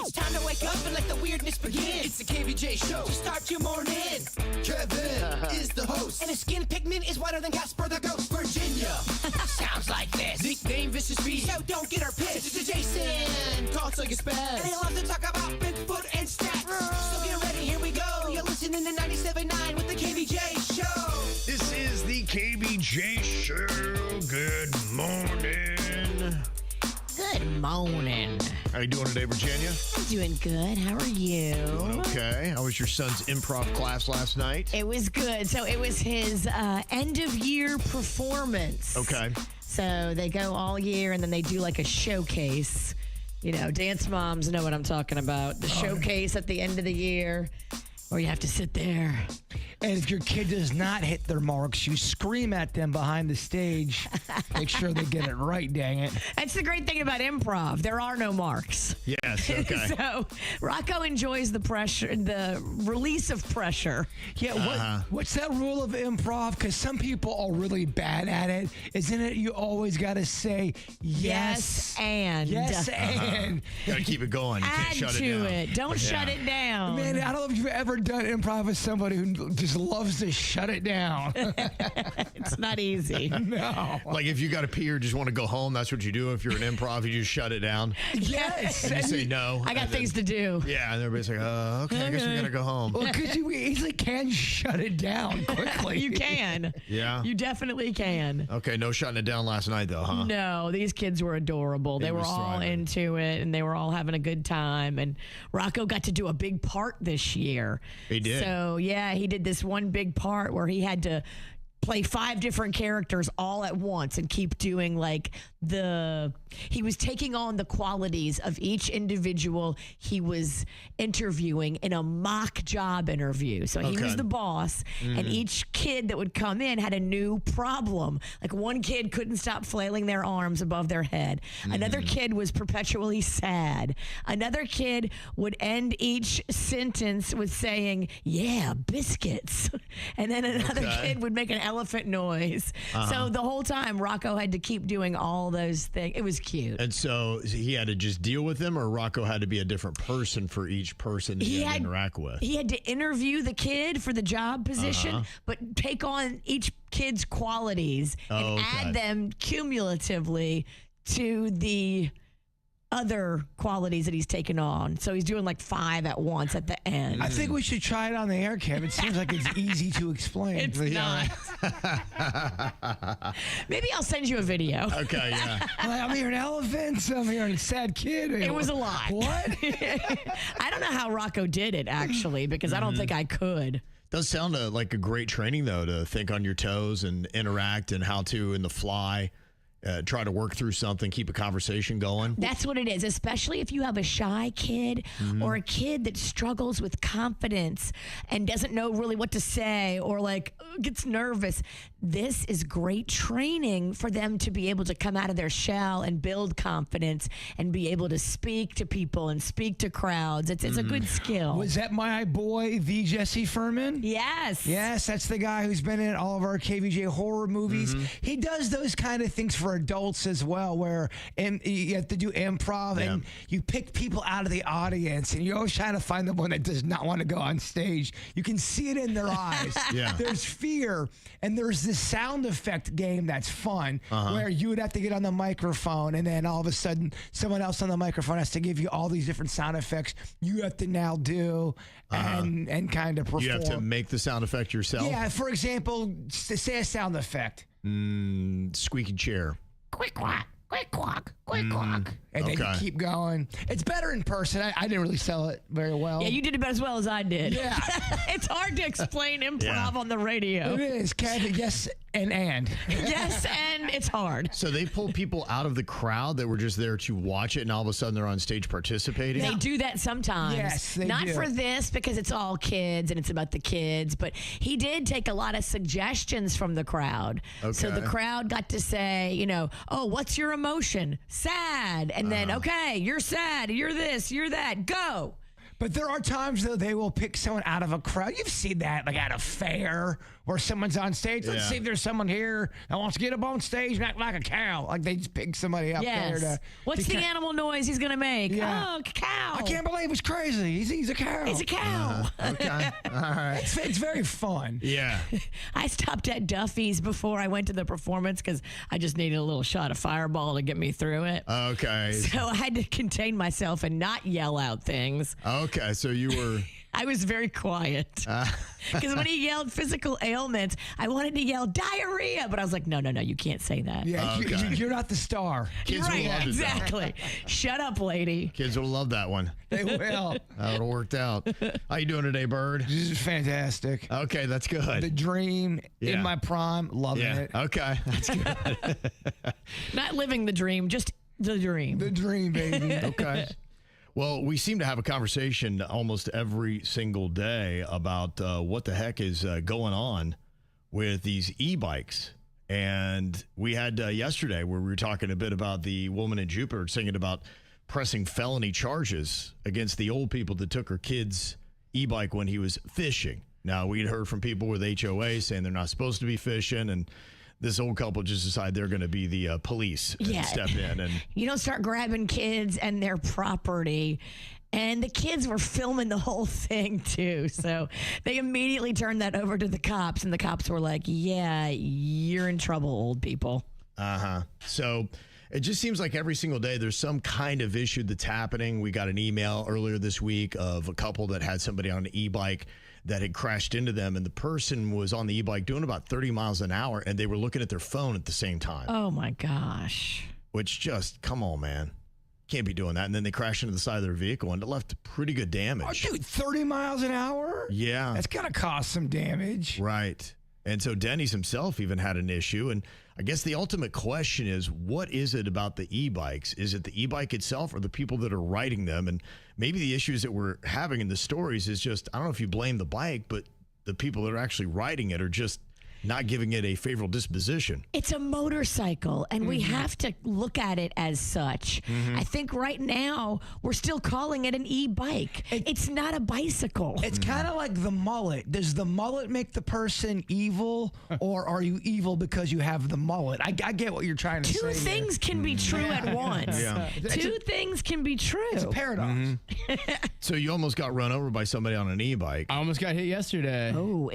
It's time to wake up and let the weirdness begin. It's the KVJ Show to start your morning. Kevin is the host, and his skin pigment is whiter than Casper the Ghost. Virginia sounds like this. Nickname Vicious Bee, so don't get her pissed. Jason talks like a spaz, and he loves to talk about Bigfoot and stats. So get ready, here we go. You're listening to 97.9 with the KVJ Show. This is the KVJ Show. Good morning. Good morning. How you doing today, Virginia? I'm doing good. How are you? Doing okay. How was your son's improv class last night? It was good. So it was his end-of-year performance. Okay. So they go all year, and then they do like a showcase. You know, dance moms know what I'm talking about. The showcase at the end of the year, where you have to sit there. And if your kid does not hit their marks, you scream at them behind the stage. Make sure they get it right, dang it. That's the great thing about improv. There are no marks. Yes, okay. So Rocco enjoys the pressure, the release of pressure. Yeah, what's that rule of improv? Because some people are really bad at it. Isn't it you always got to say yes and. Yes, and. Got to keep it going. You can't Add shut to it down. it. Don't shut it down. Man, I don't know if you've ever done improv with somebody who just loves to shut it down. It's not easy. No. Like if you got to pee or just want to go home, that's what you do. If you're an improv, you just shut it down. Yes. And you say no. I got things to do. Yeah, and everybody's like, okay, I guess we got to go home. Well, because you easily can shut it down quickly. You can. Yeah. You definitely can. Okay, no shutting it down last night, though, huh? No, these kids were adorable. They were was all thriving. into it, and they were all having a good time. And Rocco got to do a big part this year. He did. So, yeah, he did this one big part where he had to play 5 different characters all at once and keep doing he was taking on the qualities of each individual he was interviewing in a mock job interview. So he was the boss, and each kid that would come in had a new problem. Like one kid couldn't stop flailing their arms above their head. Another kid was perpetually sad. Another kid would end each sentence with saying, yeah, biscuits. And then another kid would make an elephant noise. So the whole time Rocco had to keep doing all those things. It was cute. And so he had to just deal with them, or Rocco had to be a different person for each person he had to interact with? He had to interview the kid for the job position, but take on each kid's qualities and add them cumulatively to the other qualities that he's taken on. So he's doing like 5 at once at the end. I think we should try it on the air, Kev. It seems like it's easy to explain. It's not. Maybe I'll send you a video. Okay, yeah. Like, I'm hearing elephants. I'm hearing a sad kid. It was a lot. What? I don't know how Rocco did it, actually, because I don't think I could. Does sound like a great training, though, to think on your toes and interact and how to, in the fly, try to work through something, keep a conversation going. That's what it is, especially if you have a shy kid or a kid that struggles with confidence and doesn't know really what to say or gets nervous. This is great training for them to be able to come out of their shell and build confidence and be able to speak to people and speak to crowds. It's a good skill. Was that my boy, the Jesse Furman? Yes. Yes, that's the guy who's been in all of our KVJ horror movies. He does those kind of things for adults as well, where you have to do improv and you pick people out of the audience, and you're always trying to find the one that does not want to go on stage. You can see it in their eyes. There's fear, and there's this sound effect game that's fun, where you would have to get on the microphone, and then all of a sudden someone else on the microphone has to give you all these different sound effects you have to now do and kind of perform. You have to make the sound effect yourself? Yeah, for example, say a sound effect. Squeaky chair. Quick quack, quick quack, quick quack. And then you keep going. It's better in person. I didn't really sell it very well. Yeah, you did it about as well as I did. Yeah. It's hard to explain improv on the radio. It is, Kev. Yes, and. Yes, and it's hard. So they pull people out of the crowd that were just there to watch it, and all of a sudden they're on stage participating? They do that sometimes. Yes, they Not do. for this, because it's all kids and it's about the kids, but he did take a lot of suggestions from the crowd. So the crowd got to say, oh, what's your emotion? Sad. And then, okay, you're sad, you're this, you're that, go. But there are times, though, they will pick someone out of a crowd. You've seen that, like at a fair where someone's on stage. Let's see if there's someone here that wants to get up on stage and act like a cow. Like they just pick somebody up there. What's the animal noise he's going to make? Yeah. Oh, cow. I can't believe it's crazy. He's a cow. He's a cow. Okay. All right. It's very fun. Yeah. I stopped at Duffy's before I went to the performance because I just needed a little shot of Fireball to get me through it. Okay. So I had to contain myself and not yell out things. Okay. So you were. I was very quiet. Because when he yelled physical ailments, I wanted to yell diarrhea, but I was like, no, you can't say that. Yeah, you're not the star. Kids will love it, exactly. Shut up, lady. Kids will love that one. They will. That would have worked out. How you doing today, Bird? This is fantastic. Okay, that's good. The dream in my prime, loving it. Okay, that's good. Not living the dream, just the dream. The dream, baby. Okay. Well, we seem to have a conversation almost every single day about what the heck is going on with these e-bikes. And we had yesterday where we were talking a bit about the woman in Jbird singing about pressing felony charges against the old people that took her kid's e-bike when he was fishing. Now, we'd heard from people with HOA saying they're not supposed to be fishing, and this old couple just decided they're going to be the police and step in. And you don't start grabbing kids and their property. And the kids were filming the whole thing, too. So they immediately turned that over to the cops. And the cops were like, yeah, you're in trouble, old people. So it just seems like every single day there's some kind of issue that's happening. We got an email earlier this week of a couple that had somebody on an e-bike that had crashed into them, and the person was on the e-bike doing about 30 miles an hour, and they were looking at their phone at the same time. Oh, my gosh. Which just, come on, man. Can't be doing that. And then they crashed into the side of their vehicle, and it left pretty good damage. Oh, dude, 30 miles an hour? Yeah. That's going to cause some damage. Right. And so Denny's himself even had an issue. And I guess the ultimate question is, what is it about the e-bikes? Is it the e-bike itself or the people that are riding them? And maybe the issues that we're having in the stories is just, I don't know if you blame the bike, but the people that are actually riding it are just not giving it a favorable disposition. It's a motorcycle, and we have to look at it as such. I think right now we're still calling it an e-bike. It's not a bicycle. It's kind of like the mullet. Does the mullet make the person evil, or are you evil because you have the mullet? I get what you're trying to say. Two things can be true at once. Yeah. Two things can be true. It's a paradox. So you almost got run over by somebody on an e-bike. I almost got hit yesterday. Oh,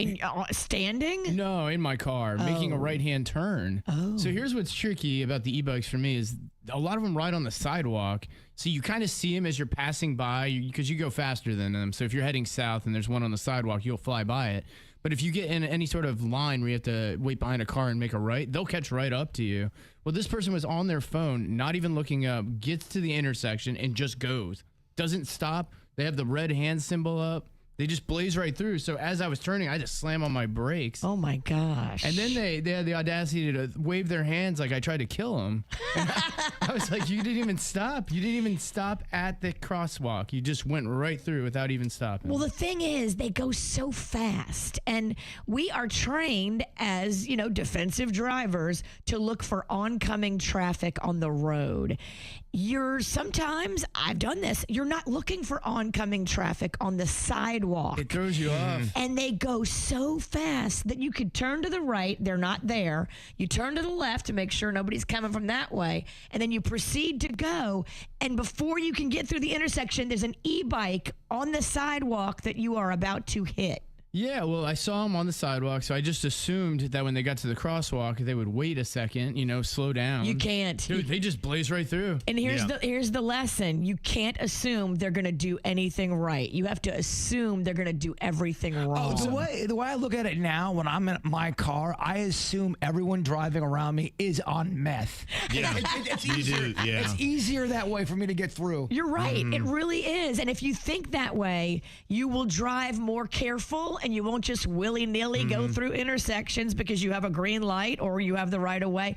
standing? No, in my car, making a right-hand turn. So here's what's tricky about the e-bikes for me is a lot of them ride on the sidewalk. So you kind of see them as you're passing by because you go faster than them. So if you're heading south and there's one on the sidewalk, you'll fly by it. But if you get in any sort of line where you have to wait behind a car and make a right, they'll catch right up to you. Well, this person was on their phone, not even looking up, gets to the intersection and just goes. Doesn't stop. They have the red hand symbol up. They just blaze right through. So as I was turning, I just slam on my brakes. Oh, my gosh. And then they had the audacity to wave their hands like I tried to kill them. I was like, you didn't even stop. You didn't even stop at the crosswalk. You just went right through without even stopping. Well, the thing is, they go so fast, and we are trained as, defensive drivers to look for oncoming traffic on the road. Sometimes, I've done this, you're not looking for oncoming traffic on the sidewalk. It throws you off. And they go so fast that you could turn to the right, they're not there. You turn to the left to make sure nobody's coming from that way, and then you proceed to go. And before you can get through the intersection, there's an e-bike on the sidewalk that you are about to hit. Yeah, well, I saw them on the sidewalk, so I just assumed that when they got to the crosswalk, they would wait a second, slow down. You can't. Dude, they just blaze right through. And here's the lesson. You can't assume they're going to do anything right. You have to assume they're going to do everything wrong. Oh, the way I look at it now, when I'm in my car, I assume everyone driving around me is on meth. Yeah, it's easier. It's easier that way for me to get through. You're right. It really is. And if you think that way, you will drive more careful, and you won't just willy-nilly go through intersections because you have a green light or you have the right of way.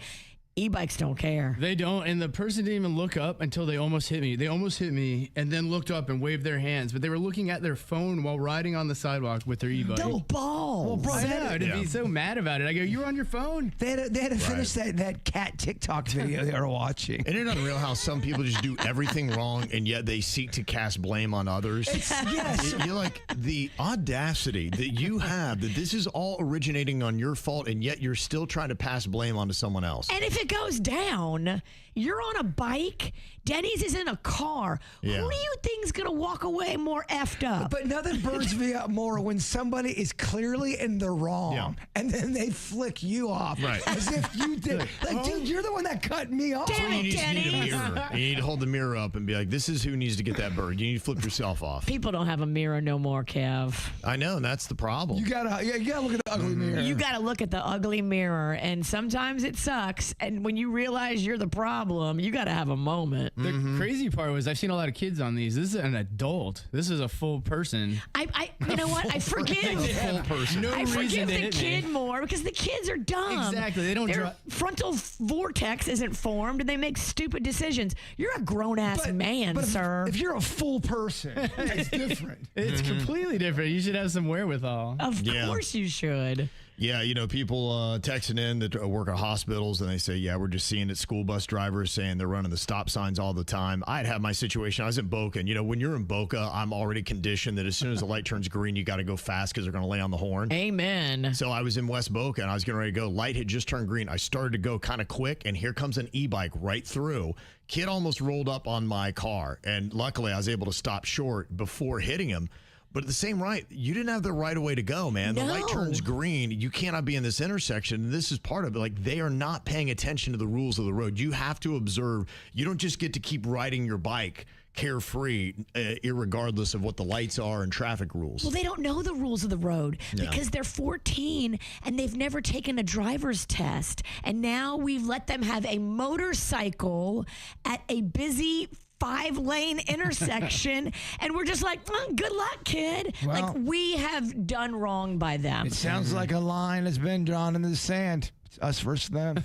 E-bikes don't care. They don't, and the person didn't even look up until they almost hit me. They almost hit me and then looked up and waved their hands, but they were looking at their phone while riding on the sidewalk with their e-bike. No balls. Well, bro, I know, to be so mad about it. I go, you were on your phone? They had to finish that cat TikTok video they were watching. Isn't it unreal how some people just do everything wrong and yet they seek to cast blame on others? Yes. You're like, the audacity that you have, that this is all originating on your fault, and yet you're still trying to pass blame onto someone else. And if it goes down, you're on a bike. Denny's is in a car. Yeah. Who do you think's going to walk away more effed up? But nothing burns me up more when somebody is clearly in the wrong and then they flick you off. Right. As if you did. Like, dude, you're the one that cut me off. Damn it, You need a Denny. mirror. You need to hold the mirror up and be like, this is who needs to get that bird. You need to flip yourself off. People don't have a mirror no more, Kev. I know, and that's the problem. You gotta look at the ugly mirror. You got to look at the ugly mirror, and sometimes it sucks. And when you realize you're the problem, you got to have a moment. The crazy part was I've seen a lot of kids on these. This is an adult. This is a full person. You know what? I forgive. Full person. No I reason forgive to the hit kid me. more because the kids are dumb. Exactly. They don't Their dri- frontal vortex isn't formed, and they make stupid decisions. You're a grown ass man, but sir. If you're a full person, it's different. It's completely different. You should have some wherewithal. Of course you should. Yeah, you know, people texting in that work at hospitals, and they say, yeah, we're just seeing it. School bus drivers saying they're running the stop signs all the time. I'd have my situation. I was in Boca, and, you know, when you're in Boca, I'm already conditioned that as soon as the light turns green, you got to go fast because they're going to lay on the horn. Amen. So I was in West Boca, and I was getting ready to go. Light had just turned green. I started to go kind of quick, and here comes an e-bike right through. Kid almost rolled up on my car, and luckily I was able to stop short before hitting him. But at the same right, you didn't have the right of way to go, man. The light turns green. You cannot be in this intersection. And this is part of it. Like, they are not paying attention to the rules of the road. You have to observe. You don't just get to keep riding your bike carefree, irregardless of what the lights are and traffic rules. Well, they don't know the rules of the road because they're 14 and they've never taken a driver's test. And now we've let them have a motorcycle at a busy 5-lane intersection, and we're just like, good luck, kid. Well, like, we have done wrong by them. It sounds like a line has been drawn in the sand. It's us versus them.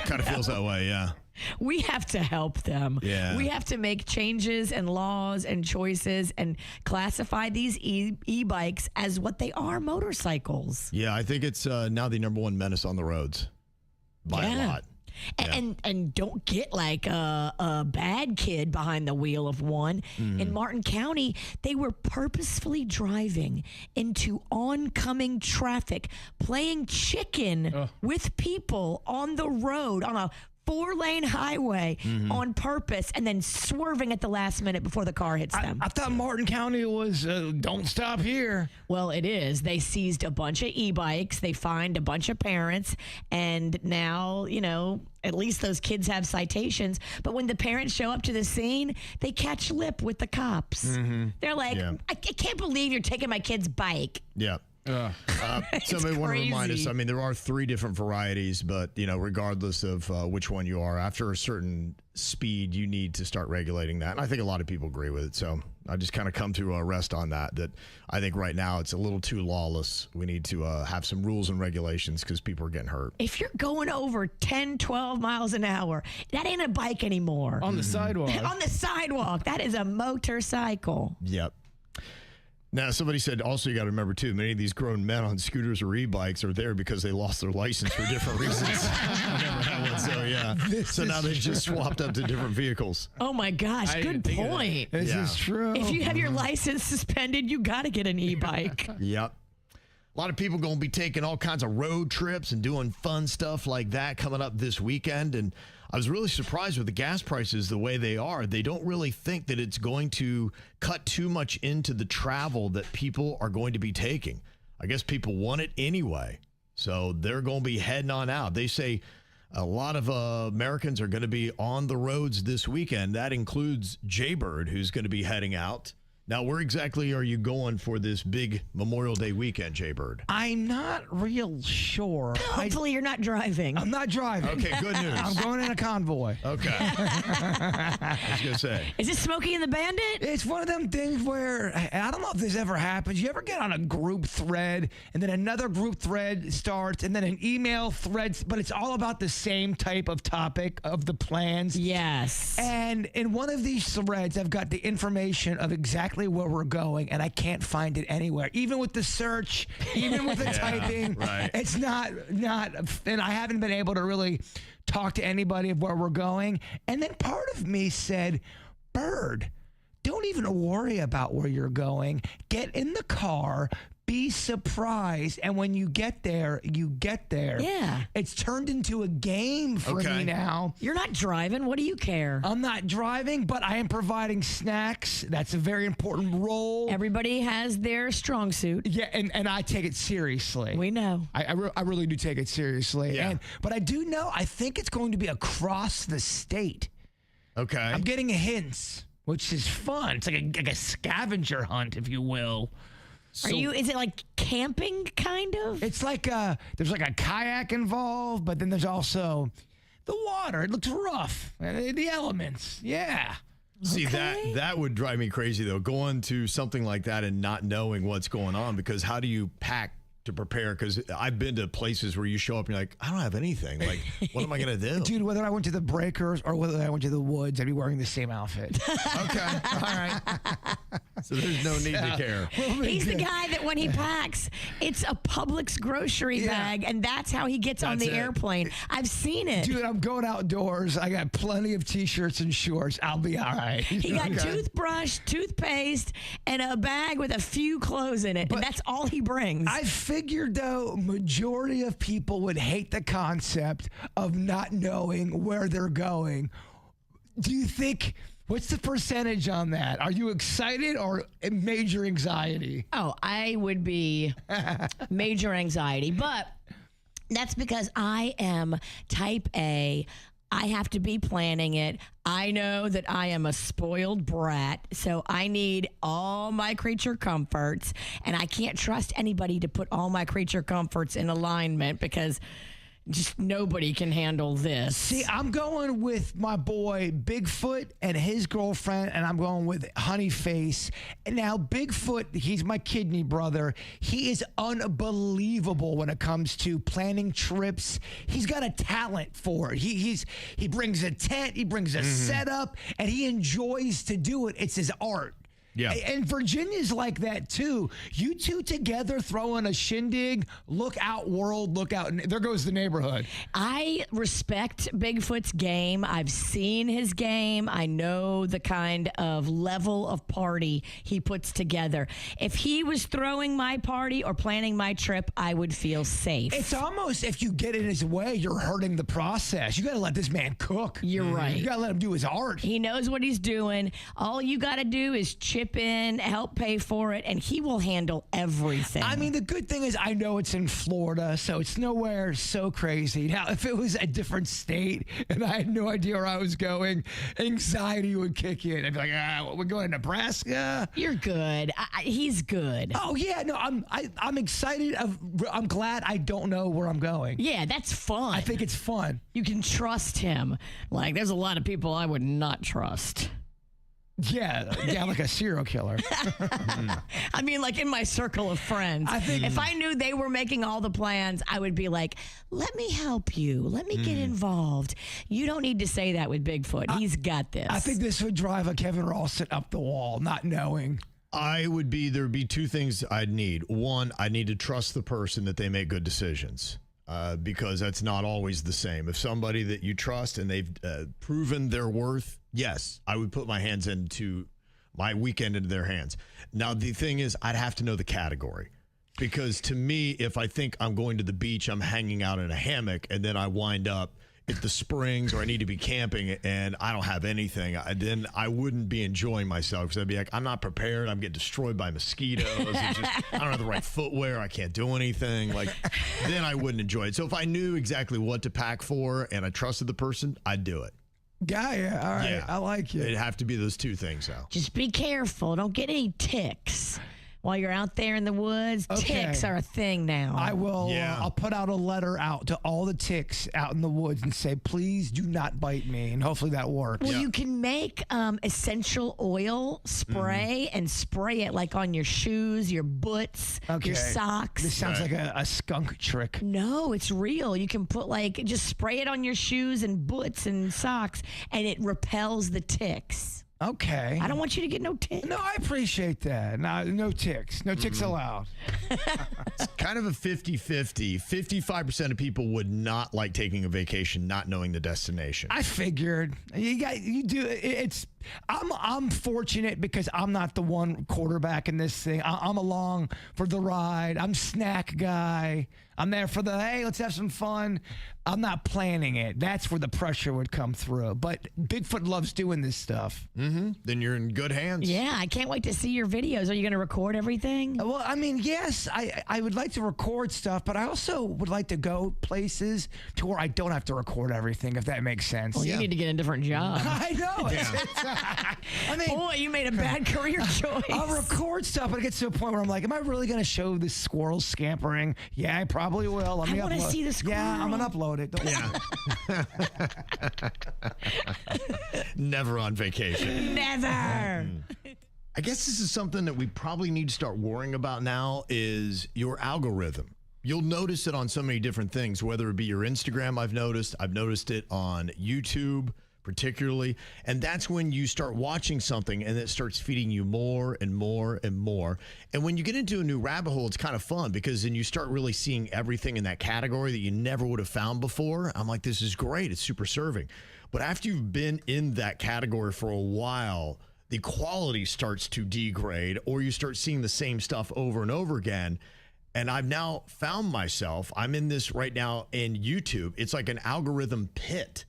Kind of feels that way, yeah. We have to help them. Yeah. We have to make changes and laws and choices and classify these e-bikes as what they are, motorcycles. Yeah, I think it's now the number one menace on the roads by a lot. And don't get like a bad kid behind the wheel of one. In Martin County, they were purposefully driving into oncoming traffic, playing chicken with people on the road on a 4-lane highway on purpose, and then swerving at the last minute before the car hits them. I thought Martin County was don't stop here. Well, it is. They seized a bunch of e-bikes. They fined a bunch of parents. And now, you know, at least those kids have citations. But when the parents show up to the scene, they catch lip with the cops. They're like, I can't believe you're taking my kid's bike. Yeah. Somebody want to remind us, crazy. I mean, there are 3 different varieties, but, you know, regardless of which one you are, after a certain speed, you need to start regulating that. And I think a lot of people agree with it. So I just kind of come to a rest on that I think right now it's a little too lawless. We need to have some rules and regulations because people are getting hurt. If you're going over 10, 12 miles an hour, that ain't a bike anymore. On the sidewalk. On the sidewalk, that is a motorcycle. Yep. Now, somebody said also you got to remember, too, many of these grown men on scooters or e-bikes are there because they lost their license for different reasons. I never had one, so yeah. So now they've just swapped up to different vehicles. Oh, my gosh. I Good didn't think of that. point. This is true. If you have your license suspended, you got to get an e-bike. Yep. A lot of people going to be taking all kinds of road trips and doing fun stuff like that coming up this weekend. And I was really surprised with the gas prices the way they are. They don't really think that it's going to cut too much into the travel that people are going to be taking. I guess people want it anyway. So they're going to be heading on out. They say a lot of Americans are going to be on the roads this weekend. That includes Jbird, who's going to be heading out. Now, where exactly are you going for this big Memorial Day weekend, Jbird? I'm not real sure. Hopefully, you're not driving. I'm not driving. Okay, good news. I'm going in a convoy. Okay. I was going to say. Is it Smokey and the Bandit? It's one of them things where, I don't know if this ever happens. You ever get on a group thread and then another group thread starts and then an email thread, but it's all about the same type of topic of the plans? Yes. And in one of these threads, I've got the information of exactly where we're going, and I can't find it anywhere. Even with the search, even with the typing, right. It's not, and I haven't been able to really talk to anybody of where we're going. And then part of me said, Bird, don't even worry about where you're going. Get in the car. Be surprised. And when you get there, you get there. Yeah. It's turned into a game for me now. You're not driving. What do you care? I'm not driving, but I am providing snacks. That's a very important role. Everybody has their strong suit. Yeah, and I take it seriously. We know. I really do take it seriously. Yeah. But I do know, I think it's going to be across the state. Okay. I'm getting hints, which is fun. It's like a scavenger hunt, if you will. Is it like camping kind of? It's like there's like a kayak involved, but then there's also the water. It looks rough. The elements. Yeah. See, that would drive me crazy, though, going to something like that and not knowing what's going on, because how do you pack to prepare? Because I've been to places where you show up and you're like, I don't have anything. Like, what am I going to do? Dude, whether I went to the Breakers or whether I went to the Woods, I'd be wearing the same outfit. Okay. All right. So there's no need to care. He's the guy that when he packs, it's a Publix grocery bag, and that's how he gets on the airplane. I've seen it. Dude, I'm going outdoors. I got plenty of T-shirts and shorts. I'll be all right. He got toothbrush, toothpaste, and a bag with a few clothes in it, and that's all he brings. I figured, though, majority of people would hate the concept of not knowing where they're going. Do you think... What's the percentage on that? Are you excited or major anxiety? Oh, I would be major anxiety, but that's because I am type A. I have to be planning it. I know that I am a spoiled brat, so I need all my creature comforts, and I can't trust anybody to put all my creature comforts in alignment because just nobody can handle this. See, I'm going with my boy Bigfoot and his girlfriend, and I'm going with Honeyface. And now Bigfoot, he's my kidney brother. He is unbelievable when it comes to planning trips. He's got a talent for it. He brings a tent, he brings a setup, and he enjoys to do it. It's his art. Yeah. And Virginia's like that too. You two together throwing a shindig, look out world, look out. There goes the neighborhood. I respect Bigfoot's game. I've seen his game. I know the kind of level of party he puts together. If he was throwing my party or planning my trip, I would feel safe. It's almost, if you get in his way, you're hurting the process. You got to let this man cook. You're right. You got to let him do his art. He knows what he's doing. All you got to do is chip in, help pay for it, and he will handle everything. I mean, the good thing is I know it's in Florida, so it's nowhere so crazy. Now, if it was a different state and I had no idea where I was going, anxiety would kick in. I'd be like, we're going to Nebraska? You're good. He's good. Oh, yeah. No, I'm excited. I'm glad I don't know where I'm going. Yeah, that's fun. I think it's fun. You can trust him. Like, there's a lot of people I would not trust. Yeah, like a serial killer. I mean, like in my circle of friends. I think if I knew they were making all the plans, I would be like, let me help you. Let me get involved. You don't need to say that with Bigfoot. He's got this. I think this would drive a Kevin Ralston up the wall, not knowing. There'd be two things I'd need. One, I need to trust the person that they make good decisions. Because that's not always the same. If somebody that you trust and they've proven their worth, yes, I would put my hands into my weekend into their hands. Now, the thing is, I'd have to know the category. Because to me, if I think I'm going to the beach, I'm hanging out in a hammock, and then I wind up at the Springs or I need to be camping and I don't have anything, then I wouldn't be enjoying myself because I'd be like, I'm not prepared. I'm getting destroyed by mosquitoes. I don't have the right footwear. I can't do anything. Like, then I wouldn't enjoy it. So if I knew exactly what to pack for and I trusted the person, I'd do it. Yeah, all right. Yeah. I like It'd it. have to be those two things, though. Just be careful. Don't get any ticks while you're out there in the woods. Okay. Ticks are a thing now. I will. Yeah. I'll put out a letter out to all the ticks out in the woods and say, please do not bite me. And hopefully that works. Well, you can make essential oil spray and spray it like on your shoes, your boots, your socks. This sounds like a skunk trick. No, it's real. You can put just spray it on your shoes and boots and socks, and it repels the ticks. Okay. I don't want you to get no ticks. No, I appreciate that. No ticks. No ticks allowed. Kind of a 50-50. 55% of people would not like taking a vacation not knowing the destination. I figured you do. I'm fortunate because I'm not the one quarterback in this thing. I'm along for the ride. I'm snack guy. I'm there for hey, let's have some fun. I'm not planning it. That's where the pressure would come through. But Bigfoot loves doing this stuff. Then you're in good hands. Yeah, I can't wait to see your videos. Are you going to record everything? Well, I mean, yes, I would like to record stuff, but I also would like to go places to where I don't have to record everything, if that makes sense. Well, you need to get a different job. I know. I mean, Boy, you made a bad career choice. I'll record stuff, but it gets to a point where I'm like, am I really going to show this squirrel scampering? Yeah, I probably will. I want to see the squirrel. Yeah, I'm going to upload it. Don't Never on vacation. Never. I guess this is something that we probably need to start worrying about now is your algorithm. You'll notice it on so many different things, whether it be your Instagram, I've noticed it on YouTube particularly, and that's when you start watching something and it starts feeding you more and more and more. And when you get into a new rabbit hole, it's kind of fun because then you start really seeing everything in that category that you never would have found before. I'm like, this is great. It's super serving. But after you've been in that category for a while, the quality starts to degrade, or you start seeing the same stuff over and over again. And I've now found myself, I'm in this right now in YouTube. It's like an algorithm pit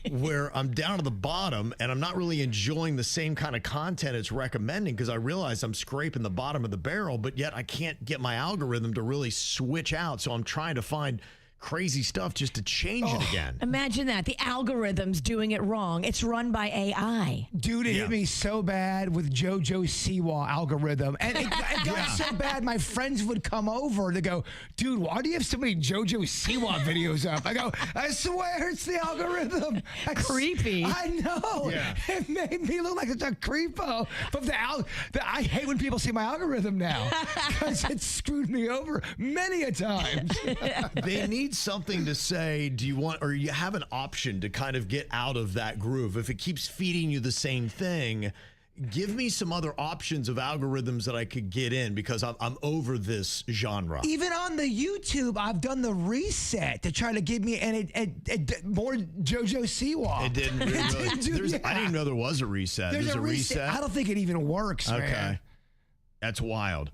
where I'm down to the bottom and I'm not really enjoying the same kind of content it's recommending because I realize I'm scraping the bottom of the barrel, but yet I can't get my algorithm to really switch out. So I'm trying to find crazy stuff just to change it again. Imagine that. The algorithm's doing it wrong. It's run by AI. Dude, it hit me so bad with JoJo Siwa algorithm. And it got so bad, my friends would come over to go, dude, why do you have so many JoJo Siwa videos up? I go, I swear it's the algorithm. Creepy. I know. Yeah. It made me look like such a creepo. But I hate when people see my algorithm now because it screwed me over many a time. They need something to say, do you want, or you have an option to kind of get out of that groove. If it keeps feeding you the same thing, give me some other options of algorithms that I could get in because I'm over this genre. Even on the YouTube, I've done the reset to try to give me, and it more JoJo Siwa. It didn't really. I didn't even know there was a reset. There's There's a reset. I don't think it even works, Okay. man. That's wild.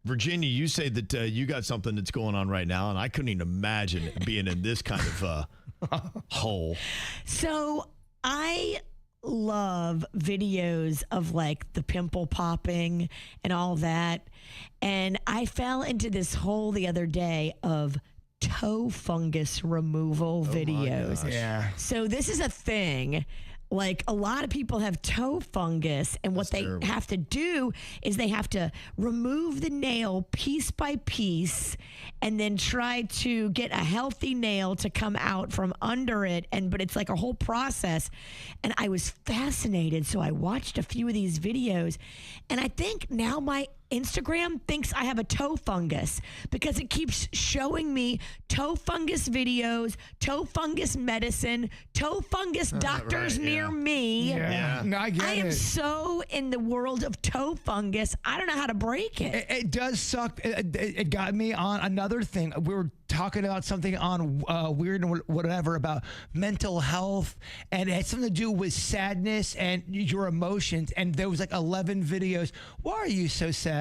Virginia, you say that you got something that's going on right now, and I couldn't even imagine being in this kind of hole. So I love videos of like the pimple popping and all that. And I fell into this hole the other day of toe fungus removal videos. Yeah. So this is a thing. Like a lot of people have toe fungus, and what they terrible. have to do is they have to remove the nail piece by piece and then try to get a healthy nail to come out from under it. But it's like a whole process. And I was fascinated. So I watched a few of these videos, and I think now my Instagram thinks I have a toe fungus because it keeps showing me toe fungus videos, toe fungus medicine, toe fungus doctors near me. Yeah. No, I get I am it. so in the world of toe fungus. I don't know how to break it. It does suck. It got me on another thing. We were talking about something on Weird and whatever about mental health, and it had something to do with sadness and your emotions. And there was like 11 videos. Why are you so sad?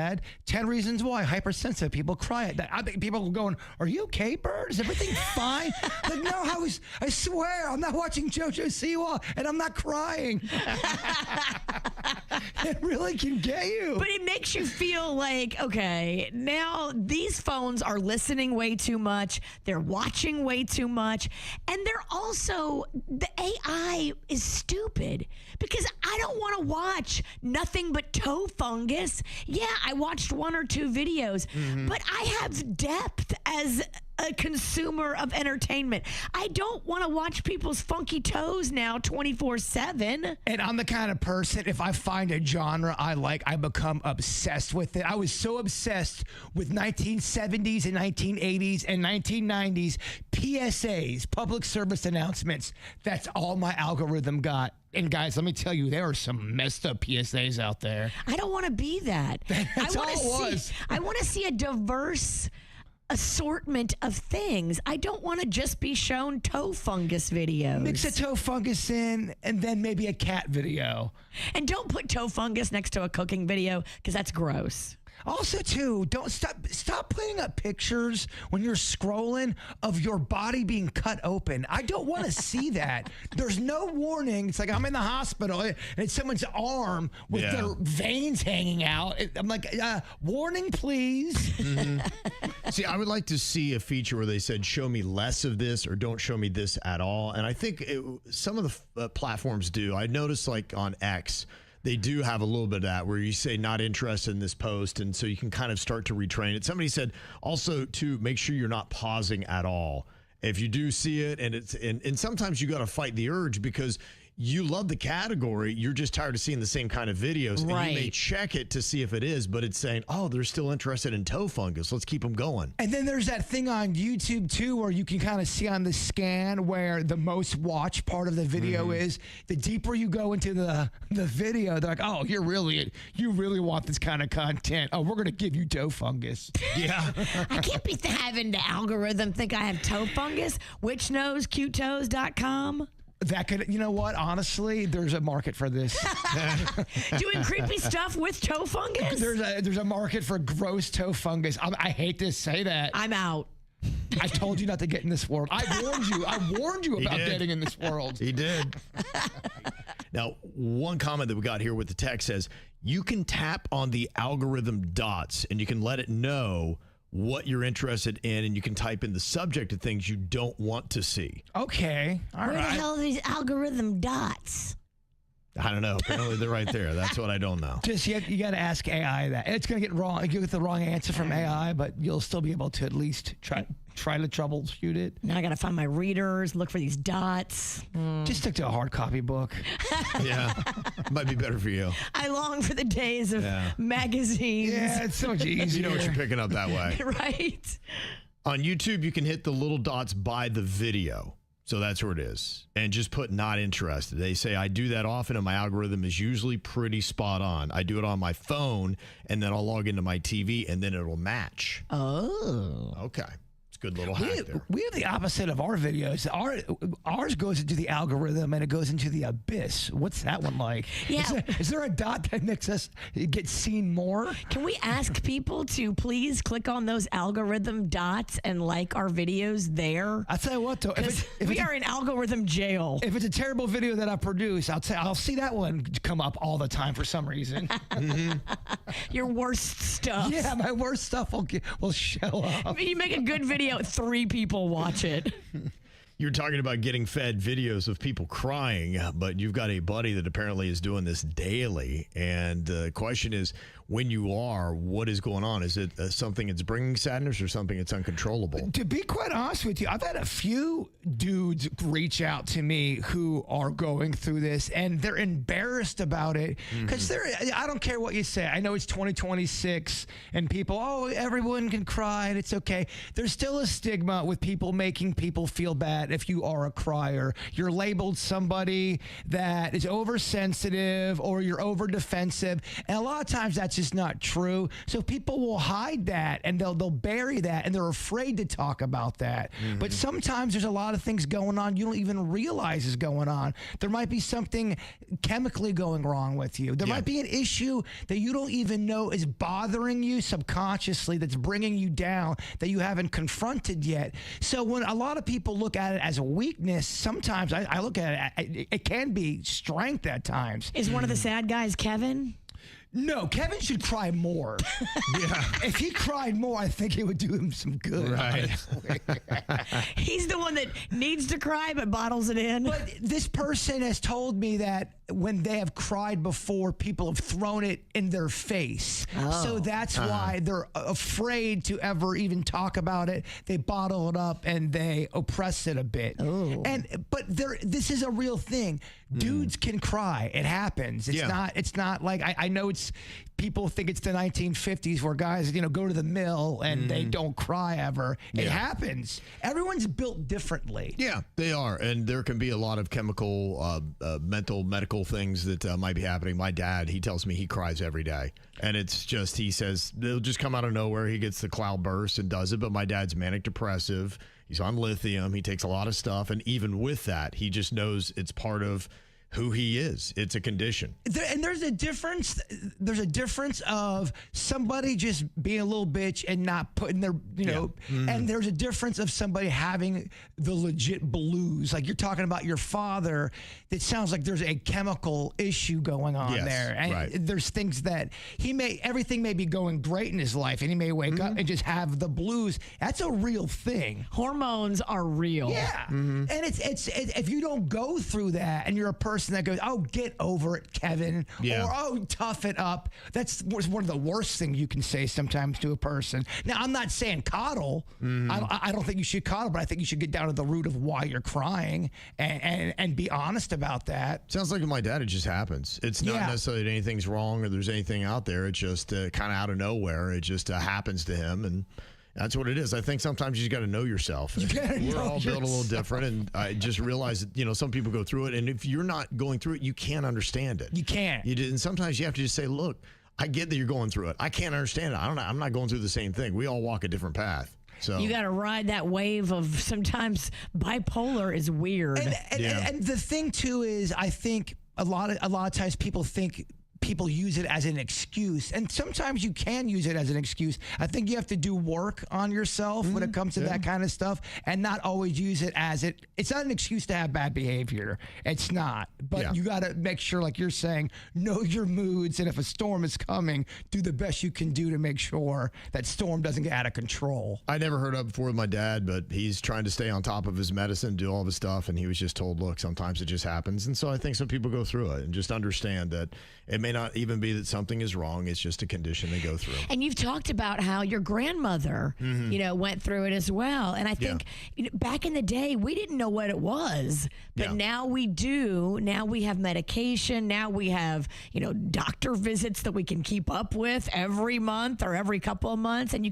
10 reasons why. Hypersensitive people cry at that. I think people were going, "Are you okay, Bird? Is everything fine?" Like, no, I swear, I'm not watching JoJo Siwa, and I'm not crying. It really can get you. But it makes you feel like, okay, now these phones are listening way too much. They're watching way too much. And they're also, the AI is stupid because I don't want to watch nothing but toe fungus. Yeah, I watched 1 or 2 videos, but I have depth as a consumer of entertainment. I don't want to watch people's funky toes now 24/7. And I'm the kind of person, if I find a genre I like, I become obsessed with it. I was so obsessed with 1970s and 1980s and 1990s PSAs, public service announcements. That's all my algorithm got. And guys, let me tell you, there are some messed up PSAs out there. I don't want to be that. That's all it was. I want to see a diverse assortment of things. I don't want to just be shown toe fungus videos. Mix a toe fungus in and then maybe a cat video. And don't put toe fungus next to a cooking video because that's gross. Also, too, don't stop putting up pictures when you're scrolling of your body being cut open. I don't want to see that. There's no warning. It's like I'm in the hospital and it's someone's arm with their veins hanging out. I'm like, warning, please. See, I would like to see a feature where they said, show me less of this or don't show me this at all. And I think some of the platforms do. I noticed like on X, they do have a little bit of that where you say not interested in this post. And so you can kind of start to retrain it. Somebody said also to make sure you're not pausing at all. If you do see it and sometimes you got to fight the urge because you love the category. You're just tired of seeing the same kind of videos. Right. And you may check it to see if it is, but it's saying, oh, they're still interested in toe fungus. Let's keep them going. And then there's that thing on YouTube, too, where you can kind of see on the scan where the most watched part of the video is. The deeper you go into the video, they're like, oh, you really want this kind of content. Oh, we're going to give you toe fungus. Yeah. I can't be having the algorithm think I have toe fungus. Witchknowscutetoes.com. That could, you know what? Honestly, there's a market for this. Doing creepy stuff with toe fungus? There's a market for gross toe fungus. I hate to say that. I'm out. I told you not to get in this world. I warned you about getting in this world. He did. Now, one comment that we got here with the text says, you can tap on the algorithm dots and you can let it know what you're interested in, and you can type in the subject of things you don't want to see. Okay. All Where right. the hell are these algorithm dots? I don't know. Apparently they're right there. That's what I don't know. Just you got to ask AI that. It's going to get wrong. You get the wrong answer from AI, but you'll still be able to at least try to troubleshoot it. Now I got to find my readers, look for these dots. Just stick to a hard copy book. Yeah. Might be better for you. I long for the days of magazines. Yeah, it's so much easier. You know what you're picking up that way. Right? On YouTube, you can hit the little dots by the video. So that's where it is. And just put not interested. They say I do that often and my algorithm is usually pretty spot on. I do it on my phone and then I'll log into my TV and then it'll match. Oh. Okay. It's a good little hack there. We have the opposite of our videos. Ours goes into the algorithm and it goes into the abyss. What's that one like? Yeah. Is there a dot that makes us get seen more? Can we ask people to please click on those algorithm dots and like our videos there? I'll tell you what, though. If We are in algorithm jail. If it's a terrible video that I produce, I'll see that one come up all the time for some reason. Your worst stuff. Yeah, my worst stuff will show up. You make a good video, 3 people watch it. You're talking about getting fed videos of people crying, but you've got a buddy that apparently is doing this daily. And the question is, when you are, what is going on? Is it something that's bringing sadness or something that's uncontrollable? To be quite honest with you, I've had a few dudes reach out to me who are going through this and they're embarrassed about it because I don't care what you say. I know it's 2026 and people, everyone can cry and it's okay. There's still a stigma with people making people feel bad if you are a crier. You're labeled somebody that is oversensitive or you're over defensive. And a lot of times that's just not true. So people will hide that and they'll bury that and they're afraid to talk about that. But sometimes there's a lot of things going on you don't even realize is going on. There might be something chemically going wrong with you. There might be an issue that you don't even know is bothering you subconsciously that's bringing you down that you haven't confronted yet. So when a lot of people look at it as a weakness, sometimes I look at it can be strength at times. Is one of the sad guys Kevin? No, Kevin should cry more. Yeah. If he cried more, I think it would do him some good. Right. He's the one that needs to cry but bottles it in. But this person has told me that when they have cried before, people have thrown it in their face. So that's why they're afraid to ever even talk about it. They bottle it up and they oppress it a bit. But this is a real thing. Dudes can cry. It happens. It's not like I know it's people think it's the 1950s where guys, go to the mill and they don't cry ever. It happens. Everyone's built differently. Yeah, they are. And there can be a lot of chemical, mental, medical things that might be happening. My dad, he tells me he cries every day. And it's just, he says, they'll just come out of nowhere. He gets the cloud burst and does it. But my dad's manic depressive. He's on lithium. He takes a lot of stuff. And even with that, he just knows it's part of who he is. It's a condition. And there's a difference. There's a difference of somebody just being a little bitch and not putting their, and there's a difference of somebody having the legit blues. Like you're talking about your father, it sounds like there's a chemical issue going on there. And there's things that everything may be going great in his life and he may wake up and just have the blues. That's a real thing. Hormones are real. Yeah. And it's if you don't go through that and you're a person that goes, oh, get over it, Kevin, or oh, tough it up. That's one of the worst things you can say sometimes to a person. Now, I'm not saying coddle. I don't think you should coddle, but I think you should get down to the root of why you're crying and be honest about that. Sounds like with my dad, it just happens. It's not necessarily that anything's wrong or there's anything out there. It's just kind of out of nowhere. It just happens to him, and that's what it is. I think sometimes you just got to know yourself. We're all built a little different, and I just realize that, some people go through it, and if you're not going through it, you can't understand it. You can't. And sometimes you have to just say, look, I get that you're going through it. I can't understand it. I'm not going through the same thing. We all walk a different path. So you got to ride that wave of sometimes bipolar is weird. And the thing too is, I think a lot of times people think people use it as an excuse, and sometimes you can use it as an excuse. I think you have to do work on yourself when it comes to that kind of stuff, and not always use it as it's not an excuse to have bad behavior. It's not, but you got to make sure, like you're saying, know your moods, and if a storm is coming, do the best you can do to make sure that storm doesn't get out of control. I never heard of it before with my dad, but he's trying to stay on top of his medicine, do all of his stuff, and he was just told, look, sometimes it just happens. And so I think some people go through it and just understand that it may not even be that something is wrong. It's just a condition they go through. And you've talked about how your grandmother, went through it as well. And I think back in the day, we didn't know what it was, but now we do. Now we have medication. Now we have, doctor visits that we can keep up with every month or every couple of months. And you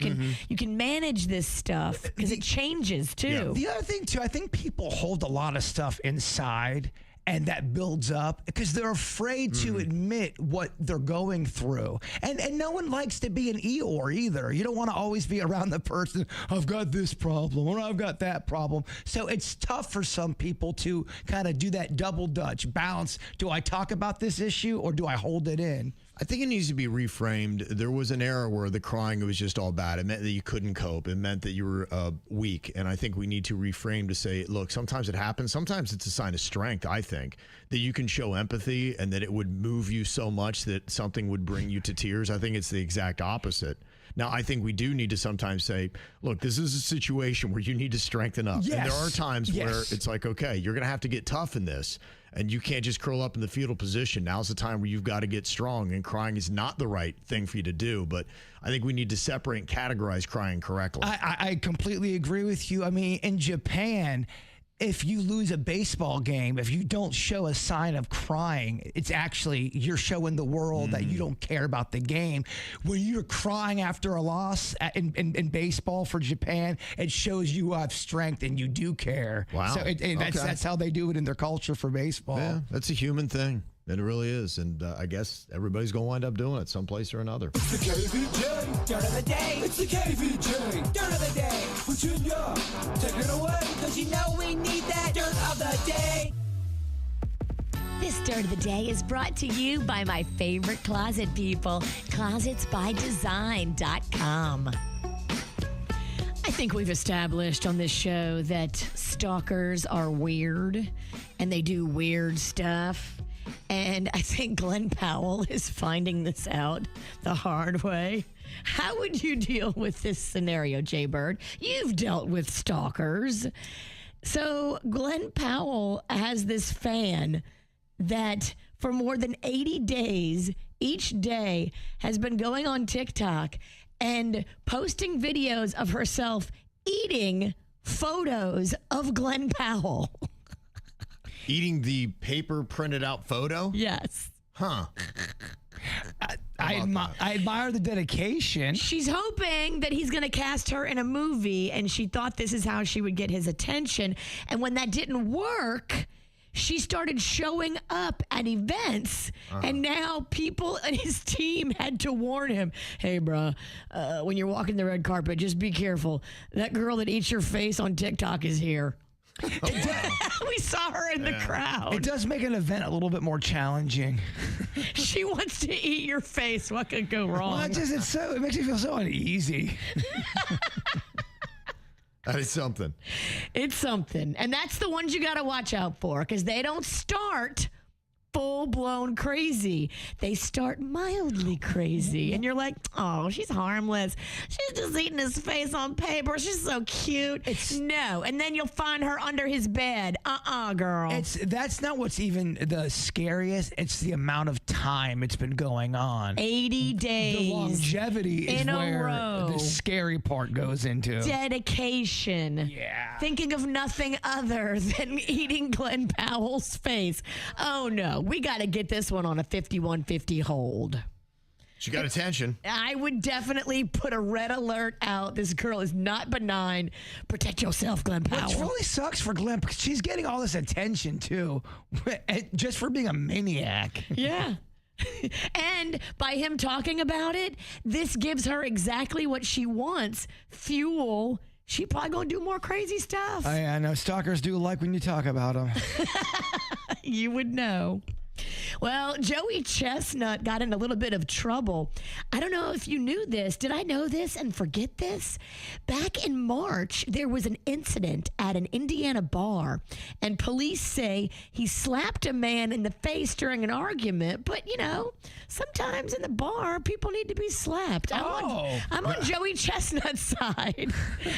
can manage this stuff because it changes too. The other thing too, I think people hold a lot of stuff inside, and that builds up because they're afraid to admit what they're going through. And no one likes to be an Eeyore either. You don't want to always be around the person, I've got this problem or I've got that problem. So it's tough for some people to kind of do that double dutch balance. Do I talk about this issue or do I hold it in? I think it needs to be reframed. There was an era where the crying was just all bad. It meant that you couldn't cope. It meant that you were weak. And I think we need to reframe to say, look, sometimes it happens. Sometimes it's a sign of strength, I think, that you can show empathy and that it would move you so much that something would bring you to tears. I think it's the exact opposite. Now, I think we do need to sometimes say, look, this is a situation where you need to strengthen up. Yes. And there are times where it's like, okay, you're going to have to get tough in this. And you can't just curl up in the fetal position. Now's the time where you've got to get strong, and crying is not the right thing for you to do. But I think we need to separate and categorize crying correctly. I completely agree with you. I mean, in Japan, if you lose a baseball game, if you don't show a sign of crying, it's actually you're showing the world that you don't care about the game. When you're crying after a loss in baseball for Japan, it shows you have strength and you do care. Wow. So that's how they do it in their culture for baseball. Yeah, that's a human thing. It really is. And I guess everybody's going to wind up doing it someplace or another. It's the KVJ Dirt of the Day. It's the KVJ Dirt of the Day. Virginia, take it away. Because we need that Dirt of the Day. This Dirt of the Day is brought to you by my favorite closet people, closetsbydesign.com. I think we've established on this show that stalkers are weird and they do weird stuff. And I think Glenn Powell is finding this out the hard way. How would you deal with this scenario, Jbird? You've dealt with stalkers. So Glenn Powell has this fan that for more than 80 days, each day, has been going on TikTok and posting videos of herself eating photos of Glenn Powell. Eating the paper printed out photo? Yes. Huh. I admire the dedication. She's hoping that he's going to cast her in a movie, and she thought this is how she would get his attention. And when that didn't work, she started showing up at events, and now people and his team had to warn him, hey, bruh, when you're walking the red carpet, just be careful. That girl that eats your face on TikTok is here. We saw her in the crowd. It does make an event a little bit more challenging. She wants to eat your face. What could go wrong? Well, it makes me feel so uneasy. That is something. It's something. And that's the ones you got to watch out for, because they don't start full-blown crazy. They start mildly crazy. And you're like, oh, she's harmless. She's just eating his face on paper. She's so cute. No. And then you'll find her under his bed. Girl. That's not what's even the scariest. It's the amount of time it's been going on. 80 days. The longevity is where the scary part goes into. Dedication. Yeah. Thinking of nothing other than eating Glenn Powell's face. Oh, no. We got to get this one on a 5150 hold. She got attention. I would definitely put a red alert out. This girl is not benign. Protect yourself, Glenn Powell. Which really sucks for Glenn, because she's getting all this attention, too, just for being a maniac. Yeah. And by him talking about it, this gives her exactly what she wants. Fuel. She probably going to do more crazy stuff. I know. Stalkers do like when you talk about them. You would know. Well, Joey Chestnut got in a little bit of trouble. I don't know if you knew this. Did I know this and forget this? Back in March, there was an incident at an Indiana bar, and police say he slapped a man in the face during an argument. But, you know, sometimes in the bar, people need to be slapped. I'm on Joey Chestnut's side.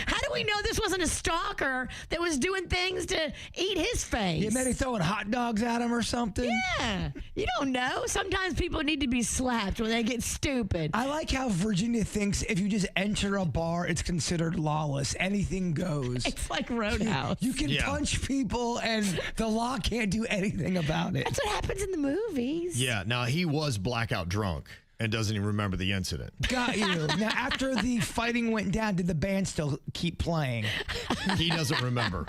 How do we know this wasn't a stalker that was doing things to eat his face? Yeah, maybe throwing hot dogs at him or something. Yeah. You don't know. Sometimes people need to be slapped when they get stupid. I like how Virginia thinks if you just enter a bar, it's considered lawless. Anything goes. It's like Roadhouse. You can punch people and the law can't do anything about it. That's what happens in the movies. Yeah. Now, he was blackout drunk and doesn't even remember the incident. Got you. Now, after the fighting went down, did the band still keep playing? He doesn't remember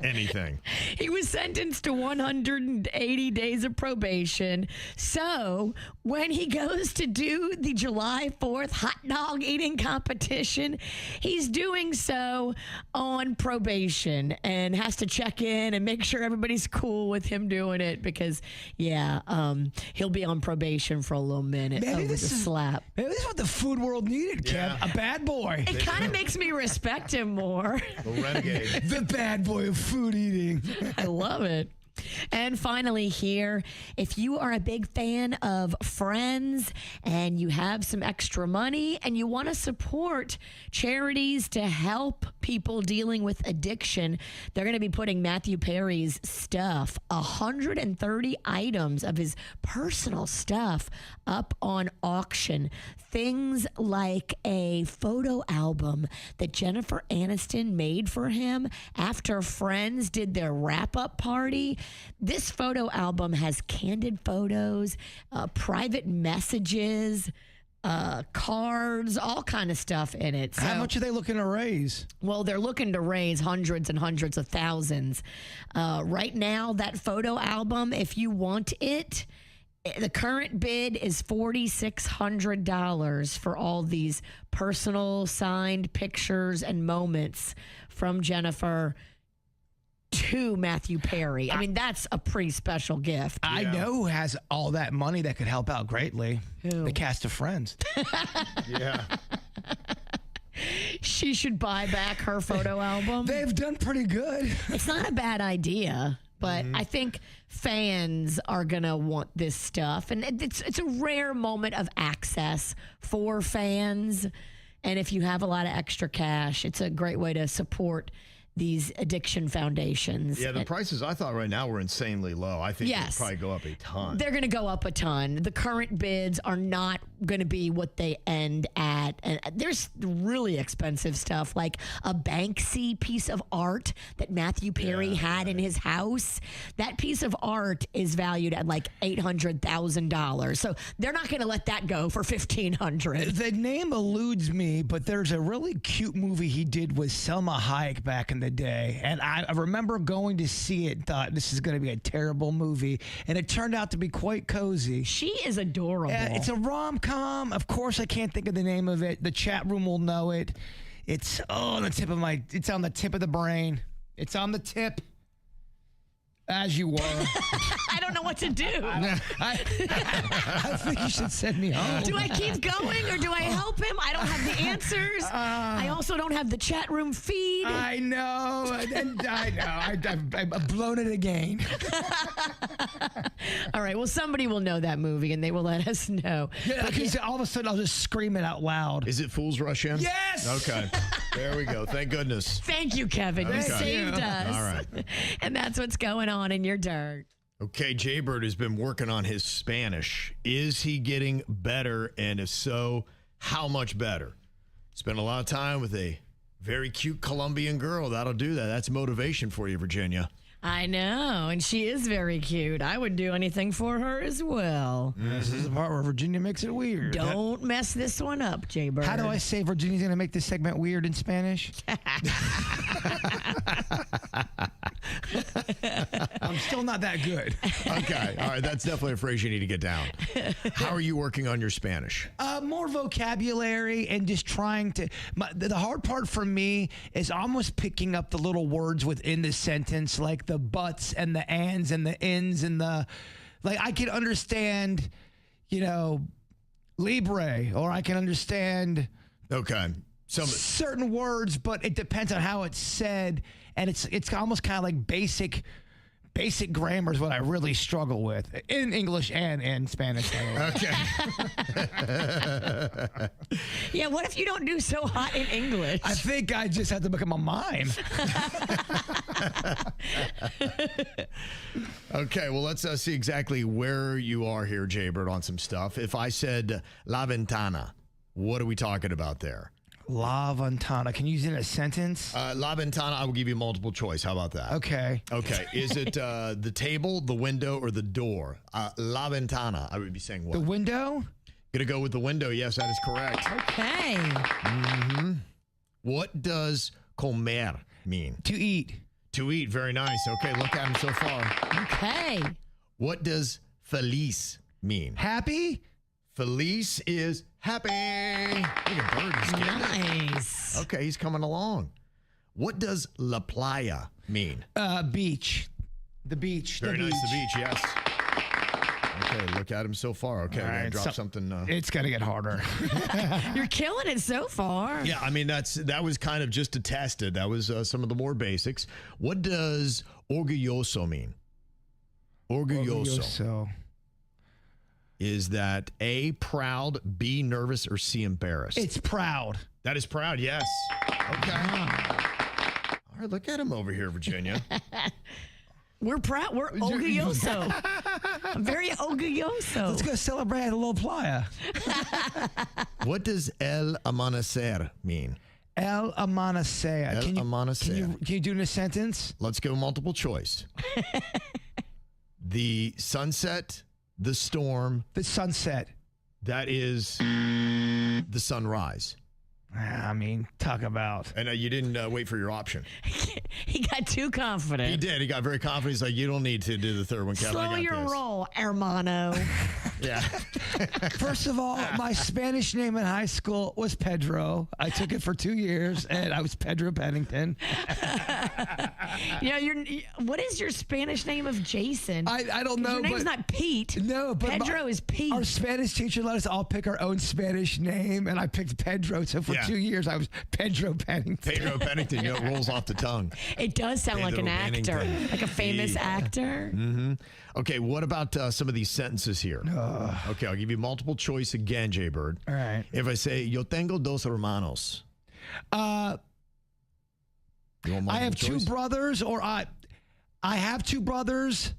anything. He was sentenced to 180 days of probation. So when he goes to do the July 4th hot dog eating competition, he's doing so on probation and has to check in and make sure everybody's cool with him doing it because, he'll be on probation for a little minute. Maybe this is slap. Maybe this is what the food world needed, Kev. Yeah. A bad boy. It kind of makes me respect him more. The renegade. The bad boy of food eating. I love it. And finally here, if you are a big fan of Friends and you have some extra money and you want to support charities to help people dealing with addiction, they're going to be putting Matthew Perry's stuff, 130 items of his personal stuff, up on auction. Things like a photo album that Jennifer Aniston made for him after Friends did their wrap-up party. This photo album has candid photos, private messages, cards, all kind of stuff in it. So, how much are they looking to raise? well, they're looking to raise hundreds and hundreds of thousands. Right now, that photo album, if you want it, the current bid is $4,600 for all these personal signed pictures and moments from Jennifer to Matthew Perry. I mean, that's a pretty special gift. I know who has all that money that could help out greatly. Who? The cast of Friends. Yeah. She should buy back her photo album. They've done pretty good. It's not a bad idea. But I think fans are going to want this stuff. And it's a rare moment of access for fans. And if you have a lot of extra cash, it's a great way to support these addiction foundations. Yeah, the prices I thought right now were insanely low. I think Yes. they'll probably go up a ton. They're going to go up a ton. The current bids are not going to be what they end at. And there's really expensive stuff like a Banksy piece of art that Matthew Perry had in his house. That piece of art is valued at like $800,000. So they're not going to let that go for $1,500. The name eludes me, but there's a really cute movie he did with Selma Hayek back in the day. And I remember going to see it, thought this is going to be a terrible movie. And it turned out to be quite cozy. She is adorable. It's a rom-com. Of course, I can't think of the name of it. The chat room will know it. It's on the tip of the brain. It's on the tip. As you were. I don't know what to do. I think you should send me home. Do I keep going or do I help him? I don't have the answers. I also don't have the chat room feed. I know. I've blown it again. All right. Well, somebody will know that movie and they will let us know. Yeah, because all of a sudden I'll just scream it out loud. Is it Fools Rush In? Yes! Okay. There we go. Thank goodness. Thank you, Kevin. You Okay. saved us. All right. And that's what's going on in your dirt. Okay, Jbird has been working on his Spanish. Is he getting better? And if so, how much better? Spent a lot of time with a very cute Colombian girl. That'll do that. That's motivation for you, Virginia. I know. And she is very cute. I would do anything for her as well. This is the part where Virginia makes it weird. Don't mess this one up, Jbird. How do I say Virginia's going to make this segment weird in Spanish? I'm still not that good. Okay. All right. That's definitely a phrase you need to get down. How are you working on your Spanish? More vocabulary and just trying to. The hard part for me is almost picking up the little words within the sentence, like the buts and the ands and the ins and the. Like, I can understand, libre, or I can understand. Okay. Certain words, but it depends on how it's said, and it's almost kind of like basic grammar is what I really struggle with in English and in Spanish. Okay. Yeah, what if you don't do so hot in English? I think I just have to become a mime. Okay, well, let's see exactly where you are here, Jbird, on some stuff. If I said La Ventana, what are we talking about there? La Ventana. Can you use it in a sentence? La Ventana, I will give you multiple choice. How about that? Okay. Okay. Is it the table, the window, or the door? La Ventana, I would be saying what? The window? Gonna go with the window. Yes, that is correct. Okay. Mm-hmm. What does comer mean? To eat. To eat. Very nice. Okay, look at him so far. Okay. What does feliz mean? Happy? Feliz is happy. Look at Bird. He's getting it. Nice. Okay, he's coming along. What does la playa mean? Beach. The beach. Very nice. The beach, yes. Okay, look at him so far. Okay, we're gonna drop something. It's gonna get harder. You're killing it so far. Yeah, I mean that was kind of just to test it. That was some of the more basics. What does orgulloso mean? Orgulloso. Is that A, proud, B, nervous, or C, embarrassed? It's proud. That is proud, yes. Okay. All right, look at him over here, Virginia. We're proud. We're orgulloso. I'm very orgulloso. Let's go celebrate a little playa. What does el amanecer mean? El amanecer. El amanecer. Can you do it in a sentence? Let's go multiple choice. The sunset, the storm. The sunset. That is the sunrise. I mean, talk about. And you didn't wait for your option. He got too confident. He did. He got very confident. He's like, you don't need to do the third one, Kevin. I Slow got your this. roll, hermano. Yeah. First of all, my Spanish name in high school was Pedro. I took it for 2 years, and I was Pedro Pennington. What is your Spanish name of Jason? I don't know. Your name's but, not Pete. No, but Pedro is Pete. Our Spanish teacher let us all pick our own Spanish name, and I picked Pedro. So for 2 years, I was Pedro Pennington. Pedro Pennington, it rolls off the tongue. It does sound like Pedro an actor, Pennington. like a famous actor. Mm-hmm. Okay, what about some of these sentences here? Okay, I'll give you multiple choice again, Jbird. All right. If I say, yo tengo dos hermanos. You want I have multiple choice? 2 brothers, or I have 2 brothers.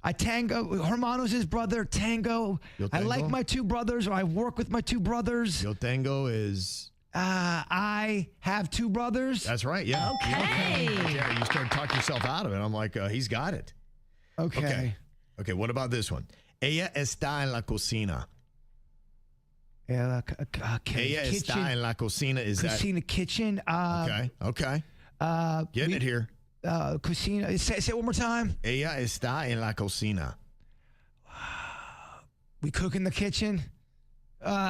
Hermanos is brother, tango. Yo I tengo? like my 2 brothers, or I work with my 2 brothers. Yo tengo is... I have 2 brothers. That's right, yeah. Okay. Yeah, you start talking yourself out of it. I'm like, he's got it. Okay. Okay, what about this one? Ella está en la cocina. Yeah, Ella está en la cocina. Is Cocina, kitchen. Okay. Getting it here. Cocina. Say it one more time. Ella está en la cocina. We cook in the kitchen.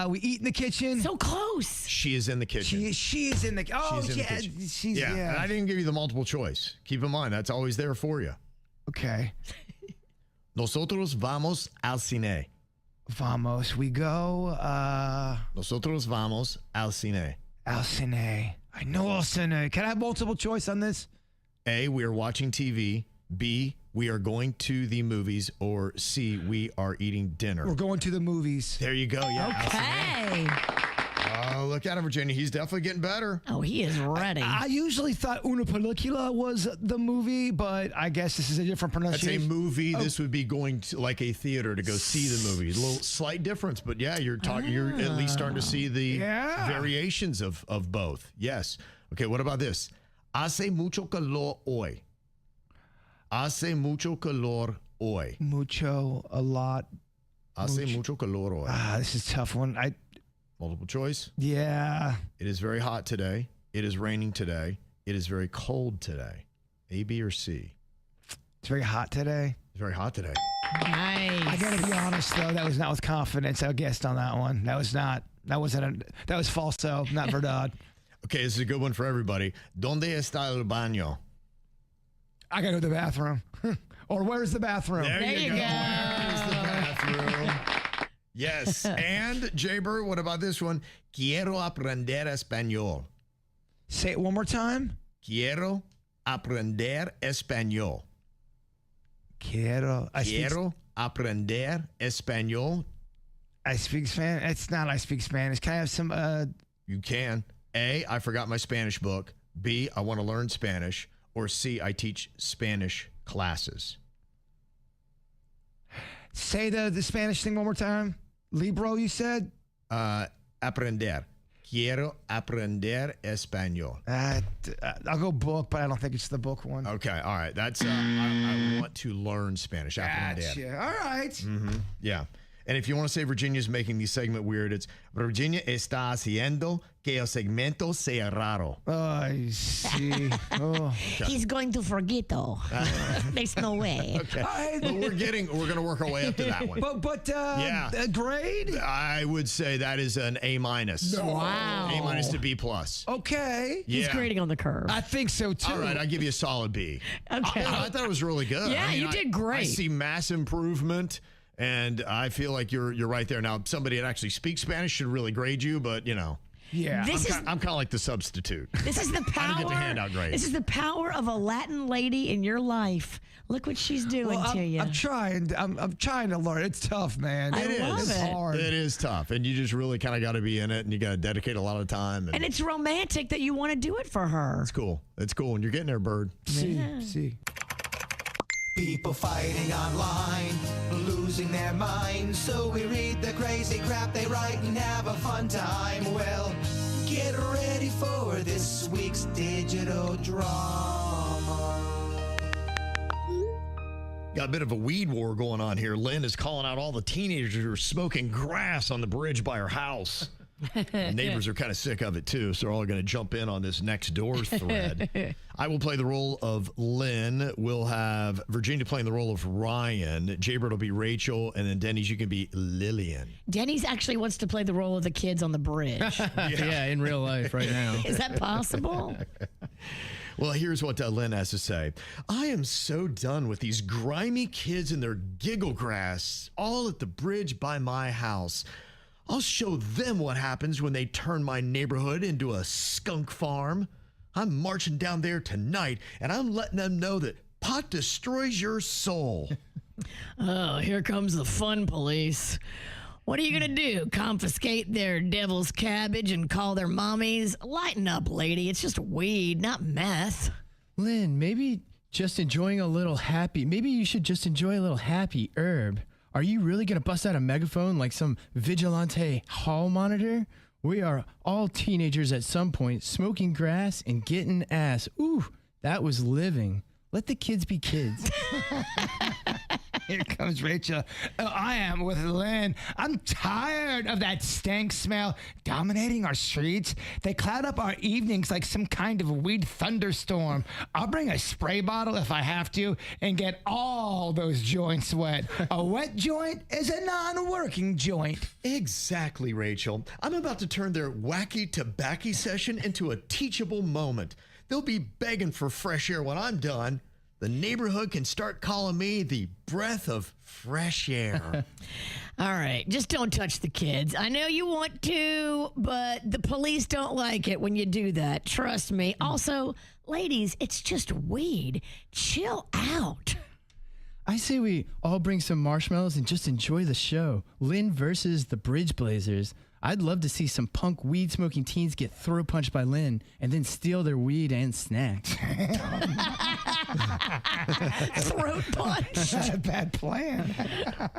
We eat in the kitchen. So close. She is in the kitchen. She is in the. Oh, She's in the yeah. kitchen. She's And I didn't give you the multiple choice. Keep in mind, that's always there for you. Okay. Nosotros vamos al cine. Vamos. We go. Nosotros vamos al cine. Al cine. I know al cine. Can I have multiple choice on this? A, we are watching TV. B, we are going to the movies. Or C, we are eating dinner. We're going to the movies. There you go. Yeah. al cine. Okay. Oh, look at him, Virginia. He's definitely getting better. Oh, he is ready. I usually thought Una Película was the movie, but I guess this is a different That's pronunciation. a movie. This would be going to like a theater to go see the movie. A little slight difference, but yeah, you're talking. You're at least starting to see the variations of both. Yes. Okay. What about this? Hace mucho calor hoy. Hace mucho calor hoy. Mucho, a lot. Hace mucho calor hoy. This is a tough one. Multiple choice. Yeah. It is very hot today. It is raining today. It is very cold today. A, B, or C? It's very hot today. It's very hot today. Nice. I gotta be honest though, that was not with confidence. I guessed on that one. That was falso, not verdad. Okay, this is a good one for everybody. ¿Dónde está el baño? I gotta go to the bathroom. Or where's the bathroom? There you go. go. Where's the bathroom? Yes. And Jbird, what about this one? Quiero aprender español. Say it one more time. Quiero aprender español. Quiero Aprender español. I speak Spanish. It's not I speak Spanish. Can I have some You can. A, I forgot my Spanish book. B, I want to learn Spanish. Or C, I teach Spanish classes. say the Spanish thing one more time? Libro, you said? Aprender. Quiero aprender español. I'll go book, but I don't think it's the book one. Okay, all right. That's I want to learn Spanish. Aprender. Gotcha. All right. Mm-hmm. Yeah. And if you want to say Virginia's making the segment weird, it's Virginia está haciendo que el segmento sea raro. Oh, I see. Oh. He's going to forget, though. There's no way. Okay. But we're going to work our way up to that one. But a grade? I would say that is an A minus. Wow. A minus to B plus. Okay. He's Yeah. grading on the curve. I think so too. All right, I'll give you a solid B. Okay. I thought it was really good. Yeah, you did great. I see mass improvement, and I feel like you're right there. Now, somebody that actually speaks Spanish should really grade you, but you know. Yeah. I'm kind of like the substitute. This is the power. I don't get to hand out grades. This is the power of a Latin lady in your life. Look what she's doing to you. I'm trying to learn. It's tough, man. I love It's it. hard. It is tough, and you just really kind of got to be in it, and you got to dedicate a lot of time. And it's romantic that you want to do it for her. it's cool. It's cool, and you're getting there, Bird. See. People fighting online, losing their minds. So we read the crazy crap they write and have a fun time. Well, get ready for this week's digital drama. Got a bit of a weed war going on here. Lynn is calling out all the teenagers who are smoking grass on the bridge by her house. Neighbors are kind of sick of it too, so they're all going to jump in on this next door thread. I will play the role of Lynn. We'll have Virginia playing the role of Ryan. Jbird will be Rachel, and then Denny's, you can be Lillian. Denny's actually wants to play the role of the kids on the bridge. Yeah, in real life right now. Is that possible? Well, here's what Lynn has to say. I am so done with these grimy kids and their giggle grass all at the bridge by my house. I'll show them what happens when they turn my neighborhood into a skunk farm. I'm marching down there tonight, and I'm letting them know that pot destroys your soul. Oh, here comes the fun police. What are you going to do? Confiscate their devil's cabbage and call their mommies? Lighten up, lady. It's just weed, not meth. Lynn, maybe just enjoying a little happy. Maybe you should just enjoy a little happy herb. Are you really going to bust out a megaphone like some vigilante hall monitor? We are all teenagers at some point, smoking grass and getting ass. Ooh, that was living. Let the kids be kids. Here comes Rachel. Oh, I am with Lynn. I'm tired of that stank smell dominating our streets. They cloud up our evenings like some kind of weed thunderstorm. I'll bring a spray bottle if I have to and get all those joints wet. A wet joint is a non-working joint. Exactly, Rachel. I'm about to turn their wacky tobacco session into a teachable moment. They'll be begging for fresh air when I'm done. The neighborhood can start calling me the breath of fresh air. All right, just don't touch the kids. I know you want to, but the police don't like it when you do that. Trust me. Also, ladies, it's just weed. Chill out. I say we all bring some marshmallows and just enjoy the show. Lynn versus the Bridge Blazers. I'd love to see some punk weed-smoking teens get throat punched by Lynn and then steal their weed and snacks. Throat punch. That's a bad plan.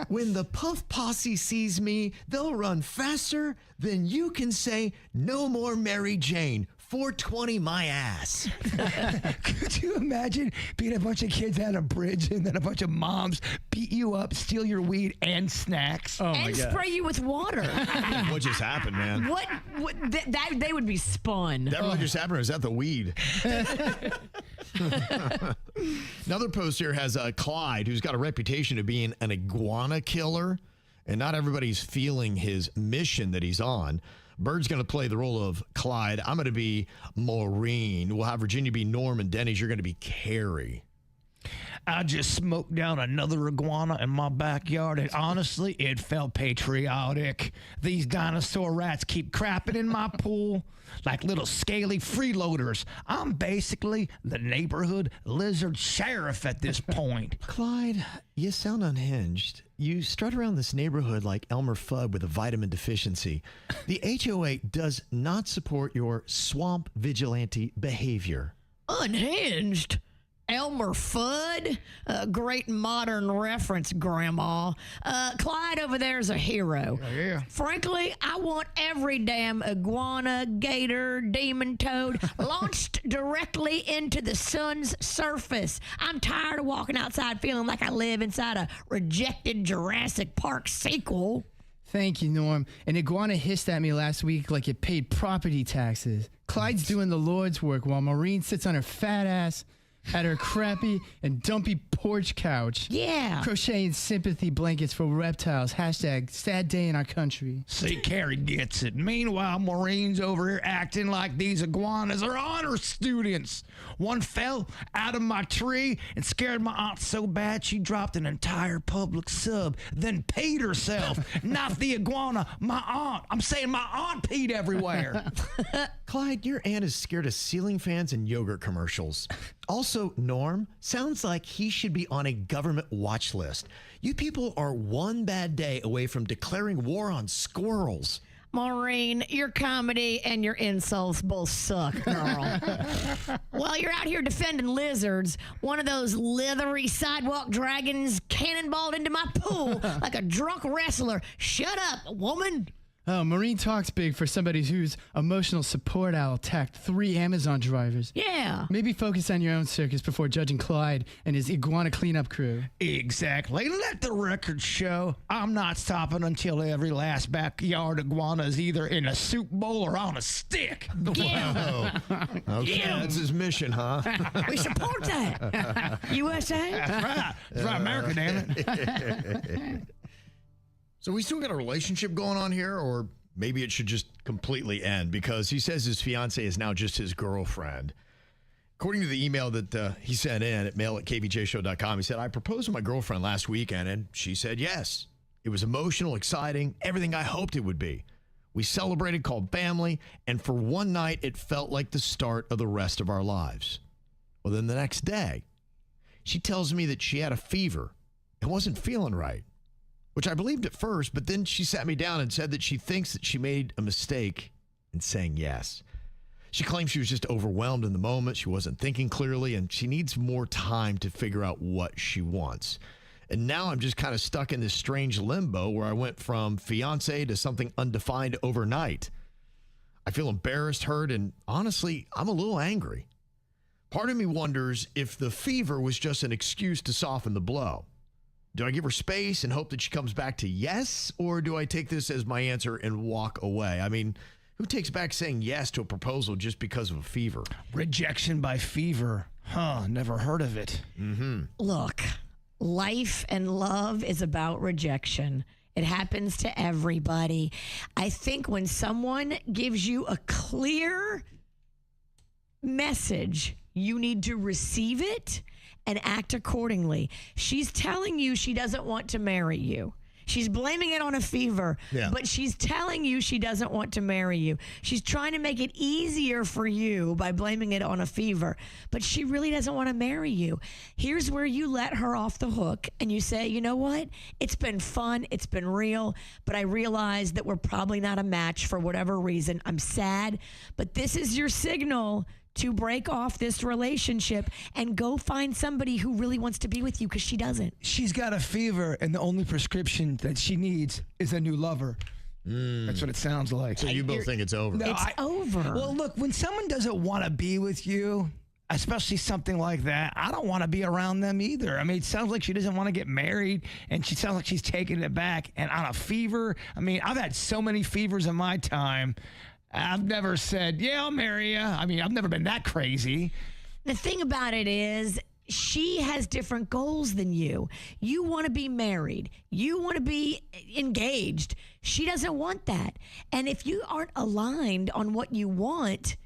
When the Puff Posse sees me, they'll run faster than you can say, "No more Mary Jane. 420 my ass." Could you imagine being a bunch of kids at a bridge and then a bunch of moms beat you up, steal your weed and snacks? Oh, my And God. spray you with water. What just happened, man? What that they would be spun. That really just happened, or is that the weed? Another post here has Clyde, who's got a reputation of being an iguana killer, and not everybody's feeling his mission that he's on. Bird's going to play the role of Clyde. I'm going to be Maureen. We'll have Virginia be Norm, and Denny's, you're going to be Carrie. I just smoked down another iguana in my backyard, and honestly, it felt patriotic. These dinosaur rats keep crapping in my pool like little scaly freeloaders. I'm basically the neighborhood lizard sheriff at this point. Clyde, you sound unhinged. You strut around this neighborhood like Elmer Fudd with a vitamin deficiency. The HOA does not support your swamp vigilante behavior. Unhinged. Elmer Fudd, a great modern reference, Grandma. Clyde over there is a hero. Yeah. Frankly, I want every damn iguana, gator, demon toad launched directly into the sun's surface. I'm tired of walking outside feeling like I live inside a rejected Jurassic Park sequel. Thank you, Norm. An iguana hissed at me last week like it paid property taxes. Clyde's doing the Lord's work while Maureen sits on her fat ass at her crappy and dumpy porch couch. Yeah. Crocheting sympathy blankets for reptiles. Hashtag sad day in our country. See, Carrie gets it. Meanwhile, Maureen's over here acting like these iguanas are honor students. One fell out of my tree and scared my aunt so bad she dropped an entire public sub, then peed herself. Not the iguana, my aunt. I'm saying my aunt peed everywhere. Clyde, your aunt is scared of ceiling fans and yogurt commercials. Also, Norm, sounds like he should be on a government watch list. You people are one bad day away from declaring war on squirrels. Maureen, your comedy and your insults both suck, girl. While you're out here defending lizards, one of those leathery sidewalk dragons cannonballed into my pool like a drunk wrestler. Shut up, woman. Oh, Maureen talks big for somebody whose emotional support owl attacked 3 Amazon drivers. Yeah. Maybe focus on your own circus before judging Clyde and his iguana cleanup crew. Exactly. Let the record show I'm not stopping until every last backyard iguana is either in a soup bowl or on a stick. Oh, okay, that's his mission, huh? We support that. USA? That's right. That's right, America, damn it. So we still got a relationship going on here, or maybe it should just completely end, because he says his fiance is now just his girlfriend. According to the email that he sent in at mail@kvjshow.com, he said, I proposed to my girlfriend last weekend, and she said yes. It was emotional, exciting, everything I hoped it would be. We celebrated, called family, and for one night, it felt like the start of the rest of our lives. Well, then the next day, she tells me that she had a fever and wasn't feeling right, which I believed at first, but then she sat me down and said that she thinks that she made a mistake in saying yes. She claims she was just overwhelmed in the moment. She wasn't thinking clearly, and she needs more time to figure out what she wants. And now I'm just kind of stuck in this strange limbo where I went from fiance to something undefined overnight. I feel embarrassed, hurt, and honestly, I'm a little angry. Part of me wonders if the fever was just an excuse to soften the blow. Do I give her space and hope that she comes back to yes, or do I take this as my answer and walk away? I mean, who takes back saying yes to a proposal just because of a fever? Rejection by fever. Huh, never heard of it. Look, life and love is about rejection. It happens to everybody. I think when someone gives you a clear message, you need to receive it and act accordingly. She's telling you she doesn't want to marry you. She's blaming it on a fever, but she's telling you she doesn't want to marry you. She's trying to make it easier for you by blaming it on a fever, but she really doesn't want to marry you. Here's where you let her off the hook and you say, you know what? It's been fun. It's been real, but I realize that we're probably not a match for whatever reason. I'm sad, but this is your signal to break off this relationship and go find somebody who really wants to be with you, because she doesn't. She's got a fever, and the only prescription that she needs is a new lover. That's what it sounds like. So you both think it's over? No, It's over. Well, look, when someone doesn't want to be with you, especially something like that, I don't want to be around them either. I mean, it sounds like she doesn't want to get married, and she sounds like she's taking it back. And on a fever, I mean, I've had so many fevers in my time. I've never said, yeah, I'll marry you. I mean, I've never been that crazy. The thing about it is, she has different goals than you. You want to be married. You want to be engaged. She doesn't want that. And if you aren't aligned on what you want,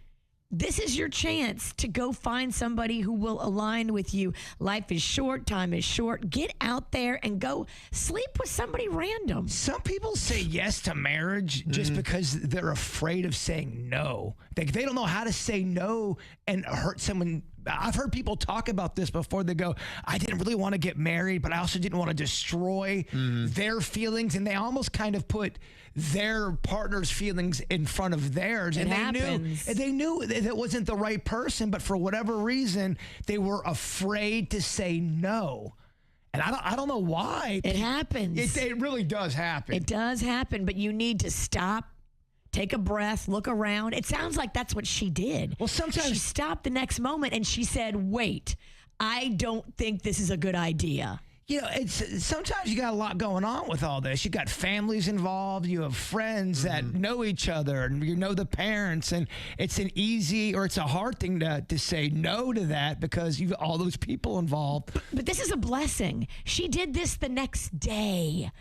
this is your chance to go find somebody who will align with you. Life is short. Time is short. Get out there and go sleep with somebody random. Some people say yes to marriage just because they're afraid of saying no. They don't know how to say no and hurt someone. I've heard people talk about this before. They go, I didn't really want to get married, but I also didn't want to destroy their feelings. And they almost kind of put their partner's feelings in front of theirs. It And happens. they knew that it wasn't the right person, but for whatever reason, they were afraid to say no. And I don't know why. It happens. It really does happen. It does happen, but you need to stop, take a breath, look around. It sounds like that's what she did. Well, sometimes she stopped the next moment and she said, wait, I don't think this is a good idea. You know, it's sometimes you got a lot going on with all this. You got families involved. You have friends that know each other, and you know the parents. And it's an easy or it's a hard thing to say no to that because you've all those people involved. But this is a blessing. She did this the next day.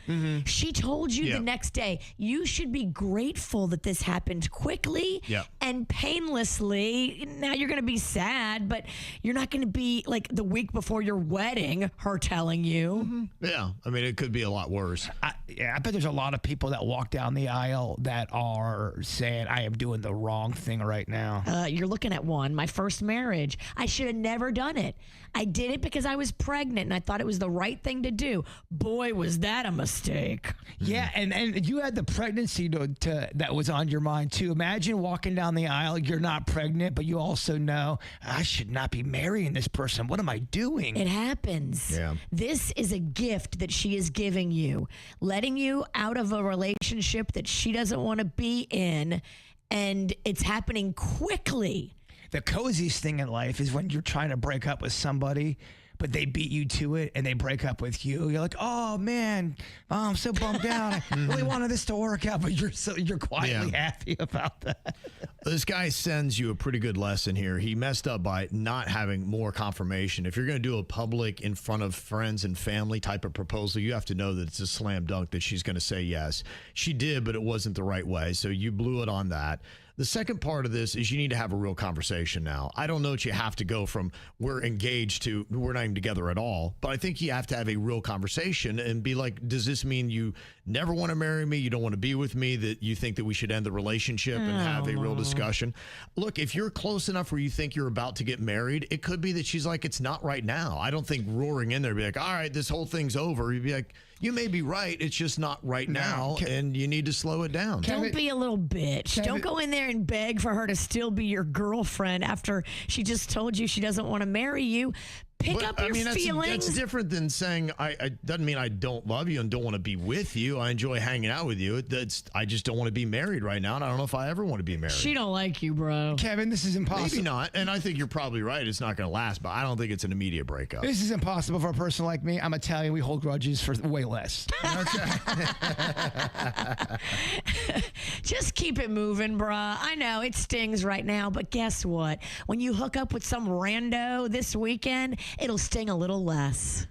She told you the next day. You should be grateful that this happened quickly and painlessly. Now you're going to be sad, but you're not going to be like the week before your wedding, her telling you. Yeah, I mean, it could be a lot worse. I bet there's a lot of people that walk down the aisle that are saying, I am doing the wrong thing right now. You're looking at one. My first marriage. I should have never done it. I did it because I was pregnant and I thought it was the right thing to do. Boy, was that a mistake. Yeah, and you had the pregnancy that was on your mind too. Imagine walking down the aisle, you're not pregnant, but you also know, I should not be marrying this person. What am I doing? It happens. Yeah. This This is a gift that she is giving you, letting you out of a relationship that she doesn't want to be in, and it's happening quickly. The coziest thing in life is when you're trying to break up with somebody, but they beat you to it and they break up with you. You're like, oh man, I'm so bummed out. I really wanted this to work out, but you're quietly happy about that. This guy sends you a pretty good lesson here. He messed up by not having more confirmation. If you're going to do a public in front of friends and family type of proposal, you have to know that it's a slam dunk that she's going to say yes. She did, but it wasn't the right way. So you blew it on that. The second part of this is you need to have a real conversation now. I don't know that you have to go from we're engaged to we're not even together at all, but I think you have to have a real conversation and be like, does this mean you never want to marry me? You don't want to be with me? That you think that we should end the relationship and have a real discussion? Look, if you're close enough where you think you're about to get married, it could be that she's like, it's not right now. I don't think roaring in there be like, all right, this whole thing's over. You'd be like, you may be right. It's just not right now, and you need to slow it down. Don't be a little bitch. Don't go in there and beg for her to still be your girlfriend after she just told you she doesn't want to marry you. Pick up your feelings. That's different than saying, I doesn't mean I don't love you and don't want to be with you. I enjoy hanging out with you. I just don't want to be married right now, and I don't know if I ever want to be married. She don't like you, bro. Kevin, this is impossible. Maybe not, and I think you're probably right. It's not going to last, but I don't think it's an immediate breakup. This is impossible for a person like me. I'm Italian. We hold grudges for way less. Just keep it moving, bruh. I know it stings right now, but guess what? When you hook up with some rando this weekend, it'll sting a little less.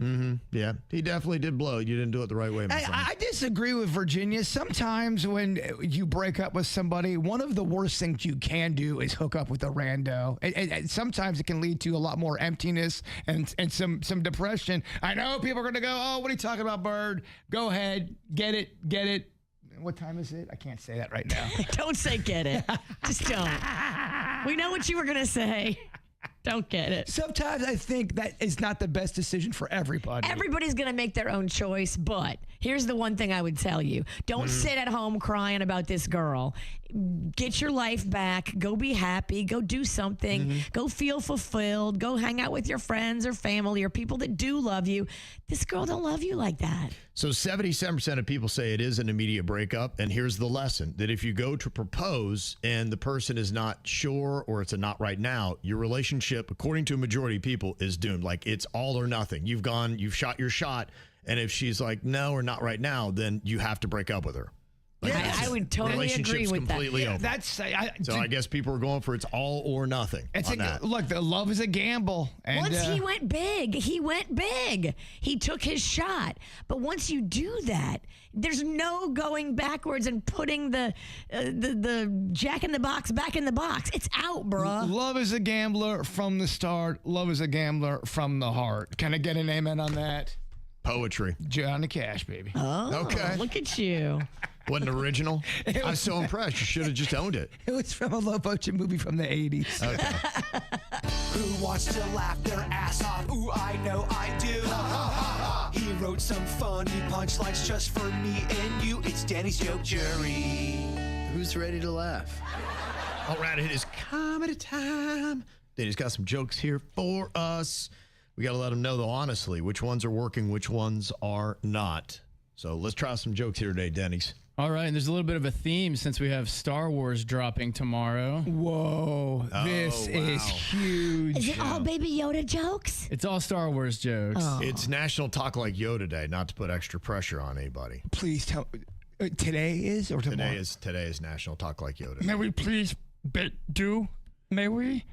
Yeah, he definitely did blow. You didn't do it the right way, my friend. I disagree with Virginia. Sometimes when you break up with somebody, one of the worst things you can do is hook up with a rando. And sometimes it can lead to a lot more emptiness and some depression. I know people are going to go, oh, what are you talking about, Bird? Go ahead. Get it. What time is it? I can't say that right now. Don't say get it. Just don't. We know what you were going to say. Don't get it. Sometimes I think that is not the best decision for everybody. Everybody's going to make their own choice, but here's the one thing I would tell you. Don't sit at home crying about this girl. Get your life back. Go be happy. Go do something. Go feel fulfilled. Go hang out with your friends or family or people that do love you. This girl don't love you like that. So 77% of people say it is an immediate breakup. And here's the lesson, that if you go to propose and the person is not sure or it's a not right now, your relationship, according to a majority of people, is doomed. Like it's all or nothing. You've shot your shot. And if she's like, no, or not right now, then you have to break up with her. I would totally agree with that. Completely over. So I guess people are going for it's all or nothing. Look, the love is a gamble. And, once he went big, he took his shot. But once you do that, there's no going backwards and putting the jack in the box back in the box. It's out, bruh. Love is a gambler from the start. Love is a gambler from the heart. Can I get an amen on that? Poetry. Johnny Cash, baby. Oh, okay. Look at you. Wasn't original? I was so impressed. You should have just owned it. It was from a low budget movie from the 80s. Okay. Who wants to laugh their ass off? Ooh, I know I do. He wrote some funny punchlines just for me and you. It's Danny's Joke Jury. Who's ready to laugh? All right, it is comedy time. Danny's got some jokes here for us. We got to let them know, though, honestly, which ones are working, which ones are not. So let's try some jokes here today, Denny's. All right, and there's a little bit of a theme since we have Star Wars dropping tomorrow. Whoa, this is huge. Is it all Baby Yoda jokes? It's all Star Wars jokes. Oh. It's National Talk Like Yoda Day, not to put extra pressure on anybody. Please tell today is or tomorrow? Today is National Talk Like Yoda Day. May we please do? May we?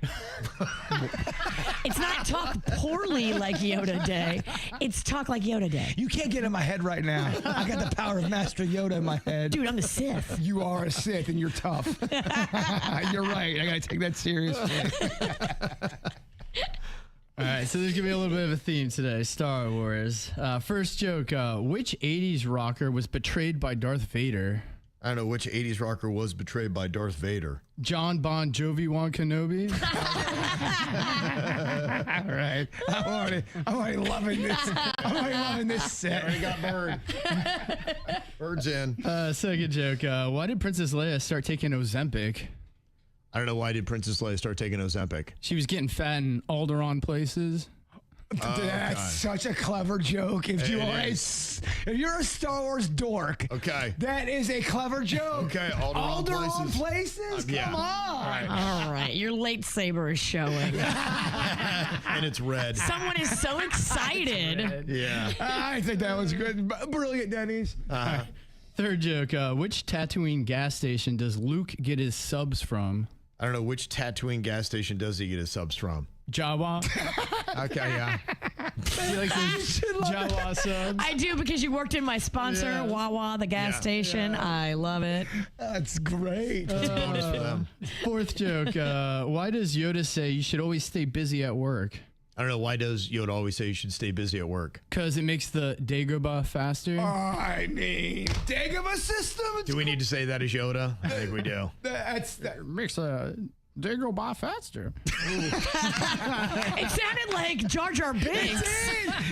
It's not talk poorly like Yoda Day. It's talk like Yoda Day. You can't get in my head right now. I got the power of Master Yoda in my head. Dude, I'm the Sith. You are a Sith and you're tough. You're right. I got to take that seriously. All right, so there's going to be a little bit of a theme today, Star Wars. First joke, which 80s rocker was betrayed by Darth Vader? I don't know which 80s rocker was betrayed by Darth Vader. John Bon Jovi Wan Kenobi. All right. I'm already loving this. I'm already loving this set. Already got Bird. Bird's in. Second joke, why did Princess Leia start taking Ozempic? I don't know why did Princess Leia start taking Ozempic. She was getting fat in Alderaan places. That's such a clever joke. If you're a Star Wars dork, Okay. that is a clever joke. Okay, Alderaan places? Yeah. Come on. All right, your lightsaber is showing. And it's red. Someone is so excited. Yeah. I think that was good. Brilliant, Denny's. Third joke. Which Tatooine gas station does Luke get his subs from? I don't know which Tatooine gas station does he get his subs from. Jawa. Okay, yeah. You like those Jawa subs? I do, because you worked in my sponsor, Wawa, the gas station. I love it. That's great. It's a bonus for them. Fourth joke. Why does Yoda say you should always stay busy at work? I don't know, why does Yoda always say you should stay busy at work? Because it makes the Dagobah faster. I mean, Dagobah system. Do we need to say that as Yoda? I think we do. That Makes a Dagobah faster. It sounded like Jar Jar Binks.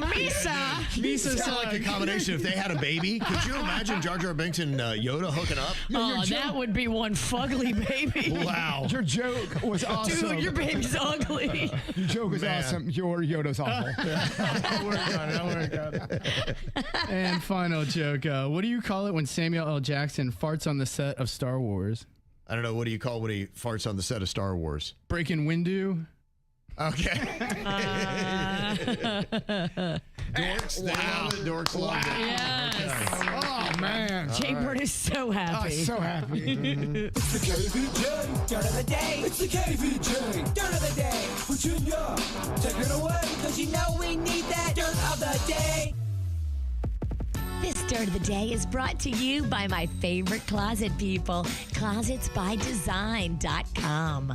Misa. Sound like a combination. If they had a baby, could you imagine Jar Jar Binks and Yoda hooking up? Oh, that would be one fugly baby. Wow. Your joke was awesome. Dude, your baby's ugly. Your joke was Man. awesome. Your Yoda's awful. I'll work on it. And final joke. What do you call it when Samuel L. Jackson farts on the set of Star Wars? I don't know. What do you call when he farts on the set of Star Wars? Breaking window. Okay. Dorks. They love it. Dorks love it. Yes. Oh, man. Jbird is so happy. So happy. It's the KVJ Dirt of the Day. It's the KVJ Dirt of the Day. Virginia, take it away, because you know we need that Dirt of the Day. This Dirt of the Day is brought to you by my favorite closet people, closetsbydesign.com.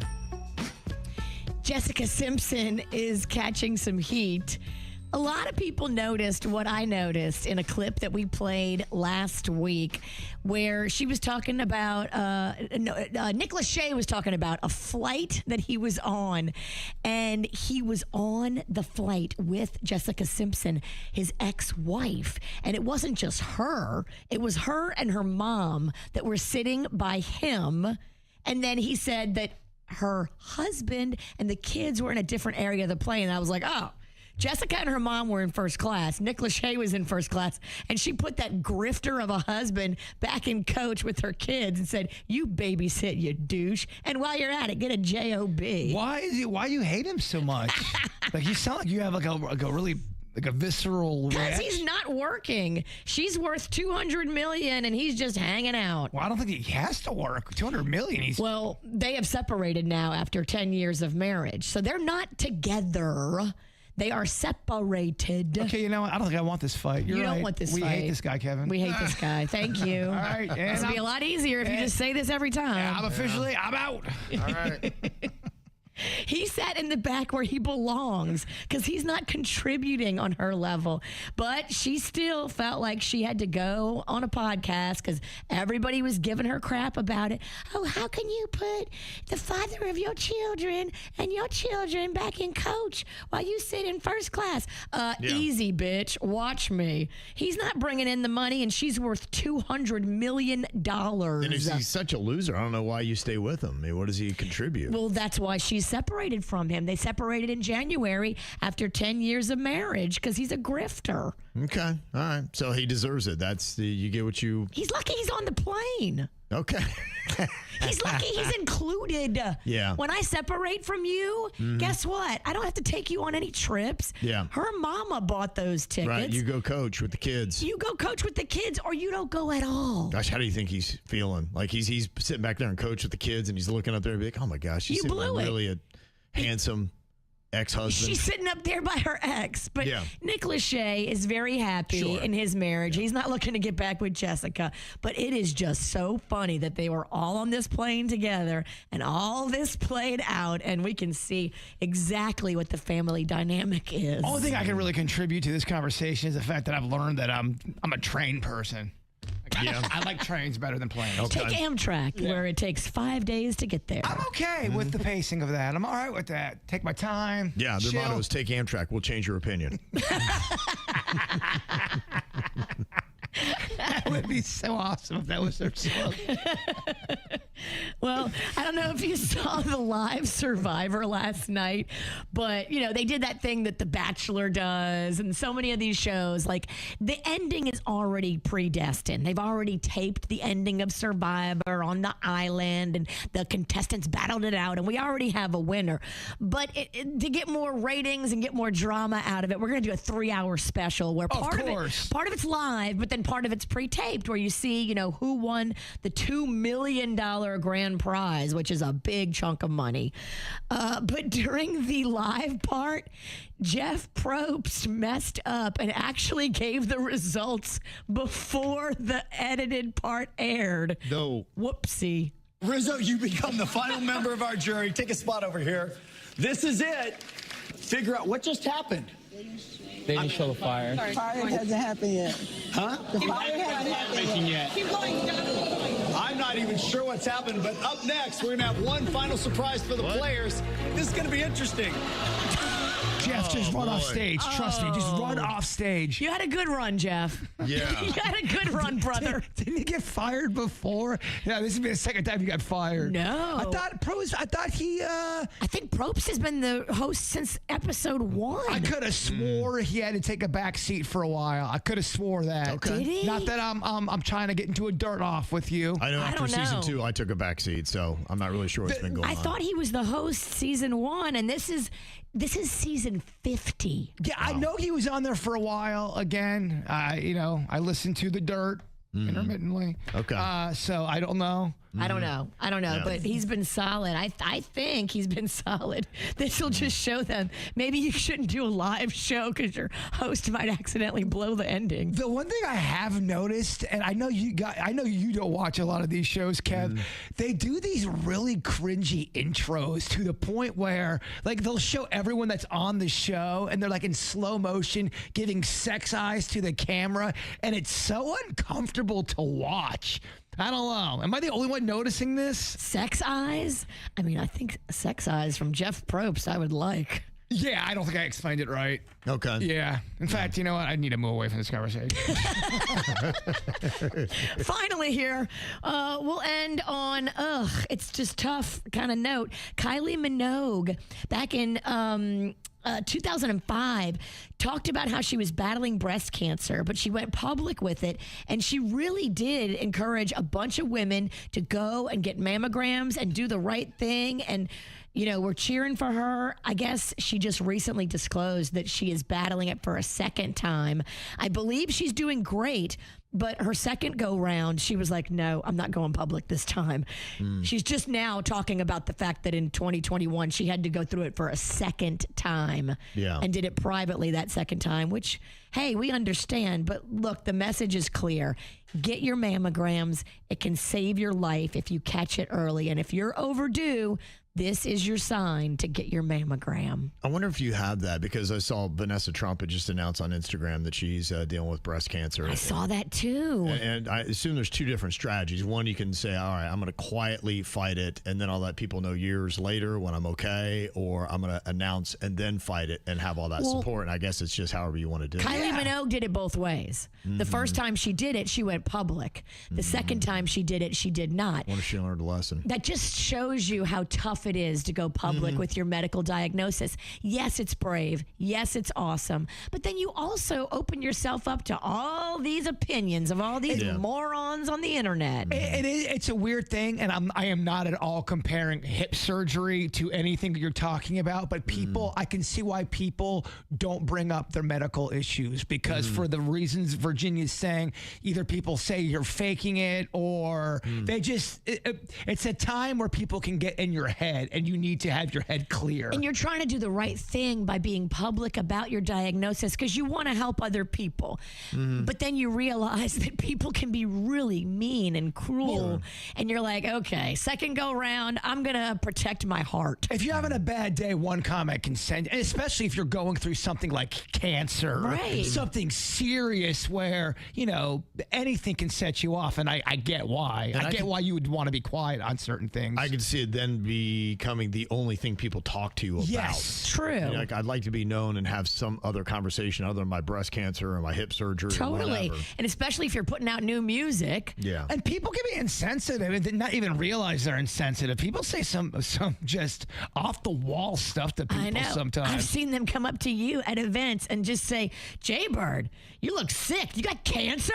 Jessica Simpson is catching some heat. A lot of people noticed what I noticed in a clip that we played last week where she was talking about, Nick Lachey was talking about a flight that he was on, and he was on the flight with Jessica Simpson, his ex-wife. And it wasn't just her, it was her and her mom that were sitting by him. And then he said that her husband and the kids were in a different area of the plane. And I was like, oh, Jessica and her mom were in first class. Nick Lachey was in first class. And she put that grifter of a husband back in coach with her kids and said, you babysit, you douche. And while you're at it, get a job. Why do you hate him so much? Like, you sound like you have like a really like a visceral Because reaction. he's not working. She's worth $200 million and he's just hanging out. Well, I don't think he has to work. $200 million. Well, they have separated now after 10 years of marriage. So they're not together. They are separated. Okay, you know what? I don't think I want this fight. You're You don't right. want this we fight. hate this guy, Kevin. We hate this guy. Thank you. All right. This would be a lot easier if you just say this every time. I'm officially, I'm out. All right. He sat in the back where he belongs because he's not contributing on her level. But she still felt like she had to go on a podcast because everybody was giving her crap about it. Oh, how can you put the father of your children and your children back in coach while you sit in first class? Easy, bitch. Watch me. He's not bringing in the money, and she's worth $200 million. And if he's such a loser, I don't know why you stay with him. I mean, what does he contribute? Well, that's why she's separated from him. They separated in January after 10 years of marriage because he's a grifter. Okay. All right. So he deserves it. You get what you... He's lucky he's on the plane. Okay. He's lucky he's included. Yeah. When I separate from you, guess what? I don't have to take you on any trips. Yeah. Her mama bought those tickets. Right. You go coach with the kids. You go coach with the kids or you don't go at all. Gosh, how do you think he's feeling? Like he's sitting back there and coach with the kids and he's looking up there and be like, oh my gosh, she's You blew it. really a handsome ex-husband. She's sitting up there by her ex. But Yeah. Nick Lachey is very happy Sure. in his marriage. He's not looking to get back with Jessica. But it is just so funny that they were all on this plane together and all this played out. And we can see exactly what the family dynamic is. Only thing I can really contribute to this conversation is the fact that I've learned that I'm a train person. Like, I like trains better than planes. Take Amtrak, where it takes 5 days to get there. I'm okay with the pacing of that. I'm all right with that. Take my time. Yeah, their chill. motto is take Amtrak. We'll change your opinion. That would be so awesome if that was their slogan. Well, I don't know if you saw the live Survivor last night, but they did that thing that The Bachelor does, and so many of these shows, like the ending is already predestined. They've already taped the ending of Survivor on the island, and the contestants battled it out, and we already have a winner. But to get more ratings and get more drama out of it, we're going to do a 3-hour special where part of it's live, but then part of it's pre-taped, where you see, who won the $2 million grand prize, which is a big chunk of money. But during the live part, Jeff Probst messed up and actually gave the results before the edited part aired. No. Whoopsie. Rizzo, you become the final member of our jury. Take a spot over here. This is it. Figure out what just happened. They didn't show the fire. Fire hasn't happened yet. Huh? The fire hasn't happened yet. Keep going. I'm not even sure what's happened, but up next, we're going to have one final surprise for the players. This is going to be interesting. Jeff, just run off stage. Trust me, just run off stage. You had a good run, Jeff. Yeah. You had a good run, brother. Didn't you get fired before? Yeah, this would be the second time you got fired. No. I thought he. I think Probst has been the host since episode 1. I could have swore he had to take a back seat for a while. I could have swore that. Okay. Did he? Not that I'm trying to get into a dirt off with you. I know after don't season know. 2, I took a back seat, so I'm not really sure what's been going on. I thought he was the host season 1, and this is season 50. Yeah, I know he was on there for a while. Again, I listened to the dirt intermittently. Okay. So I don't know. I don't know, Yeah. but he's been solid. I think he's been solid. This will just show them maybe you shouldn't do a live show because your host might accidentally blow the ending. The one thing I have noticed, and I know you don't watch a lot of these shows, Kev. They do these really cringy intros to the point where, like, they'll show everyone that's on the show, and they're like in slow motion, giving sex eyes to the camera, and it's so uncomfortable to watch. I don't know. Am I the only one noticing this? Sex eyes? I mean, I think sex eyes from Jeff Probst I would like. Yeah, I don't think I explained it right. Okay. Yeah. In fact, you know what? I need to move away from this conversation. Finally here, we'll end on, it's just tough kind of note. Kylie Minogue, back in 2005, talked about how she was battling breast cancer, but she went public with it, and she really did encourage a bunch of women to go and get mammograms and do the right thing, and we're cheering for her. I guess she just recently disclosed that she is battling it for a second time. I believe she's doing great, but her second go round, she was like, no, I'm not going public this time. She's just now talking about the fact that in 2021, she had to go through it for a second time and did it privately that second time, which, hey, we understand. But look, the message is clear. Get your mammograms. It can save your life if you catch it early. And if you're overdue, this is your sign to get your mammogram. I wonder if you have that, because I saw Vanessa Trump had just announced on Instagram that she's dealing with breast cancer. I saw that too. And I assume there's two different strategies. One, you can say, all right, I'm going to quietly fight it, and then I'll let people know years later when I'm okay, or I'm going to announce and then fight it and have all that support. And I guess it's just however you want to do it. Kylie Minogue did it both ways. The first time she did it, she went public. The second time she did it, she did not. I wonder if she learned a lesson. That just shows you how tough it is to go public with your medical diagnosis. Yes, it's brave. Yes, it's awesome. But then you also open yourself up to all these opinions of all these morons on the internet. It's a weird thing, and I am not at all comparing hip surgery to anything that you're talking about, but people, I can see why people don't bring up their medical issues, because for the reasons Virginia's saying, either people say you're faking it, or they just, it's a time where people can get in your head, and you need to have your head clear. And you're trying to do the right thing by being public about your diagnosis because you want to help other people. But then you realize that people can be really mean and cruel. And you're like, okay, second go round, I'm going to protect my heart. If you're having a bad day, one comment can send, and especially if you're going through something like cancer, Right. something serious where, anything can set you off. And I get why. I get why you would want to be quiet on certain things. I could see it then be becoming the only thing people talk to you about. Yes. True. You know, like, I'd like to be known and have some other conversation other than my breast cancer or my hip surgery. Or Totally. whatever. And especially if you're putting out new music. Yeah. And people can be insensitive and not even realize they're insensitive. People say some just off the wall stuff to people I know. sometimes. I've seen them come up to you at events and just say, Jbird, you look sick. You got cancer?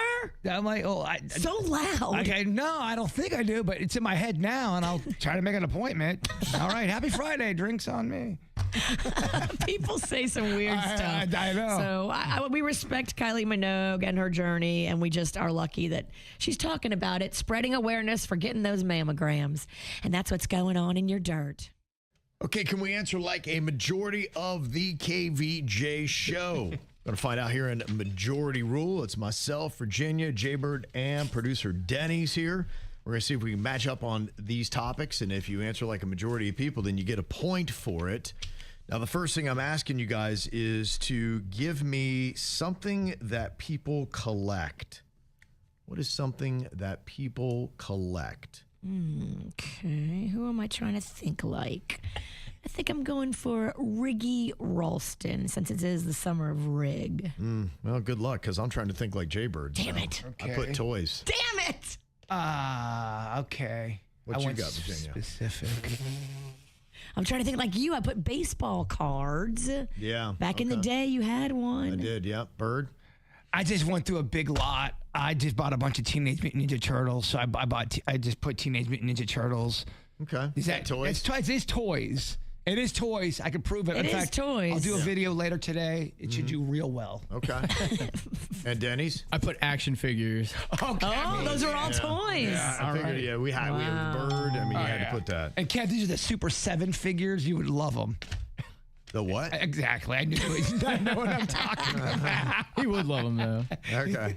I'm like, oh, So loud. okay, no, I don't think I do, but it's in my head now, and I'll try to make an appointment. All right, happy Friday. Drinks on me. People say some weird stuff. I know. So we respect Kylie Minogue and her journey, and we just are lucky that she's talking about it, spreading awareness for getting those mammograms. And that's what's going on in your dirt. Okay, can we answer like a majority of the KVJ show? Going to find out here in Majority Rule. It's myself, Virginia, Jbird, and producer Denny's here. We're going to see if we can match up on these topics. And if you answer like a majority of people, then you get a point for it. Now, the first thing I'm asking you guys is to give me something that people collect. What is something that people collect? Okay, who am I trying to think like? I think I'm going for Riggy Ralston, since it is the summer of Rig. Well, good luck, because I'm trying to think like Jaybird. Damn it. I put toys. Damn it! Okay. What I you went got, Virginia? Specific. I'm trying to think like you. I put baseball cards. Yeah. Back in the day, you had one. I did, yeah. Bird? I just went through a big lot. I just bought a bunch of Teenage Mutant Ninja Turtles, so I just put Teenage Mutant Ninja Turtles. Okay. Is that toys? It's toys. It is toys. It is toys. I can prove it. It In is fact, toys. I'll do a video later today. It should do real well. Okay. And Denny's? I put action figures. Oh, those are all toys. I figured, yeah, we had Bird. I mean, you had to put that. And Kev, these are the Super 7 figures. You would love them. The what? Exactly. I knew I know what I'm talking about. He would love them, though. Okay.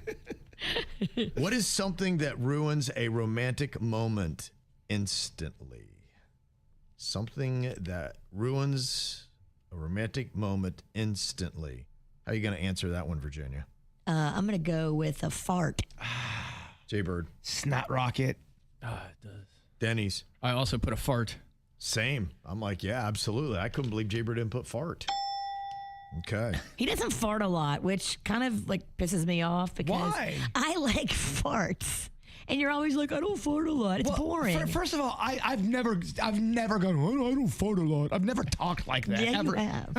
What is something that ruins a romantic moment instantly? Something that ruins a romantic moment instantly. How are you going to answer that one, Virginia? I'm going to go with a fart. Jaybird. Snot rocket. It does. Denny's. I also put a fart. Same. I'm like, yeah, absolutely. I couldn't believe Jaybird didn't put fart. Okay. He doesn't fart a lot, which kind of like pisses me off because Why? I like farts. And you're always like, I don't fart a lot. It's boring. First of all, I've never gone, oh, I don't fart a lot. I've never talked like that. yeah, ever. you have.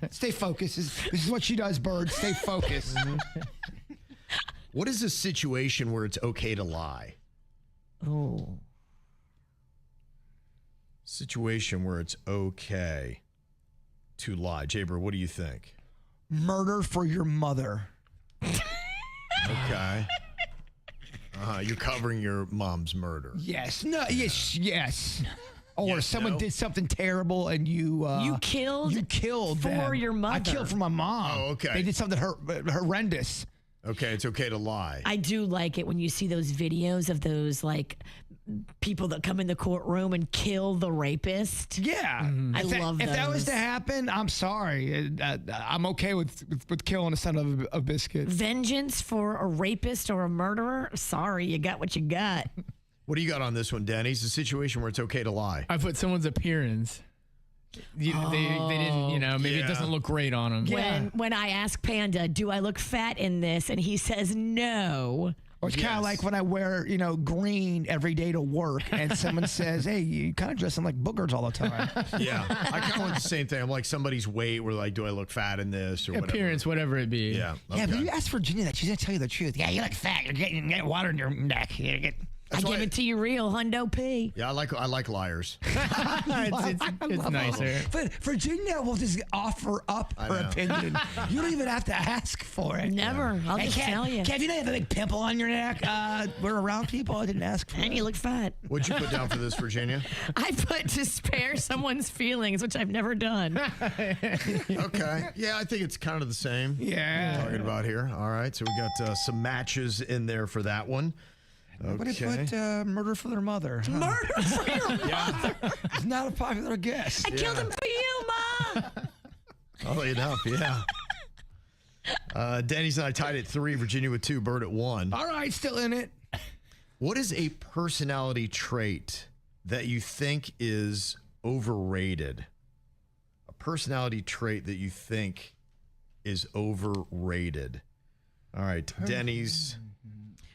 Stay focused. This is what she does, Bird. Stay focused. What is a situation where it's okay to lie? Oh. Situation where it's okay to lie. Jaybird, what do you think? Murder for your mother. Okay. You're covering your mom's murder. Yes. No. Yes. Or Yes, someone no? did something terrible and you killed for for your mother. I killed for my mom. Oh, okay. They did something horrendous. Okay, it's okay to lie. I do like it when you see those videos of those like people that come in the courtroom and kill the rapist. Yeah. I love If that was those. to happen, I'm sorry. I'm okay with killing a son of a biscuit. Vengeance for a rapist or a murderer? Sorry, you got what you got. What do you got on this one, Danny? It's a situation where it's okay to lie. I put someone's appearance. They didn't, maybe yeah. it doesn't look great on them. When I ask Panda, do I look fat in this? And he says no. Or it's kind of like when I wear, green every day to work and someone says, hey, you kind of dressing like boogers all the time. Yeah. I kind of want the same thing. I'm like somebody's weight. We're like, do I look fat in this or whatever? Appearance, whatever it be. Yeah. Yeah, but okay. you asked Virginia that. She's going to tell you the truth. Yeah, you look fat. You're getting water in your neck. I give it to you real, Hundo P. Yeah, I like liars. It's nicer. But Virginia will just offer up her opinion. You don't even have to ask for it. Never. I'll just tell you. Kev, you don't have a big pimple on your neck. We're around people. I didn't ask for And it. you look fat. What'd you put down for this, Virginia? I put to spare someone's feelings, which I've never done. Okay. Yeah, I think it's kind of the same. Yeah. Talking about here. All right. So we got some matches in there for that one. What did you put murder for their mother? Huh? Murder for your mom. It's not a popular guess. I killed him for you, Ma. Oddly enough, yeah. Denny's and I tied at 3, Virginia with 2, Bird at 1. All right, still in it. What is a personality trait that you think is overrated. A personality trait that you think is overrated. All right, Denny's.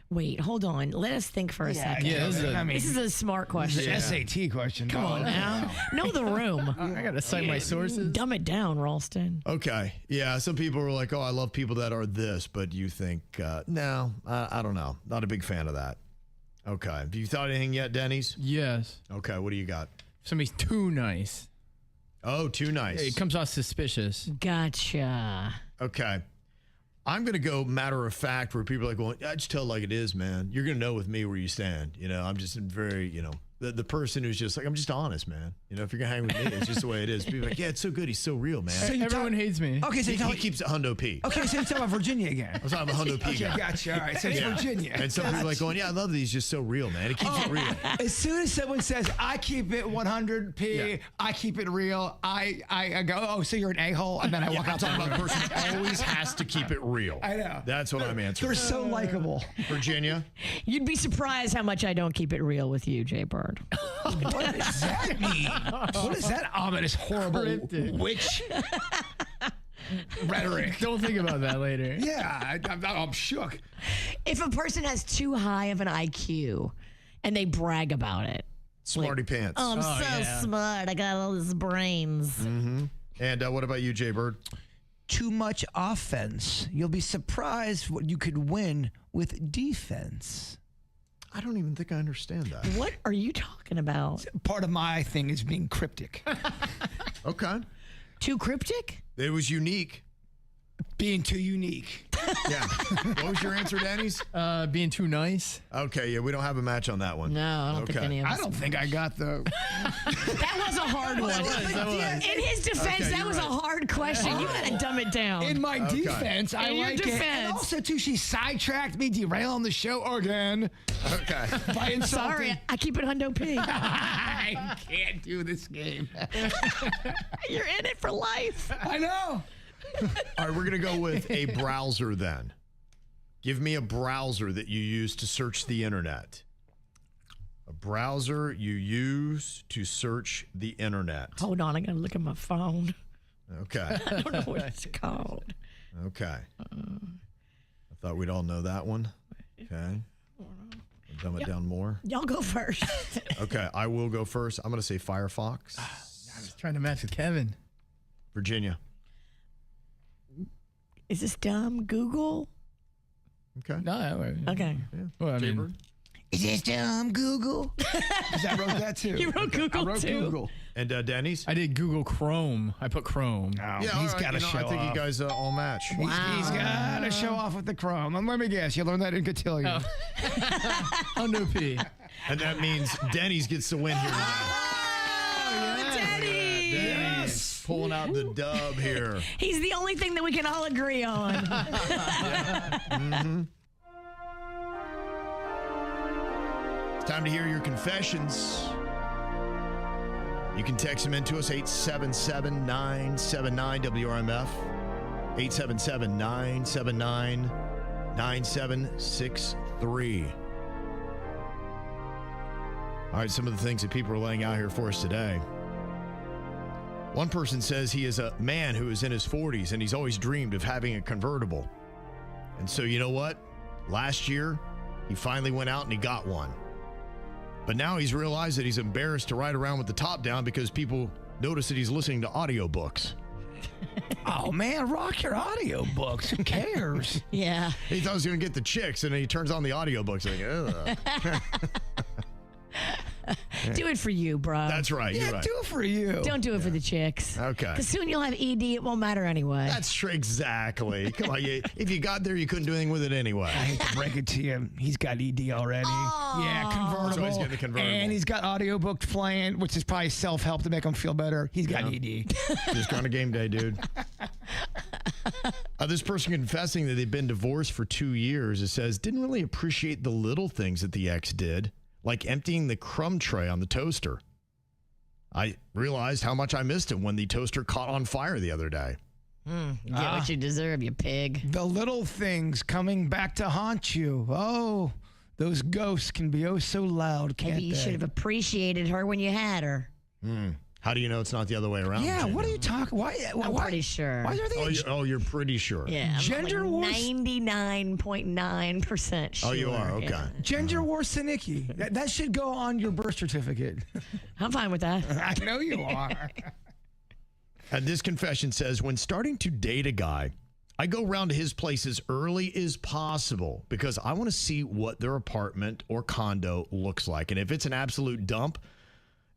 Wait, hold on. Let us think for a second. Yeah, this is a smart question. It's an SAT question. Come on now. Know the room. I got to cite my sources. Dumb it down, Ralston. Okay. Yeah, some people are like, oh, I love people that are this, but you think, no, I don't know. Not a big fan of that. Okay. Have you thought anything yet, Denny's? Yes. Okay, what do you got? Somebody's too nice. Oh, too nice. It comes off suspicious. Gotcha. Okay. I'm going to go matter of fact where people are like, well, I just tell it like it is, man. You're going to know with me where you stand. You know, I'm just very, the person who's just like, I'm just honest, man. You know, if you're going to hang with me, it's just the way it is. People are like, yeah, it's so good. He's so real, man. So Everyone hates me. Okay, so he keeps it Hundo P. Okay, so you're talking about Virginia again. I was talking about Hundo P. Okay, guy. gotcha. All right, so it's Virginia. And some people are like going, yeah, I love that he's just so real, man. He keeps it real. As soon as someone says, I keep it 100p, Yeah. I keep it real, I go, oh, so you're an a-hole? And then I walk I'm out talking the about a room. person who always has to keep it real. I know. That's what I'm answering. They're so likable. Virginia? You'd be surprised how much I don't keep it real with you, Jbird. What does that mean? What is that ominous, horrible Cryptic. witch rhetoric? Don't think about that later. Yeah, I'm shook. If a person has too high of an IQ and they brag about it. Smarty pants. Oh, I'm so smart. I got all these brains. And what about you, Jbird? Too much offense. You'll be surprised what you could win with defense. I don't even think I understand that. What are you talking about? Part of my thing is being cryptic. Okay. Too cryptic? It was unique. Being too unique. Yeah. What was your answer, Denny's? Being too nice. Okay, yeah, we don't have a match on that one. No, I don't think any of us. I don't think I got the... That was a hard one. In his defense, Okay, that you're was a right. hard question. You gotta dumb it down. In my defense, I In your like it. And defense. also, too, she sidetracked me, derailing the show again Okay. by insulting. Sorry, I keep it Hundo P. I can't do this game. You're in it for life. I know. All right, we're going to go with a browser then. Give me a browser that you use to search the internet. A browser you use to search the internet. Hold on, I gotta look at my phone. Okay. I don't know what it's called. Okay. I thought we'd all know that one. Okay. Dumb it down more. Y'all go first. Okay, I will go first. I'm going to say Firefox. I was trying to match with Kevin. Virginia. Is this dumb? Google? Okay. No, Okay. well, I mean, Jbird? Is this dumb Google? Because I wrote that too. You wrote Google I wrote too? Google. And Denny's? I did Google Chrome. I put Chrome. Yeah, he's all right, got to show I think off. you guys all match. He's got to show off with the Chrome. And let me guess, you learned that in Cotillion. Hundo P. And that means Denny's gets the win here today. Denny! Denny's pulling out the dub here. He's the only thing that we can all agree on. It's time to hear your confessions. You can text them into us, 877-979-WRMF, 877-979-9763. All right, some of the things that people are laying out here for us today. One person says he is a man who is in his 40s and he's always dreamed of having a convertible. And so, you know what? Last year, he finally went out and he got one. But now he's realized that he's embarrassed to ride around with the top down because people notice that he's listening to audiobooks. Oh, man, rock your audiobooks. Who cares? Yeah. He thought he was going to get the chicks, and then he turns on the audiobooks and ugh. Do it for you, bro. That's right. Yeah, You're right. do it for you. Don't do it for the chicks. Okay. Because soon you'll have ED. It won't matter anyway. That's true. Exactly. Come on. If you got there, you couldn't do anything with it anyway. I hate to break it to you. He's got ED already. Yeah, convertible. So he's getting the convertible. And he's got audiobook playing, which is probably self-help to make him feel better. He's got ED. Just on a game day, dude. This person confessing that they've been divorced for 2 years, it says, didn't really appreciate the little things that the ex did, like emptying the crumb tray on the toaster. I realized how much I missed him when the toaster caught on fire the other day. Get what you deserve, you pig. The little things coming back to haunt you. Oh, Those ghosts can be oh so loud, can't Maybe you they? should have appreciated her when you had her. How do you know it's not the other way around? Yeah, Jane? what are you talking? Why? I'm pretty sure. Why are they? You're pretty sure. Yeah, I'm Gender like wars? 99.9% sure. Oh, you are? Okay. Yeah. Gender war Sinicki. That should go on your birth certificate. I'm fine with that. I know you are. And this confession says, when starting to date a guy, I go round to his place as early as possible because I want to see what their apartment or condo looks like. And if it's an absolute dump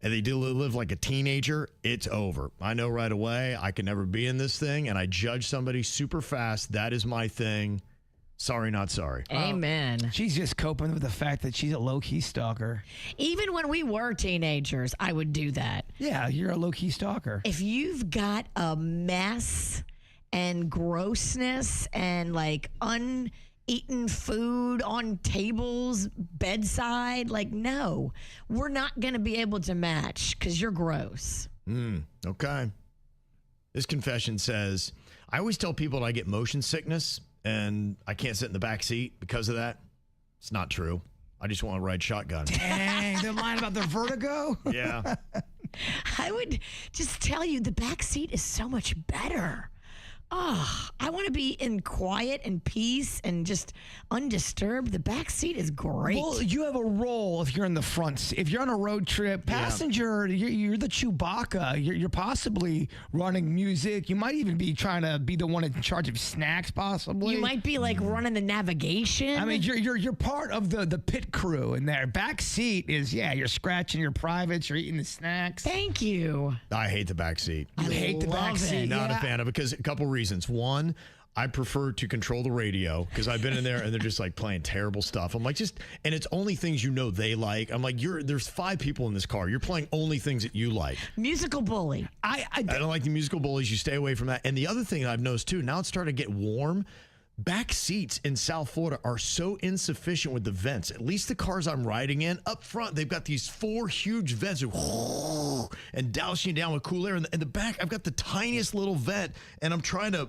and they do live like a teenager, it's over. I know right away I can never be in this thing, and I judge somebody super fast. That is my thing. Sorry, not sorry. Amen. She's just coping with the fact that she's a low-key stalker. Even when we were teenagers, I would do that. Yeah, you're a low-key stalker. If you've got a mess and grossness and like uneaten food on tables, bedside, like, no, we're not going to be able to match because you're gross. Okay. This confession says, I always tell people that I get motion sickness and I can't sit in the back seat because of that. It's not true. I just want to ride shotgun. Dang, they're lying about their vertigo? Yeah. I would just tell you the back seat is so much better. Oh, I want to be in quiet and peace and just undisturbed. The back seat is great. Well, you have a role if you're in the front seat. If you're on a road trip, passenger, you're the Chewbacca. You're possibly running music. You might even be trying to be the one in charge of snacks, possibly. You might be like running the navigation. I mean, you're part of the pit crew in there. Back seat is, you're scratching your privates, you're eating the snacks. Thank you. I hate the back seat. You hate the back love seat. it. Not a Yeah. fan of it because a couple reasons. One, I prefer to control the radio because I've been in there and they're just like playing terrible stuff. I'm like, and it's only things you know they like. I'm like, there's 5 people in this car. You're playing only things that you like. Musical bully. I don't like the musical bullies. You stay away from that. And the other thing I've noticed too, now it's starting to get warm. Back seats in South Florida are so insufficient with the vents. At least the cars I'm riding in, up front, they've got these 4 huge vents and dousing you down with cool air. In the back, I've got the tiniest little vent, and I'm trying to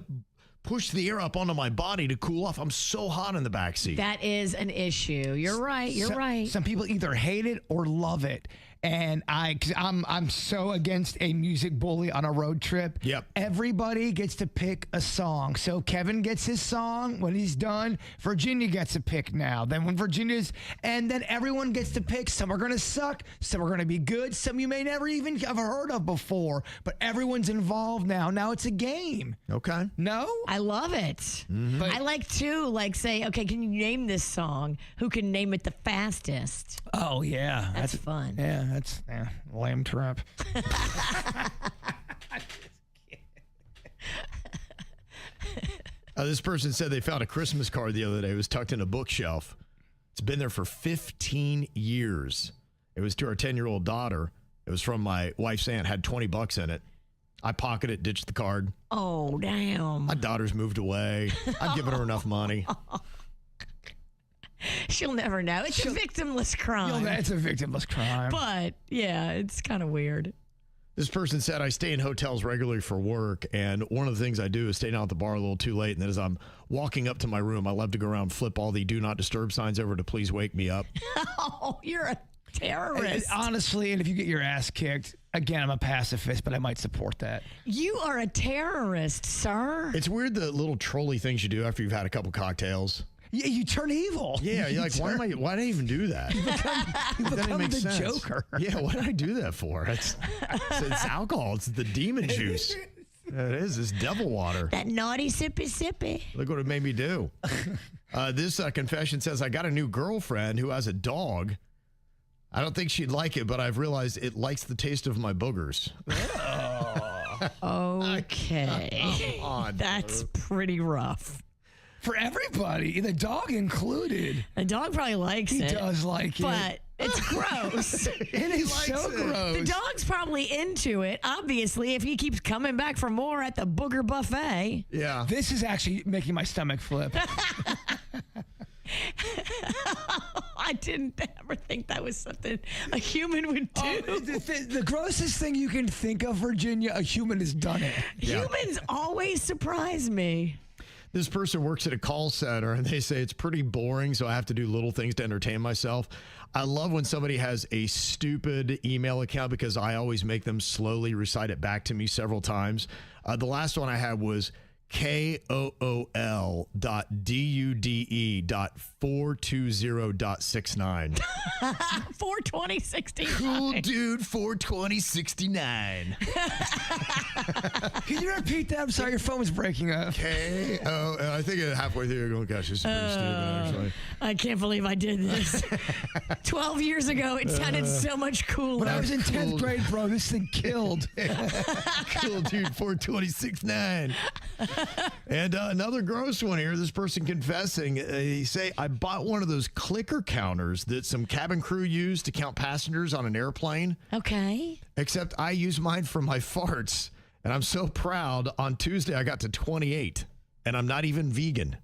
push the air up onto my body to cool off. I'm so hot in the back seat. That is an issue. You're right. You're right. Some people either hate it or love it. And I'm so against a music bully on a road trip. Yep. Everybody gets to pick a song. So Kevin gets his song. When he's done, Virginia gets a pick now. Then when and then everyone gets to pick. Some are going to suck. Some are going to be good. Some you may never even have heard of before. But everyone's involved now. Now it's a game. Okay. No? I love it. I like to say, okay, can you name this song? Who can name it the fastest? Oh, yeah. That's fun. Yeah, that's lame trap. This person said they found a Christmas card the other day. It was tucked in a bookshelf. It's been there for 15 years. It was to our 10-year-old daughter. It was from my wife's aunt. Had $20 in it. I pocketed it, ditched the card. Oh, damn. My daughter's moved away. I've given her enough money. She'll never know. It's a victimless crime. It's a victimless crime. But, yeah, it's kind of weird. This person said, I stay in hotels regularly for work, and one of the things I do is stay down at the bar a little too late, and then as I'm walking up to my room, I love to go around and flip all the do not disturb signs over to please wake me up. Oh, you're a terrorist. Honestly, and if you get your ass kicked, again, I'm a pacifist, but I might support that. You are a terrorist, sir. It's weird the little trolly things you do after you've had a couple cocktails. Yeah, you turn evil. Yeah, you're like, why did I even do that? You That become make the sense. Joker. Yeah, what did I do that for? It's alcohol. It's the demon juice. It is. It's devil water. That naughty sippy. Look what it made me do. This confession says, I got a new girlfriend who has a dog. I don't think she'd like it, but I've realized it likes the taste of my boogers. Okay. Come on, That's pretty rough. For everybody, the dog included. The dog probably likes He it. does like it. But it's gross. It is so gross. The dog's probably into it, obviously, if he keeps coming back for more at the booger buffet. Yeah. This is actually making my stomach flip. I didn't ever think that was something a human would do. The grossest thing you can think of, Virginia, a human has done it. Humans always surprise me. This person works at a call center and they say it's pretty boring, so I have to do little things to entertain myself. I love when somebody has a stupid email account because I always make them slowly recite it back to me several times. The last one I had was KOOL.DUDE.420.69. 42069. Cool dude, 42069. Can you repeat that? I'm sorry, your phone was breaking up. I think halfway through you're going, gosh, this is pretty stupid, actually. I can't believe I did this. 12 years ago, it sounded so much cooler. When I was in 10th grade, bro, this thing killed. Cool dude, 42069. And another gross one here. This person confessing. He say, I bought one of those clicker counters that some cabin crew use to count passengers on an airplane. Okay. Except I use mine for my farts. And I'm so proud. On Tuesday, I got to 28. And I'm not even vegan.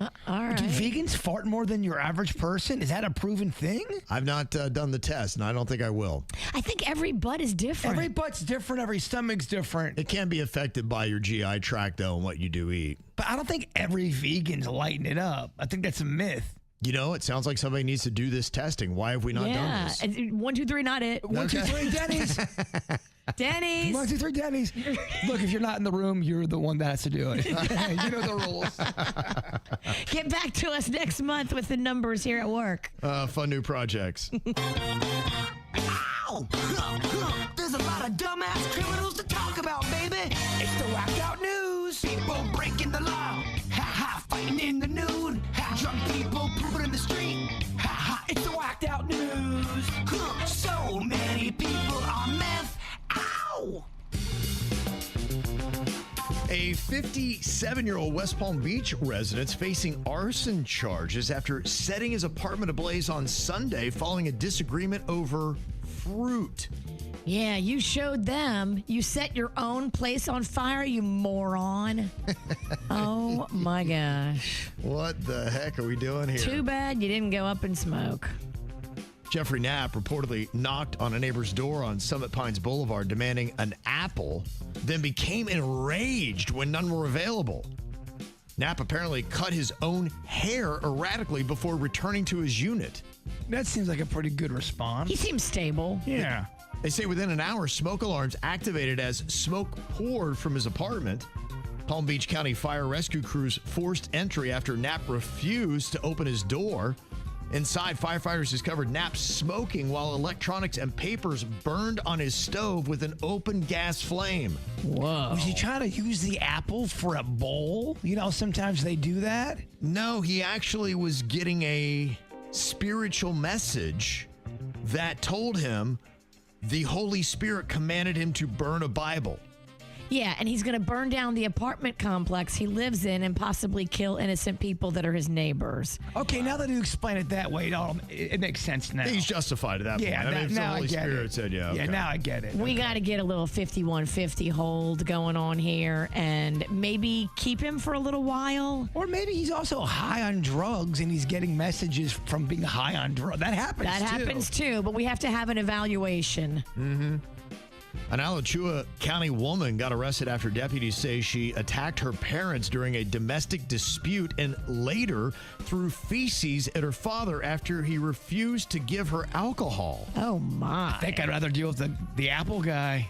All right. Do vegans fart more than your average person? Is that a proven thing? I've not done the test, and I don't think I will. I think every butt is different. Every butt's different. Every stomach's different. It can be affected by your GI tract, though, and what you do eat. But I don't think every vegan's lighting it up. I think that's a myth. You know, it sounds like somebody needs to do this testing. Why have we not done this? 1, 2, 3, not it. 1, 2, 3, Denny's. Denny's. 1, 2, 3, Denny's. Look, if you're not in the room, you're the one that has to do it. You know the rules. Get back to us next month with the numbers here at work. Fun new projects. Ow! There's a lot of dumbass criminals to talk about, baby. It's the whacked out news. People breaking the law. Ha ha, fighting in the nude. Ha, drunk people pooping in the street. Ha ha, it's the whacked out news. So many people on meth. Ow! A 57-year-old West Palm Beach resident facing arson charges after setting his apartment ablaze on Sunday following a disagreement over fruit. Yeah, you showed them. You set your own place on fire, you moron. Oh, my gosh. What the heck are we doing here? Too bad you didn't go up in smoke. Jeffrey Knapp reportedly knocked on a neighbor's door on Summit Pines Boulevard demanding an apple, then became enraged when none were available. Knapp apparently cut his own hair erratically before returning to his unit. That seems like a pretty good response. He seems stable. Yeah. They say within an hour, smoke alarms activated as smoke poured from his apartment. Palm Beach County Fire Rescue crews forced entry after Knapp refused to open his door. Inside, firefighters discovered Knapp smoking while electronics and papers burned on his stove with an open gas flame. Whoa. Was he trying to use the apple for a bowl? You know, sometimes they do that. No, he actually was getting a spiritual message that told him the Holy Spirit commanded him to burn a Bible. Yeah, and he's going to burn down the apartment complex he lives in and possibly kill innocent people that are his neighbors. Okay, now that you explain it that way, it makes sense now. He's justified at that point. I mean, if the now Holy I get Spirit it. said, yeah. Yeah, okay. now I get it. We got to get a little 5150 hold going on here and maybe keep him for a little while. Or maybe he's also high on drugs and he's getting messages from being high on drugs. That happens That too. happens too, but we have to have an evaluation. Mm-hmm. An Alachua County woman got arrested after deputies say she attacked her parents during a domestic dispute and later threw feces at her father after he refused to give her alcohol. Oh, my. I think I'd rather deal with the apple guy.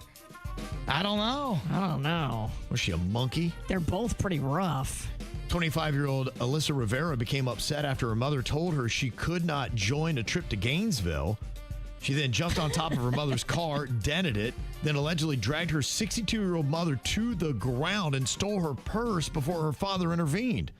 I don't know. Was she a monkey? They're both pretty rough. 25-year-old Alyssa Rivera became upset after her mother told her she could not join a trip to Gainesville. She then jumped on top of her mother's car, dented it, then allegedly dragged her 62-year-old mother to the ground and stole her purse before her father intervened.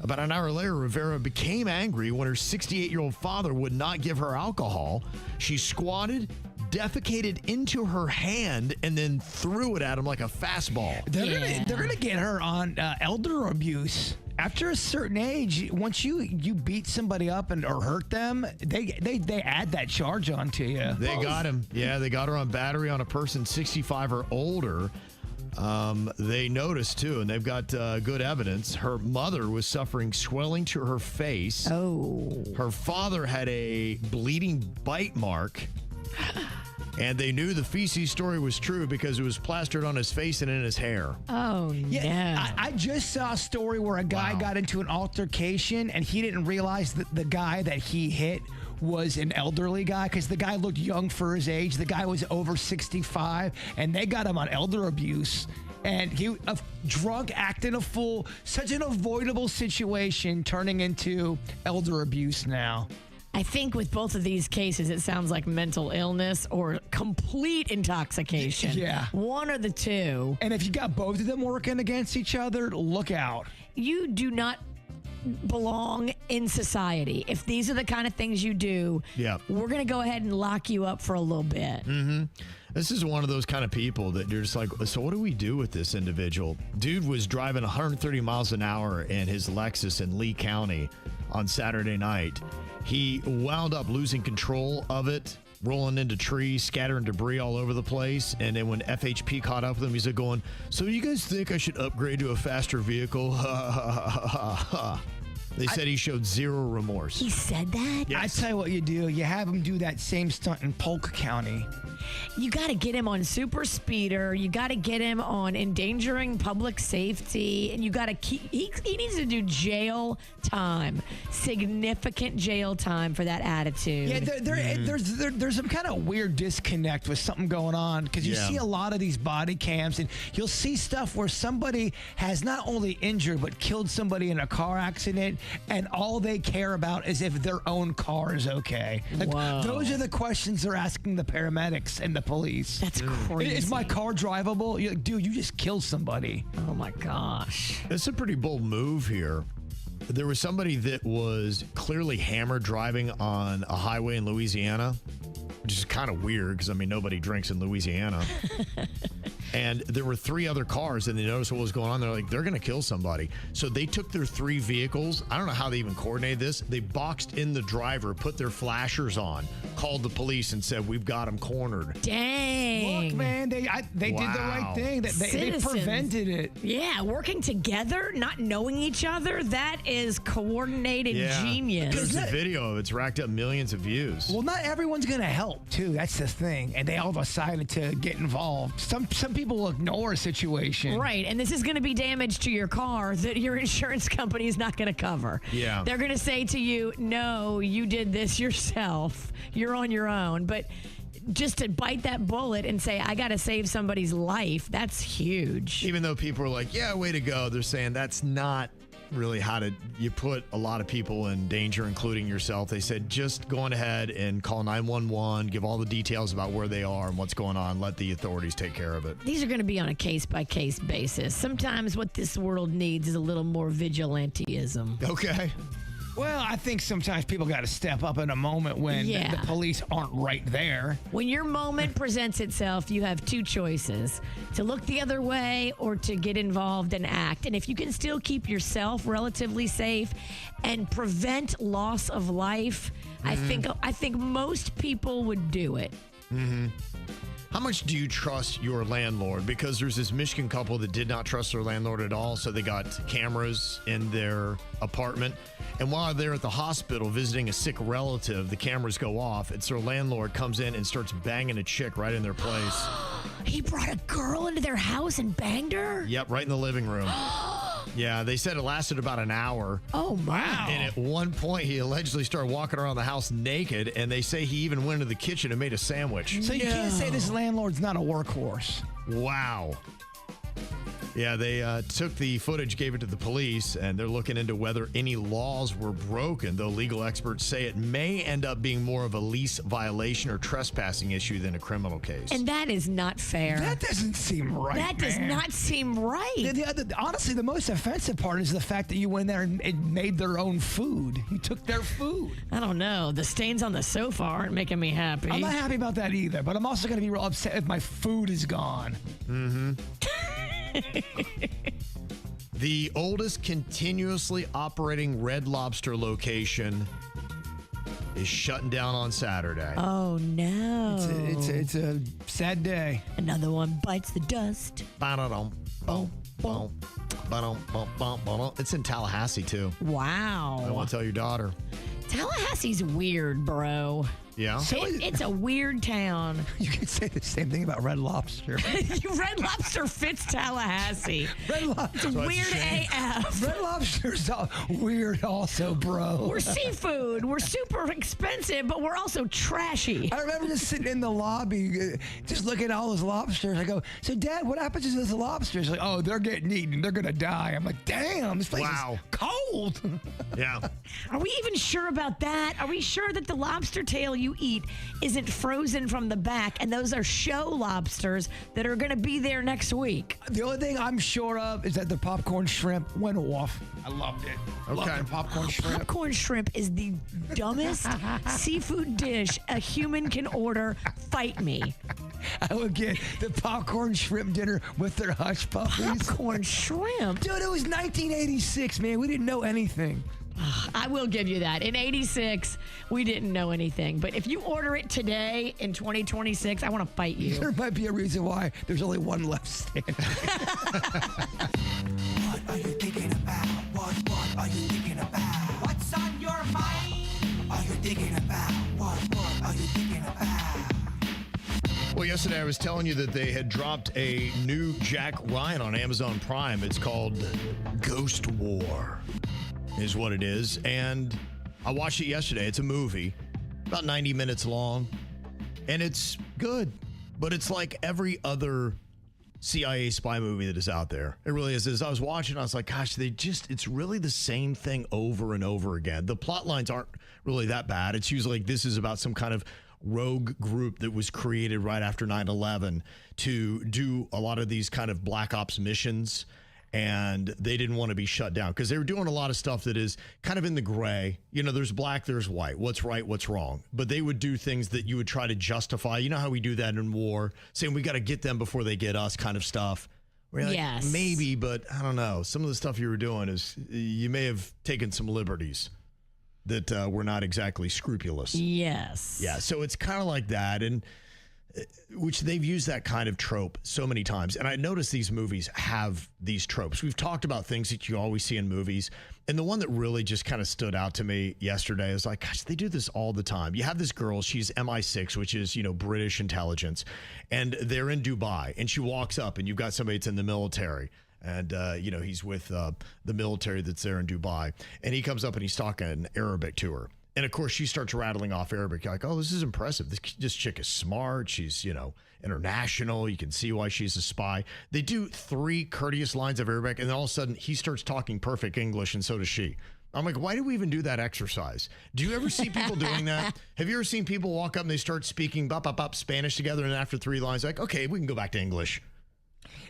About an hour later, Rivera became angry when her 68-year-old father would not give her alcohol. She squatted, defecated into her hand, and then threw it at him like a fastball. They're gonna get her on elder abuse. After a certain age, once you beat somebody up or hurt them, they add that charge onto you. They got him. Yeah, they got her on battery on a person 65 or older. They noticed, too, and they've got good evidence. Her mother was suffering swelling to her face. Oh. Her father had a bleeding bite mark. And they knew the feces story was true because it was plastered on his face and in his hair. Oh, Yeah, no. I just saw a story where a guy got into an altercation and he didn't realize that the guy that he hit was an elderly guy because the guy looked young for his age. The guy was over 65 and they got him on elder abuse. And he, drunk, acting a fool, such an avoidable situation turning into elder abuse now. I think with both of these cases, it sounds like mental illness or complete intoxication. Yeah. One or the two. And if you got both of them working against each other, look out. You do not belong in society. If these are the kind of things you do, we're going to go ahead and lock you up for a little bit. This is one of those kind of people that you're just like, so what do we do with this individual? Dude was driving 130 miles an hour in his Lexus in Lee County on Saturday night. He wound up losing control of it, rolling into trees, scattering debris all over the place. And then when FHP caught up with him, he's like going, so you guys think I should upgrade to a faster vehicle? They said he showed zero remorse. He said that? Yes. I tell you what you do. You have him do that same stunt in Polk County. You got to get him on super speeder. You got to get him on endangering public safety. And you got to keep, he needs to do jail time, significant jail time for that attitude. Yeah, there's some kind of weird disconnect with something going on because you see a lot of these body cams and you'll see stuff where somebody has not only injured but killed somebody in a car accident and all they care about is if their own car is okay. Like, those are the questions they're asking the paramedics and the police. That's crazy. Is my car drivable? You're like, dude, you just killed somebody. Oh my gosh. It's a pretty bold move here. There was somebody that was clearly hammered driving on a highway in Louisiana, which is kind of weird because, I mean, nobody drinks in Louisiana. And there were 3 other cars, and they noticed what was going on. They're like, they're going to kill somebody. So they took their 3 vehicles. I don't know how they even coordinated this. They boxed in the driver, put their flashers on, called the police, and said, we've got him cornered. Dang. Look, man, they did the right thing. They prevented it. Yeah, working together, not knowing each other, that is coordinated genius. There's a video of it. It's racked up millions of views. Well, not everyone's going to help, too. That's the thing. And they all decided to get involved. Some people will ignore a situation. Right, and this is going to be damage to your car that your insurance company is not going to cover. Yeah. They're going to say to you, no, you did this yourself. You're on your own. But just to bite that bullet and say, I got to save somebody's life, that's huge. Even though people are like, yeah, way to go, they're saying that's not really you put a lot of people in danger, including yourself. They said just go on ahead and call 911, give all the details about where they are and what's going on, let the authorities take care of it. These are going to be on a case-by-case basis. Sometimes what this world needs is a little more vigilanteism. Okay. Well, I think sometimes people got to step up in a moment when the police aren't right there. When your moment presents itself, you have 2 choices: to look the other way or to get involved and act. And if you can still keep yourself relatively safe and prevent loss of life, I think most people would do it. Mm-hmm. How much do you trust your landlord? Because there's this Michigan couple that did not trust their landlord at all, so they got cameras in their apartment. And while they're at the hospital visiting a sick relative, the cameras go off. It's their landlord comes in and starts banging a chick right in their place. He brought a girl into their house and banged her? Yep, right in the living room. Yeah, they said it lasted about an hour. Oh, wow. And at one point, he allegedly started walking around the house naked, and they say he even went into the kitchen and made a sandwich. So you can't say this landlord's not a workhorse. Wow. Yeah, they took the footage, gave it to the police, and they're looking into whether any laws were broken, though legal experts say it may end up being more of a lease violation or trespassing issue than a criminal case. And that is not fair. That doesn't seem right, That does not seem right. Honestly, the most offensive part is the fact that you went there and made their own food. You took their food. I don't know. The stains on the sofa aren't making me happy. I'm not happy about that either, but I'm also going to be real upset if my food is gone. Mm-hmm. The oldest continuously operating Red Lobster location is shutting down on Saturday. Oh, no. It's a sad day. Another one bites the dust. It's in Tallahassee, too. Wow. I want to tell your daughter. Tallahassee's weird, bro. Yeah. It's a weird town. You could say the same thing about Red Lobster. Red Lobster fits Tallahassee. Red Lobster. It's weird AF. Red Lobster's weird also, bro. We're seafood. We're super expensive, but we're also trashy. I remember just sitting in the lobby, just looking at all those lobsters. I go, so Dad, what happens to those lobsters? Like, oh, they're getting eaten. They're going to die. I'm like, damn, this place is cold. Yeah. Are we even sure about that? Are we sure that the lobster tail you eat isn't frozen from the back and those are show lobsters that are going to be there next week? The only thing I'm sure of is that the popcorn shrimp went off. I loved it. Loved the popcorn shrimp. Popcorn shrimp is the dumbest seafood dish a human can order. Fight me. I would get the popcorn shrimp dinner with their hush puppies. Popcorn shrimp? Dude, it was 1986, man. We didn't know anything. I will give you that. In 86, we didn't know anything. But if you order it today in 2026, I want to fight you. There might be a reason why there's only one left standing. What are you thinking about? What are you thinking about? What's on your mind? Are you thinking about? What are you thinking about? Well, yesterday I was telling you that they had dropped a new Jack Ryan on Amazon Prime. It's called Ghost War, is what it is. And I watched it yesterday. It's a movie, about 90 minutes long, and it's good. But it's like every other CIA spy movie that is out there. It really is. As I was watching, I was like, gosh, it's really the same thing over and over again. The plot lines aren't really that bad. It's usually like this is about some kind of rogue group that was created right after 9/11 to do a lot of these kind of black ops missions, and they didn't want to be shut down because they were doing a lot of stuff that is kind of in the gray. You know, there's black, there's white, what's right, what's wrong. But they would do things that you would try to justify. You know how we do that in war, saying we got to get them before they get us kind of stuff. We're like, yes. Maybe, but I don't know. Some of the stuff you were doing is you may have taken some liberties that were not exactly scrupulous. Yes. Yeah, so it's kind of like that, and which they've used that kind of trope so many times. And I notice these movies have these tropes. We've talked about things that you always see in movies, and the one that really just kind of stood out to me yesterday is like, gosh, they do this all the time. You have this girl, she's MI6, which is, British intelligence, and they're in Dubai, and she walks up, and you've got somebody that's in the military. And, he's with the military that's there in Dubai. And he comes up and he's talking Arabic to her. And, of course, she starts rattling off Arabic. You're like, oh, this is impressive. This chick is smart. She's, international. You can see why she's a spy. They do 3 courteous lines of Arabic. And then all of a sudden, he starts talking perfect English, and so does she. I'm like, why do we even do that exercise? Do you ever see people doing that? Have you ever seen people walk up and they start speaking Spanish together, and after 3 lines, like, okay, we can go back to English?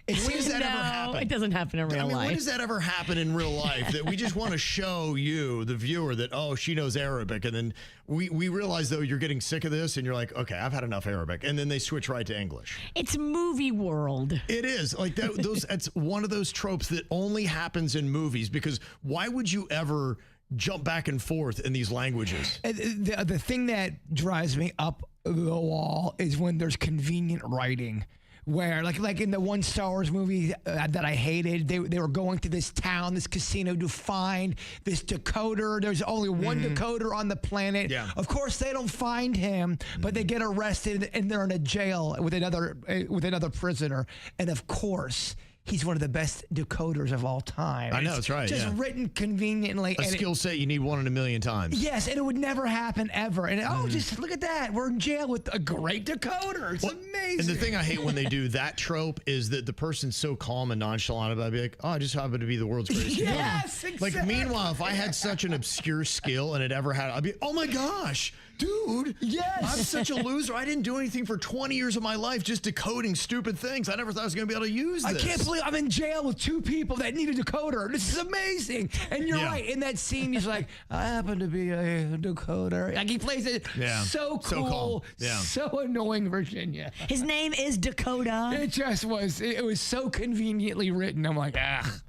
When does that ever happen? It doesn't happen in real life. When does that ever happen in real life? That we just want to show you, the viewer, that, oh, she knows Arabic. And then we realize, though, you're getting sick of this. And you're like, okay, I've had enough Arabic. And then they switch right to English. It's movie world. It is. Like that's one of those tropes that only happens in movies. Because why would you ever jump back and forth in these languages? The thing that drives me up the wall is when there's convenient writing. Where, like in the one Star Wars movie that I hated, they were going to this town, this casino to find this decoder. There's only one decoder on the planet. Yeah. Of course, they don't find him, but they get arrested and they're in a jail with another prisoner. And of course, he's one of the best decoders of all time. I know, that's right. Just written conveniently. A skill set you need 1 in a million times. Yes, and it would never happen ever. And just look at that. We're in jail with a great decoder. It's amazing. And the thing I hate when they do that trope is that the person's so calm and nonchalant about it. I'd be like, oh, I just happen to be the world's greatest decoder. Yes, exactly. Like, meanwhile, if I had such an obscure skill and it ever had, I'd be, oh my gosh, dude. Yes. I'm such a loser. I didn't do anything for 20 years of my life just decoding stupid things. I never thought I was going to be able to use this. I can't believe I'm in jail with 2 people that need a decoder. This is amazing. And you're right. In that scene, he's like, I happen to be a decoder. Like, he plays it so cool, so annoying, Virginia. His name is Dakota. It was so conveniently written. I'm like,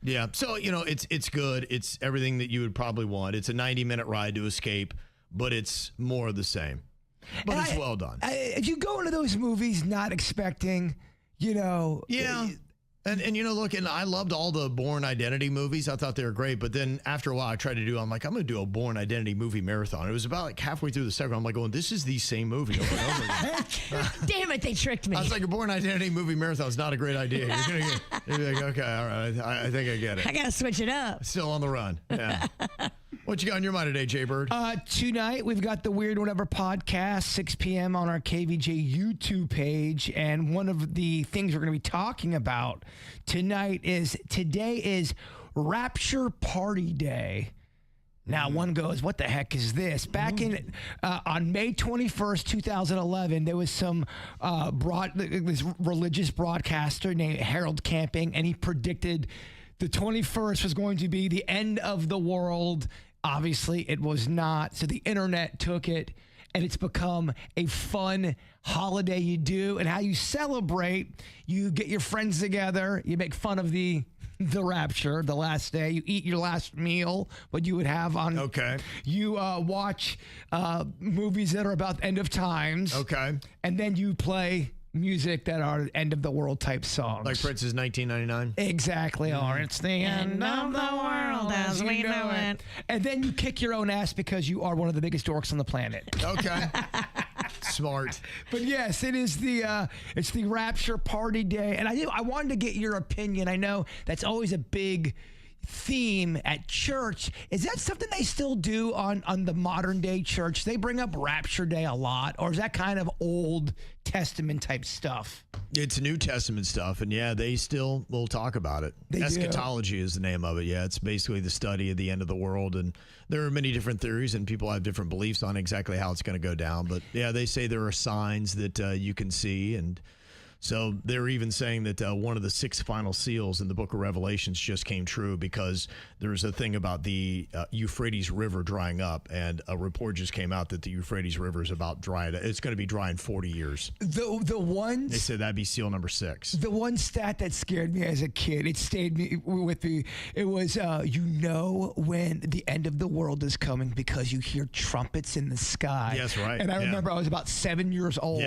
Yeah. So, it's good. It's everything that you would probably want. It's a 90-minute ride to escape, but it's more of the same. But it's well done. If you go into those movies not expecting, Yeah. And look, and I loved all the Bourne Identity movies. I thought they were great. But then after a while, I tried to do, I'm going to do a Bourne Identity movie marathon. It was about like halfway through the second. I'm like, going, this is the same movie over and over again. Damn it, they tricked me. I was like, a Bourne Identity movie marathon is not a great idea. You're be like, okay, all right, I think I get it. I got to switch it up. Still on the run. Yeah. What you got on your mind today, Jbird? Tonight, we've got the Weird Whatever podcast, 6 p.m. on our KVJ YouTube page. And one of the things we're going to be talking about today is Rapture Party Day. Now, one goes, what the heck is this? Back in on May 21st, 2011, there was some this religious broadcaster named Harold Camping, and he predicted the 21st was going to be the end of the world. Obviously, it was not. So the internet took it, and it's become a fun holiday you do. And how you celebrate, you get your friends together, you make fun of the rapture, the last day. You eat your last meal, what you would have on. Okay. You watch movies that are about the end of times. Okay. And then you play music that are end of the world type songs. Like Prince's 1999? Exactly. Or it's the end of the world as we know it. And then you kick your own ass because you are one of the biggest dorks on the planet. Okay. Smart. But yes, it is it's the Rapture Party Day. And I wanted to get your opinion. I know that's always a big theme at church. Is that something they still do on the modern day church? They bring up Rapture Day a lot, or is that kind of Old Testament type stuff? It's New Testament stuff, and yeah, they still will talk about it. Eschatology is the name of it. Yeah, it's basically the study of the end of the world, and there are many different theories, and people have different beliefs on exactly how it's going to go down. But yeah, they say there are signs that you can see, and so they're even saying that one of the 6 final seals in the book of Revelations just came true because there's a thing about the Euphrates River drying up, and a report just came out that the Euphrates River is about dry. It's going to be dry in 40 years. The one They said that'd be seal number 6. The one stat that scared me as a kid, it stayed with me. It was when the end of the world is coming because you hear trumpets in the sky. Yes, right. And I remember I was about 7 years old,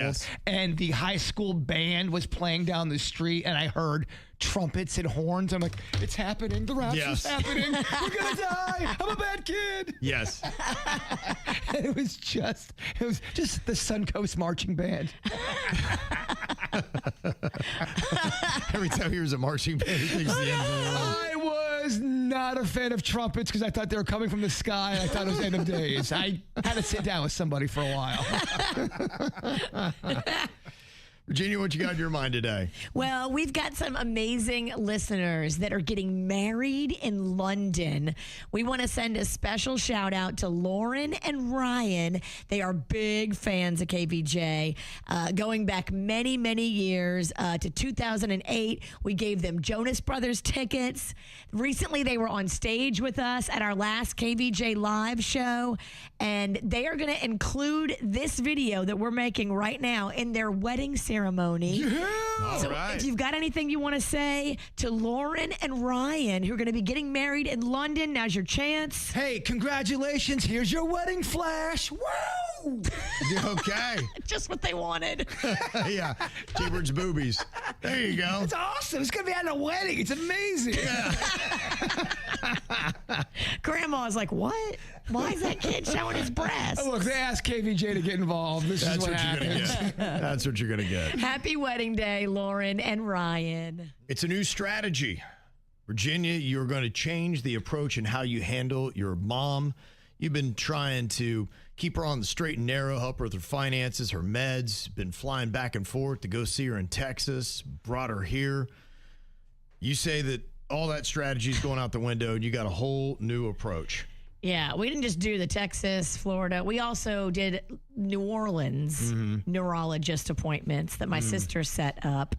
and the high school band was playing down the street, and I heard trumpets and horns. I'm like, it's happening. The rapture's happening. We're gonna die. I'm a bad kid. Yes. It was just the Suncoast Marching Band. Every time he hears a marching band, he thinks the end of the world. I was not a fan of trumpets because I thought they were coming from the sky. I thought it was end of days. I had to sit down with somebody for a while. Virginia, what you got in your mind today? Well, we've got some amazing listeners that are getting married in London. We want to send a special shout out to Lauren and Ryan. They are big fans of KVJ. Going back many, many years to 2008, we gave them Jonas Brothers tickets. Recently, they were on stage with us at our last KVJ live show, and they are going to include this video that we're making right now in their wedding ceremony. So if you've got anything you want to say to Lauren and Ryan, who are going to be getting married in London, now's your chance. Hey, congratulations. Here's your wedding flash. Woo! Okay. Just what they wanted. Yeah. Jbird's boobies. There you go. It's awesome. It's going to be at a wedding. It's amazing. Grandma's like, what? Why is that kid showing his breasts? Look, they asked KVJ to get involved. This is what you're going to get. That's what you're going to get. Happy wedding day, Lauren and Ryan. It's a new strategy. Virginia, you're going to change the approach in how you handle your mom. You've been trying to keep her on the straight and narrow, help her with her finances, her meds, been flying back and forth to go see her in Texas, brought her here. You say that all that strategy is going out the window and you got a whole new approach. Yeah, we didn't just do the Texas, Florida. We also did New Orleans neurologist appointments that my sister set up.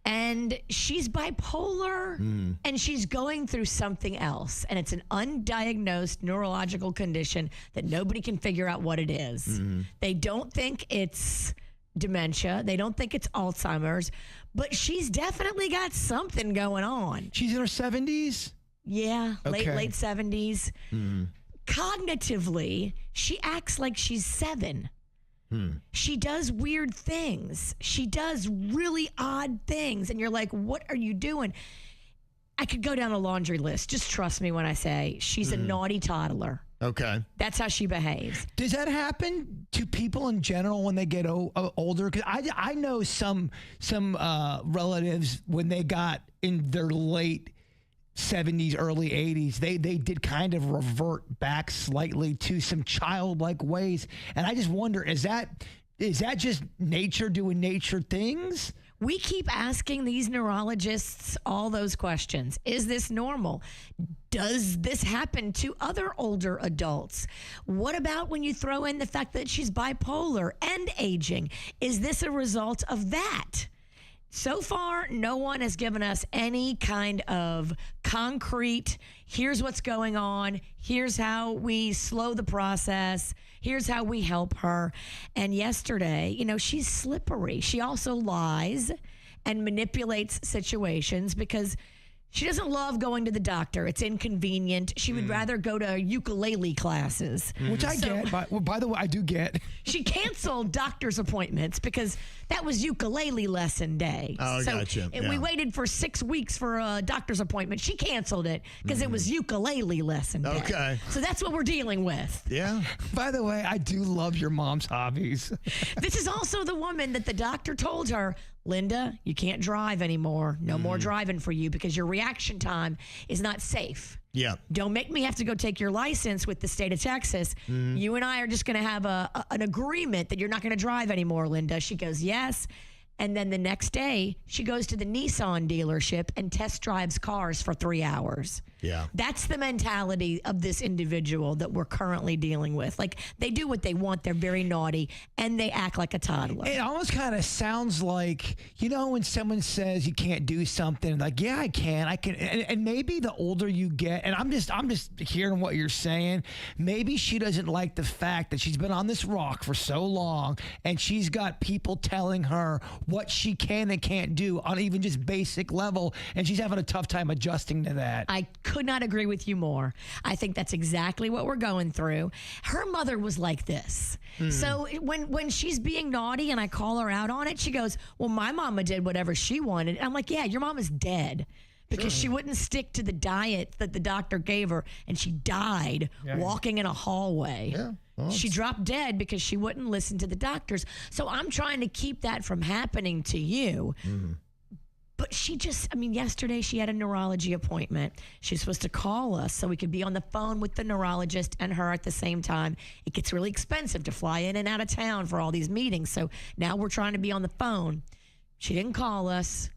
And she's bipolar and she's going through something else. And it's an undiagnosed neurological condition that nobody can figure out what it is. They don't think it's dementia. They don't think it's Alzheimer's. But she's definitely got something going on. She's in her 70s? Yeah, Okay. late 70s. Cognitively, she acts like she's 7. She does weird things. She does really odd things. And you're like, what are you doing? I could go down a laundry list. Just trust me when I say she's a naughty toddler. Okay. That's how she behaves. Does that happen to people in general when they get older? Because I know some relatives when they got in their late 70s, early 80s, they did kind of revert back slightly to some childlike ways. And I just wonder, is that just nature doing nature things? We keep asking these neurologists all those questions. Is this normal? Does this happen to other older adults? What about when you throw in the fact that she's bipolar and aging? Is this a result of that? So far, no one has given us any kind of concrete, here's what's going on, here's how we slow the process, here's how we help her. And yesterday, she's slippery. She also lies and manipulates situations because she doesn't love going to the doctor. It's inconvenient. She would rather go to ukulele classes. Which I get. By the way, I do get. She canceled doctor's appointments because that was ukulele lesson day. Oh, gotcha. We waited for 6 weeks for a doctor's appointment. She canceled it because it was ukulele lesson day. Okay. So that's what we're dealing with. Yeah. By the way, I do love your mom's hobbies. This is also the woman that the doctor told her, Linda, you can't drive anymore. No more driving for you because your reaction time is not safe. Yeah. Don't make me have to go take your license with the state of Texas. You and I are just going to have an agreement that you're not going to drive anymore, Linda. She goes, yes. And then the next day, she goes to the Nissan dealership and test drives cars for 3 hours. Yeah. That's the mentality of this individual that we're currently dealing with. Like, they do what they want. They're very naughty, and they act like a toddler. It almost kind of sounds like, when someone says you can't do something, like, yeah, I can. And maybe the older you get, and I'm just hearing what you're saying, maybe she doesn't like the fact that she's been on this rock for so long, and she's got people telling her what she can and can't do on even just basic level, and she's having a tough time adjusting to that. I could not agree with you more. I think that's exactly what we're going through. Her mother was like this. So when she's being naughty and I call her out on it, she goes, well, my mama did whatever she wanted. And I'm like, yeah, your mom is dead. Because she wouldn't stick to the diet that the doctor gave her, and she died walking in a hallway. Yeah. Well, she dropped dead because she wouldn't listen to the doctors. So I'm trying to keep that from happening to you. But she just, yesterday she had a neurology appointment. She's supposed to call us so we could be on the phone with the neurologist and her at the same time. It gets really expensive to fly in and out of town for all these meetings. So now we're trying to be on the phone. She didn't call us,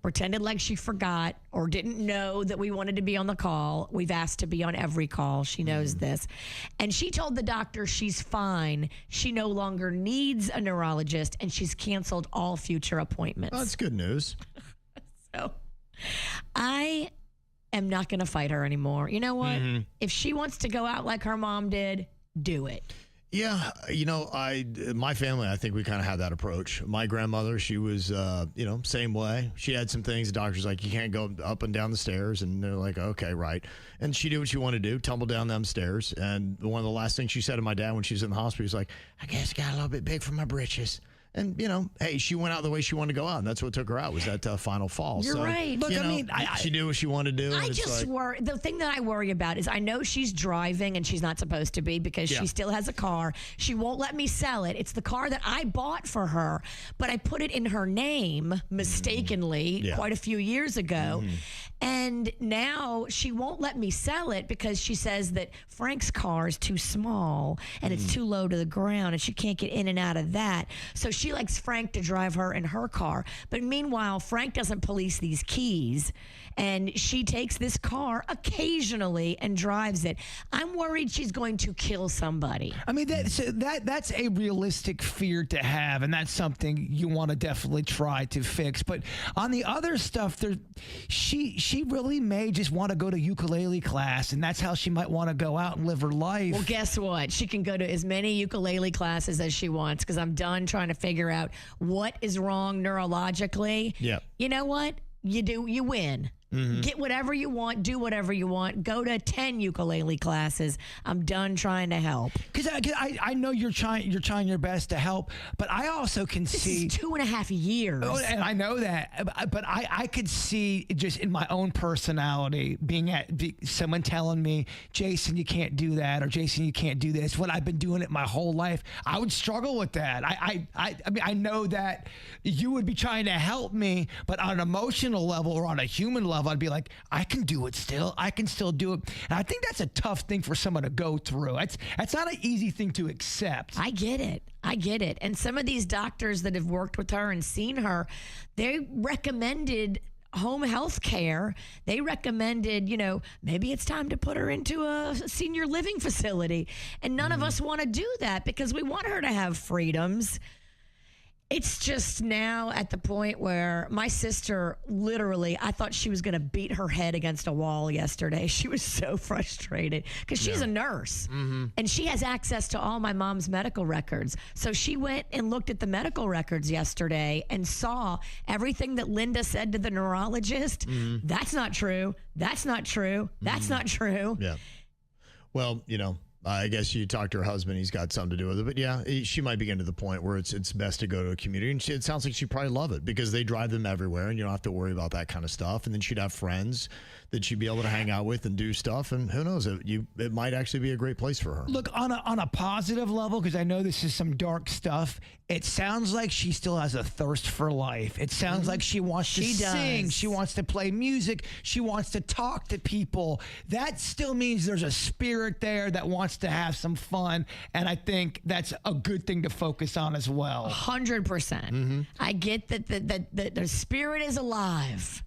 pretended like she forgot or didn't know that we wanted to be on the call. We've asked to be on every call. She knows this. And she told the doctor she's fine. She no longer needs a neurologist, and she's canceled all future appointments. Oh, that's good news. So I am not going to fight her anymore. You know what? If she wants to go out like her mom did, do it. Yeah, my family, I think we kind of had that approach. My grandmother, she was, same way. She had some things. The doctor's like, you can't go up and down the stairs. And they're like, okay, right. And she did what she wanted to do, tumbled down them stairs. And one of the last things she said to my dad when she was in the hospital, was like, I guess I got a little bit big for my britches. And, hey, she went out the way she wanted to go out. And that's what took her out, was that final fall. You're right. Look, she did what she wanted to do. I just worry. The thing that I worry about is I know she's driving and she's not supposed to be because she still has a car. She won't let me sell it. It's the car that I bought for her, but I put it in her name mistakenly quite a few years ago. And now she won't let me sell it because she says that Frank's car is too small and it's too low to the ground and she can't get in and out of that. So she likes Frank to drive her in her car. But meanwhile, Frank doesn't police these keys, and she takes this car occasionally and drives it. I'm worried she's going to kill somebody. That's a realistic fear to have, and that's something you want to definitely try to fix. But on the other stuff, she really may just want to go to ukulele class, and that's how she might want to go out and live her life. Well, guess what? She can go to as many ukulele classes as she wants because I'm done trying to figure out what is wrong neurologically. Yep. You know what? You win. Get whatever you want, do whatever you want, go to 10 ukulele classes. I'm done trying to help. Because I know you're trying your best to help, but I also can This see is 2.5 years. Oh, and I know that, but I could see just in my own personality someone telling me, Jason, you can't do that, or Jason, you can't do this. When I've been doing it my whole life, I would struggle with that. I mean, I know that you would be trying to help me, but on an emotional level or on a human level, I'd be like, I can do it still. I can still do it. And I think that's a tough thing for someone to go through. That's not an easy thing to accept. I get it. And some of these doctors that have worked with her and seen her, they recommended home health care. They recommended, maybe it's time to put her into a senior living facility. And none of us want to do that because we want her to have freedoms. It's just now at the point where my sister, literally, I thought she was going to beat her head against a wall yesterday. She was so frustrated because she's a nurse and she has access to all my mom's medical records. So she went and looked at the medical records yesterday and saw everything that Linda said to the neurologist. That's not true. That's not true. That's not true. Yeah. Well, I guess you talk to her husband. He's got something to do with it. But yeah, she might be getting to the point where it's best to go to a community. And it sounds like she'd probably love it because they drive them everywhere and you don't have to worry about that kind of stuff. And then she'd have friends that she'd be able to hang out with and do stuff. And who knows, it might actually be a great place for her. Look, on a positive level, because I know this is some dark stuff, it sounds like she still has a thirst for life. It sounds like she wants to sing. She wants to play music. She wants to talk to people. That still means there's a spirit there that wants to have some fun. And I think that's a good thing to focus on as well. 100%. I get that the spirit is alive.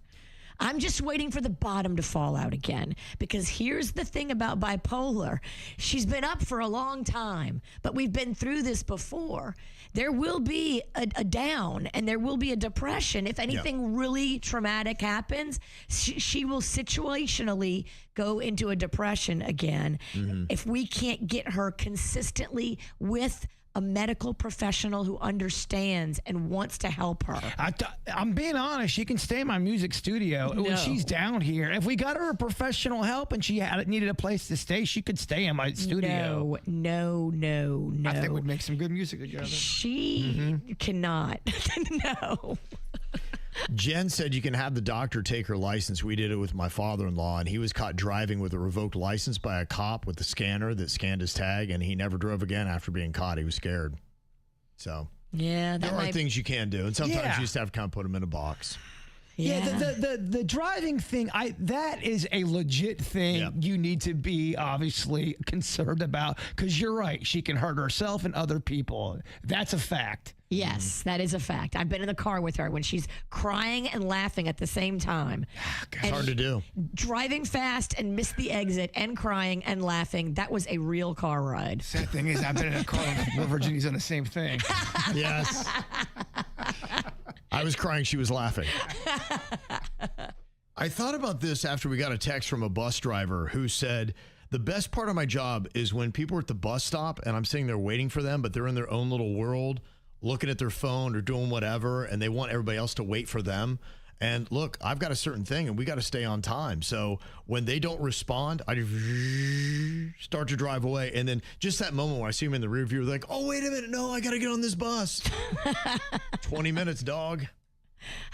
I'm just waiting for the bottom to fall out again because here's the thing about bipolar. She's been up for a long time, but we've been through this before. There will be a down and there will be a depression. If anything really traumatic happens, she will situationally go into a depression again if we can't get her consistently with a medical professional who understands and wants to help her. I'm being honest. She can stay in my music studio when she's down here. If we got her a professional help and she needed a place to stay, she could stay in my studio. No. I think we'd make some good music together. She cannot. No. Jen said you can have the doctor take her license. We did it with my father-in-law, and he was caught driving with a revoked license by a cop with the scanner that scanned his tag, and he never drove again after being caught. He was scared. So yeah, there are things you can do, and sometimes you just have to kind of put them in a box. Yeah, the driving thing, that is a legit thing you need to be obviously concerned about because you're right. She can hurt herself and other people. That's a fact. Yes, that is a fact. I've been in the car with her when she's crying and laughing at the same time. It's hard to do. Driving fast and missed the exit and crying and laughing. That was a real car ride. Sad thing is, I've been in a car where Virginia's done the same thing. Yes. I was crying. She was laughing. I thought about this after we got a text from a bus driver who said, the best part of my job is when people are at the bus stop and I'm sitting there waiting for them, but they're in their own little world, looking at their phone or doing whatever, and they want everybody else to wait for them. And look, I've got a certain thing and we got to stay on time. So when they don't respond, I start to drive away. And then just that moment when I see them in the rear view, they're like, oh, wait a minute. No, I got to get on this bus. 20 minutes, dog.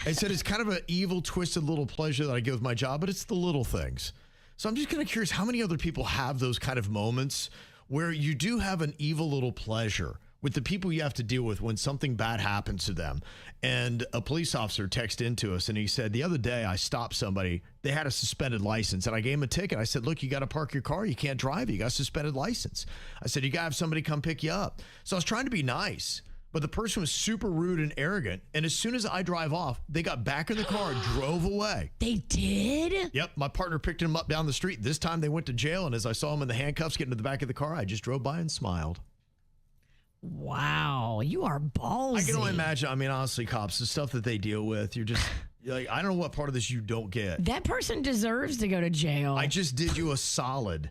I said it's kind of an evil, twisted little pleasure that I get with my job, but it's the little things. So I'm just kind of curious how many other people have those kind of moments where you do have an evil little pleasure with the people you have to deal with when something bad happens to them. And a police officer texted into us and he said, the other day I stopped somebody. They had a suspended license and I gave him a ticket. I said, look, you got to park your car. You can't drive. You got a suspended license. I said, you got to have somebody come pick you up. So I was trying to be nice, but the person was super rude and arrogant. And as soon as I drive off, they got back in the car and drove away. They did? Yep. My partner picked him up down the street. This time they went to jail. And as I saw him in the handcuffs getting to the back of the car, I just drove by and smiled. Wow, you are ballsy. I can only imagine. I mean, honestly, cops, the stuff that they deal with, you're like, I don't know what part of this you don't get. That person deserves to go to jail. I just did you a solid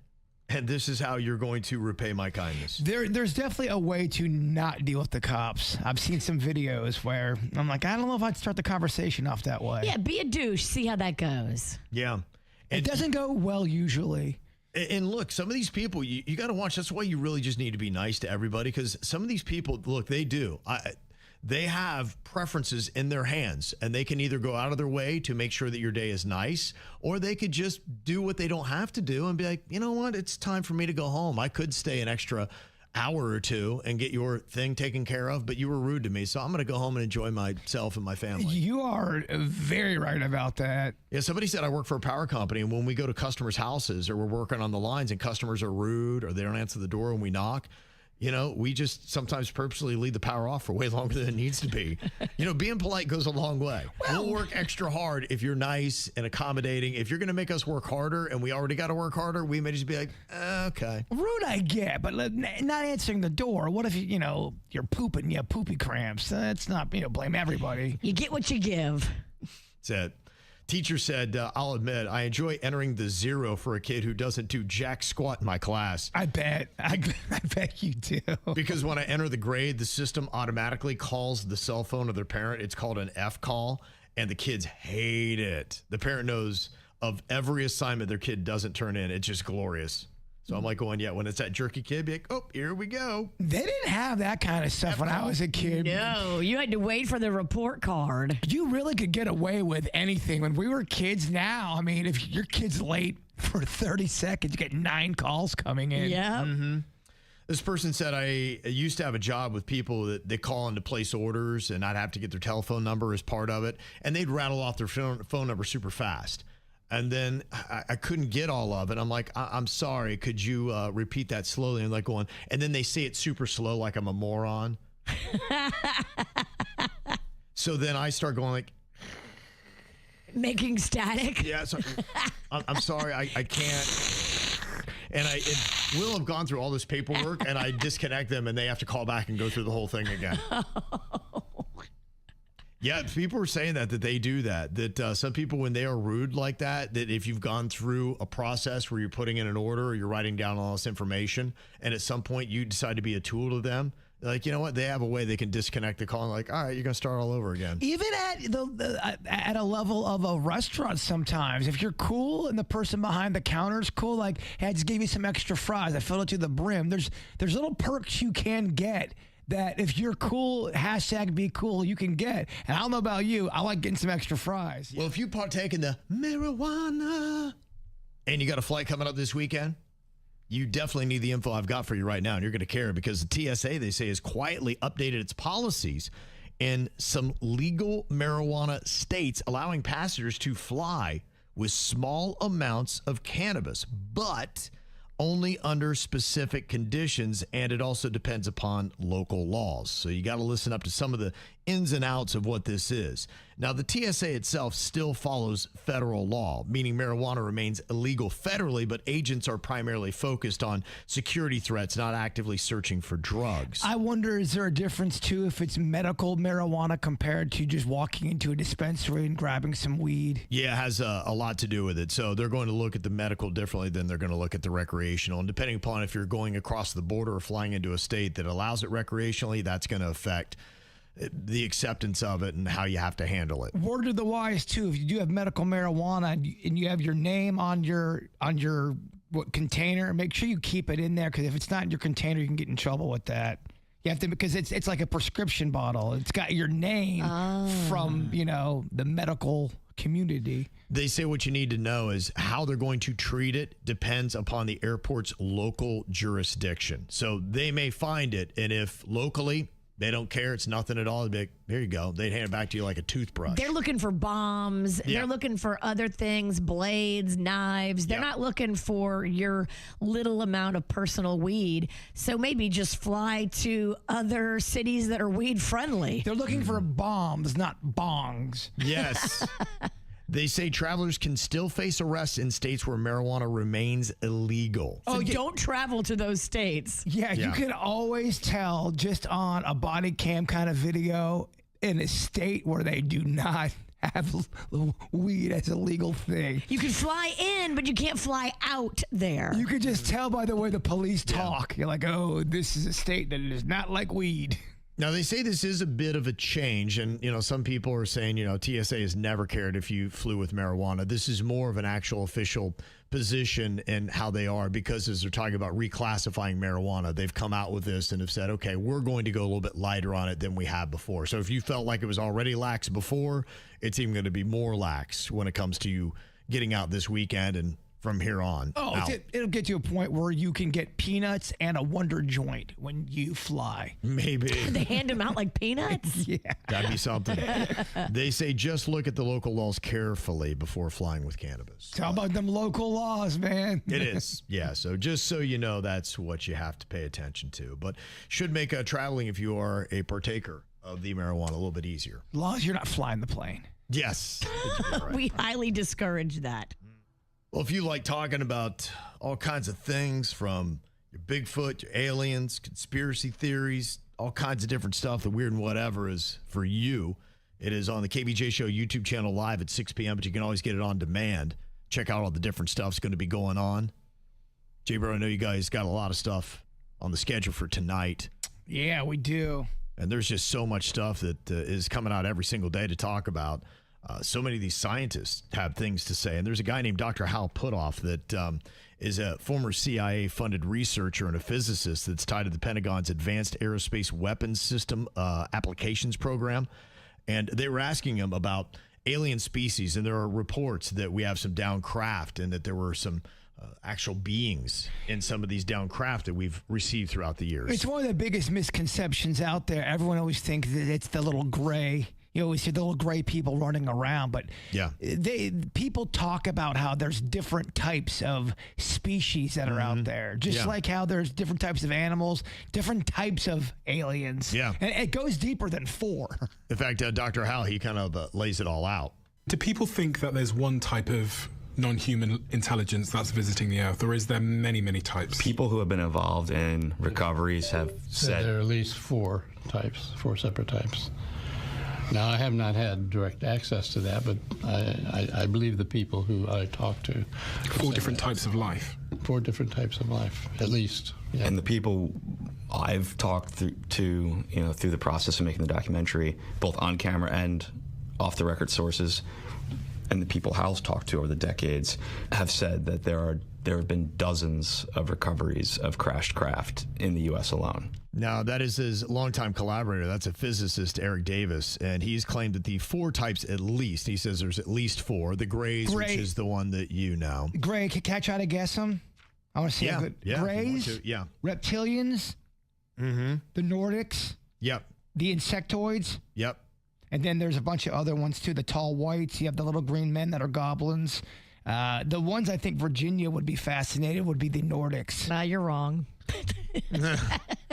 and this is how you're going to repay my kindness. There's definitely a way to not deal with the cops. I've seen some videos where I'm like, I don't know if I'd start the conversation off that way. Yeah, be a douche. See how that goes. Yeah. It doesn't go well usually. And look, some of these people, you got to watch. That's why you really just need to be nice to everybody, because some of these people, look, they do. They have preferences in their hands, and they can either go out of their way to make sure that your day is nice, or they could just do what they don't have to do and be like, you know what, it's time for me to go home. I could stay an extra hour or two and get your thing taken care of, but you were rude to me, so I'm going to go home and enjoy myself and my family. You are very right about that. Yeah, somebody said I work for a power company, and when we go to customers' houses or we're working on the lines and customers are rude or they don't answer the door when we knock, you know, we just sometimes purposely leave the power off for way longer than it needs to be. You know, being polite goes a long way. We'll work extra hard if you're nice and accommodating. If you're going to make us work harder and we already got to work harder, we may just be like, okay. Rude I get, but not answering the door. What if, you're pooping, you have poopy cramps? That's not, blame everybody. You get what you give. That's it. Teacher said, I'll admit, I enjoy entering the zero for a kid who doesn't do jack squat in my class. I bet. I bet you do. Because when I enter the grade, the system automatically calls the cell phone of their parent. It's called an F call, and the kids hate it. The parent knows of every assignment their kid doesn't turn in. It's just glorious. So I'm like going, yeah, when it's that jerky kid, be like, oh, here we go. They didn't have that kind of stuff when I was a kid. No, you had to wait for the report card. You really could get away with anything. When we were kids now, I mean, if your kid's late for 30 seconds, you get 9 calls coming in. Yeah. Mm-hmm. This person said, I used to have a job with people that they call in to place orders, and I'd have to get their telephone number as part of it, and they'd rattle off their phone number super fast. And then I couldn't get all of it. I'm like, I'm sorry. Could you repeat that slowly? And like going, and then they say it super slow, like I'm a moron. So then I start going like, making static. yeah. So I'm sorry, I can't. And we'll have gone through all this paperwork, and I disconnect them, and they have to call back and go through the whole thing again. Yeah, people are saying that they do that some people, when they are rude like that if you've gone through a process where you're putting in an order or you're writing down all this information, and at some point you decide to be a tool to them, like, you know what, they have a way they can disconnect the call and like, all right, you're going to start all over again. Even at a level of a restaurant sometimes, if you're cool and the person behind the counter is cool, like, hey, I just gave you some extra fries, I filled it to the brim. There's little perks you can get that if you're cool, #be cool, you can get. And I don't know about you, I like getting some extra fries. Well, if you partake in the marijuana and you got a flight coming up this weekend, you definitely need the info I've got for you right now, and you're going to care, because the TSA, they say, has quietly updated its policies in some legal marijuana states, allowing passengers to fly with small amounts of cannabis, but only under specific conditions, and it also depends upon local laws. So you got to listen up to some of the ins and outs of what this is. Now, the TSA itself still follows federal law, meaning marijuana remains illegal federally, but agents are primarily focused on security threats, not actively searching for drugs. I wonder, is there a difference, too, if it's medical marijuana compared to just walking into a dispensary and grabbing some weed? Yeah, it has a lot to do with it. So they're going to look at the medical differently than they're going to look at the recreational. And depending upon if you're going across the border or flying into a state that allows it recreationally, that's going to affect the acceptance of it and how you have to handle it. Word to the wise, too. If you do have medical marijuana and you have your name on your container, make sure you keep it in there, because if it's not in your container, you can get in trouble with that. You have to, because it's like a prescription bottle. It's got your name from, the medical community. They say what you need to know is how they're going to treat it depends upon the airport's local jurisdiction. So they may find it, and if locally they don't care, it's nothing at all, they'd be like, here you go. They'd hand it back to you like a toothbrush. They're looking for bombs. Yeah. They're looking for other things, blades, knives. They're not looking for your little amount of personal weed. So maybe just fly to other cities that are weed friendly. They're looking for bombs, not bongs. Yes. They say travelers can still face arrests in states where marijuana remains illegal. So don't travel to those states. Yeah, you can always tell just on a body cam kind of video in a state where they do not have weed as a legal thing. You can fly in, but you can't fly out there. You could just tell by the way the police talk. You're like, oh, this is a state that does not like weed. Now, they say this is a bit of a change, and, some people are saying, TSA has never cared if you flew with marijuana. This is more of an actual official position in how they are, because as they're talking about reclassifying marijuana, they've come out with this and have said, okay, we're going to go a little bit lighter on it than we have before. So if you felt like it was already lax before, it's even going to be more lax when it comes to you getting out this weekend and from here on. Oh, it'll get to a point where you can get peanuts and a Wonder Joint when you fly. Maybe. They hand them out like peanuts? Yeah. That'd be something. They say just look at the local laws carefully before flying with cannabis. How about them local laws, man? It is. Yeah. So just so you know, that's what you have to pay attention to. But should make traveling, if you are a partaker of the marijuana, a little bit easier. As long as you're not flying the plane. Yes. Right. We highly discourage that. Well, if you like talking about all kinds of things, from your Bigfoot, your aliens, conspiracy theories, all kinds of different stuff, the weird and whatever is for you. It is on the KVJ Show YouTube channel live at 6 p.m., but you can always get it on demand. Check out all the different stuff's going to be going on. Jbird, I know you guys got a lot of stuff on the schedule for tonight. Yeah, we do. And there's just so much stuff that is coming out every single day to talk about. So many of these scientists have things to say. And there's a guy named Dr. Hal Puthoff that is a former CIA-funded researcher and a physicist that's tied to the Pentagon's Advanced Aerospace Weapons System Applications Program. And they were asking him about alien species. And there are reports that we have some down craft and that there were some actual beings in some of these down craft that we've received throughout the years. It's one of the biggest misconceptions out there. Everyone always thinks that it's the little gray. You always see the little gray people running around, but people talk about how there's different types of species that are out there, just like how there's different types of animals, different types of aliens. Yeah. And it goes deeper than 4. In fact, Dr. Hal, he kind of lays it all out. Do people think that there's one type of non-human intelligence that's visiting the Earth, or is there many, many types? People who have been involved in recoveries have said there are at least 4 separate types. Now, I have not had direct access to that, but I believe the people who I talk to. 4 different types of life. 4 different types of life, at least. Yeah. And the people I've talked to, through the process of making the documentary, both on camera and off the record sources, and the people Hal's talked to over the decades, have said that there have been dozens of recoveries of crashed craft in the U.S. alone. Now, that is his longtime collaborator. That's a physicist, Eric Davis, and he's claimed that the 4 types at least, he says there's at least 4. The grays, which is the one that you know. Gray, can I try to guess them? I want to see a good. Grays, reptilians, the Nordics, the insectoids, and then there's a bunch of other ones too. The tall whites, you have the little green men that are goblins. The ones I think Virginia would be fascinated would be the Nordics. Nah, you're wrong.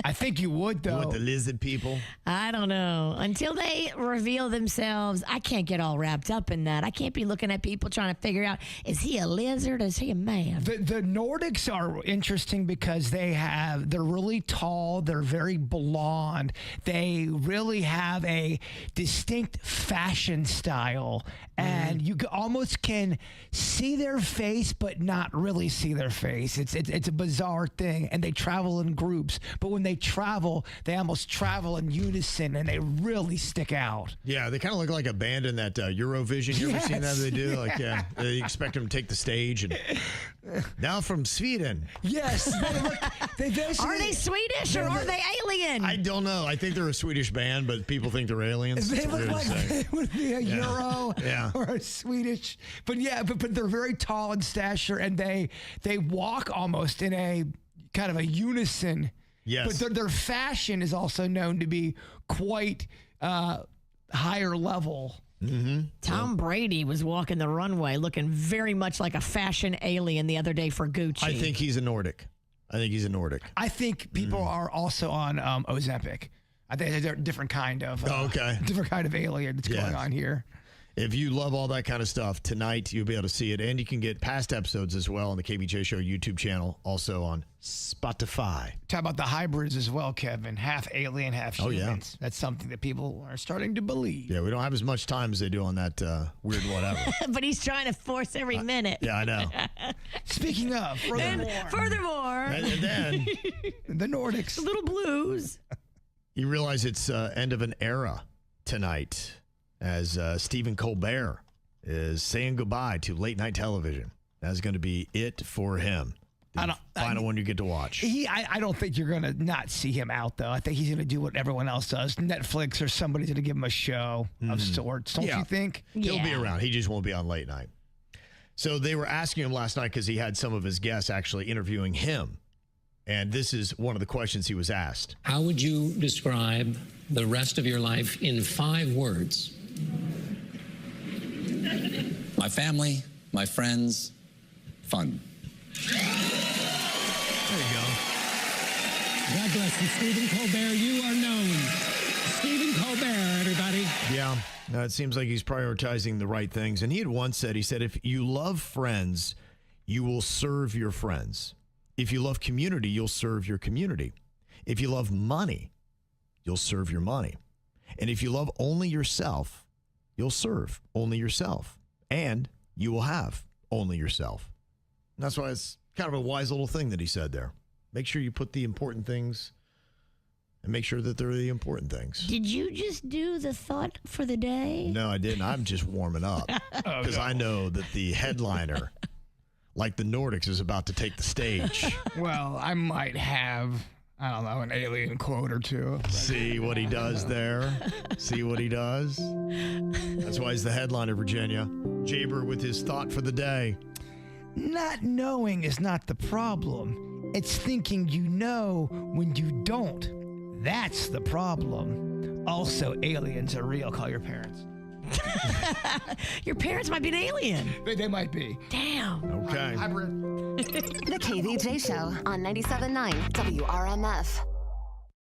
I think you would, though. What, the lizard people? I don't know. Until they reveal themselves, I can't get all wrapped up in that. I can't be looking at people trying to figure out, is he a lizard or is he a man? The Nordics are interesting because they're really tall. They're very blonde. They really have a distinct fashion style. And you almost can see their face, but not really see their face. It's a bizarre thing. And they travel in groups. But when they travel, they almost travel in unison, and they really stick out. Yeah, they kind of look like a band in that Eurovision. You ever seen that they do? Like, they expect them to take the stage. And now from Sweden. Yes. Are they Swedish or are they alien? I don't know. I think they're a Swedish band, but people think they're aliens. They look like they would be a Euro or a Swedish. But but they're very tall in stature, and they walk almost in a kind of a unison. Yes. But their fashion is also known to be quite higher level. Tom Brady was walking the runway looking very much like a fashion alien the other day for Gucci. I think he's a Nordic. I think people are also on Ozempic. I think they're a different kind of different kind of alien that's going on here. If you love all that kind of stuff, tonight you'll be able to see it. And you can get past episodes as well on the KVJ Show YouTube channel, also on Spotify. Talk about the hybrids as well, Kevin. Half alien, half humans. That's something that people are starting to believe. Yeah, we don't have as much time as they do on that weird whatever. But he's trying to force every minute. Yeah, I know. Speaking of, Furthermore, And then the Nordics. The little blues. you realize it's end of an era tonight as Stephen Colbert is saying goodbye to late night television. That's going to be it for him. The final one you get to watch. I don't think you're going to not see him out, though. I think he's going to do what everyone else does. Netflix or somebody's going to give him a show of sorts. Don't you think? He'll be around. He just won't be on late night. So they were asking him last night because he had some of his guests actually interviewing him. And this is one of the questions he was asked. How would you describe the rest of your life in 5 words? My family, my friends, fun. There you go. God bless you, Stephen Colbert. You are known. Stephen Colbert, everybody. Yeah, it seems like he's prioritizing the right things. And he had once said, if you love friends, you will serve your friends. If you love community, you'll serve your community. If you love money, you'll serve your money. And if you love only yourself, you'll serve only yourself. And you will have only yourself. And that's why it's kind of a wise little thing that he said there. Make sure you put the important things and make sure that they're the important things. Did you just do the thought for the day? No, I didn't. I'm just warming up because I know that the headliner, like the Nordics, is about to take the stage. Well, I might have, I don't know, an alien quote or two. See what he does there? See what he does? That's why he's the headliner, Virginia. Jbird with his thought for the day. Not knowing is not the problem. It's thinking you know when you don't. That's the problem. Also, aliens are real. Call your parents. Your parents might be an alien. They might be. Damn. Okay. The KVJ Show on 97.9 WRMF.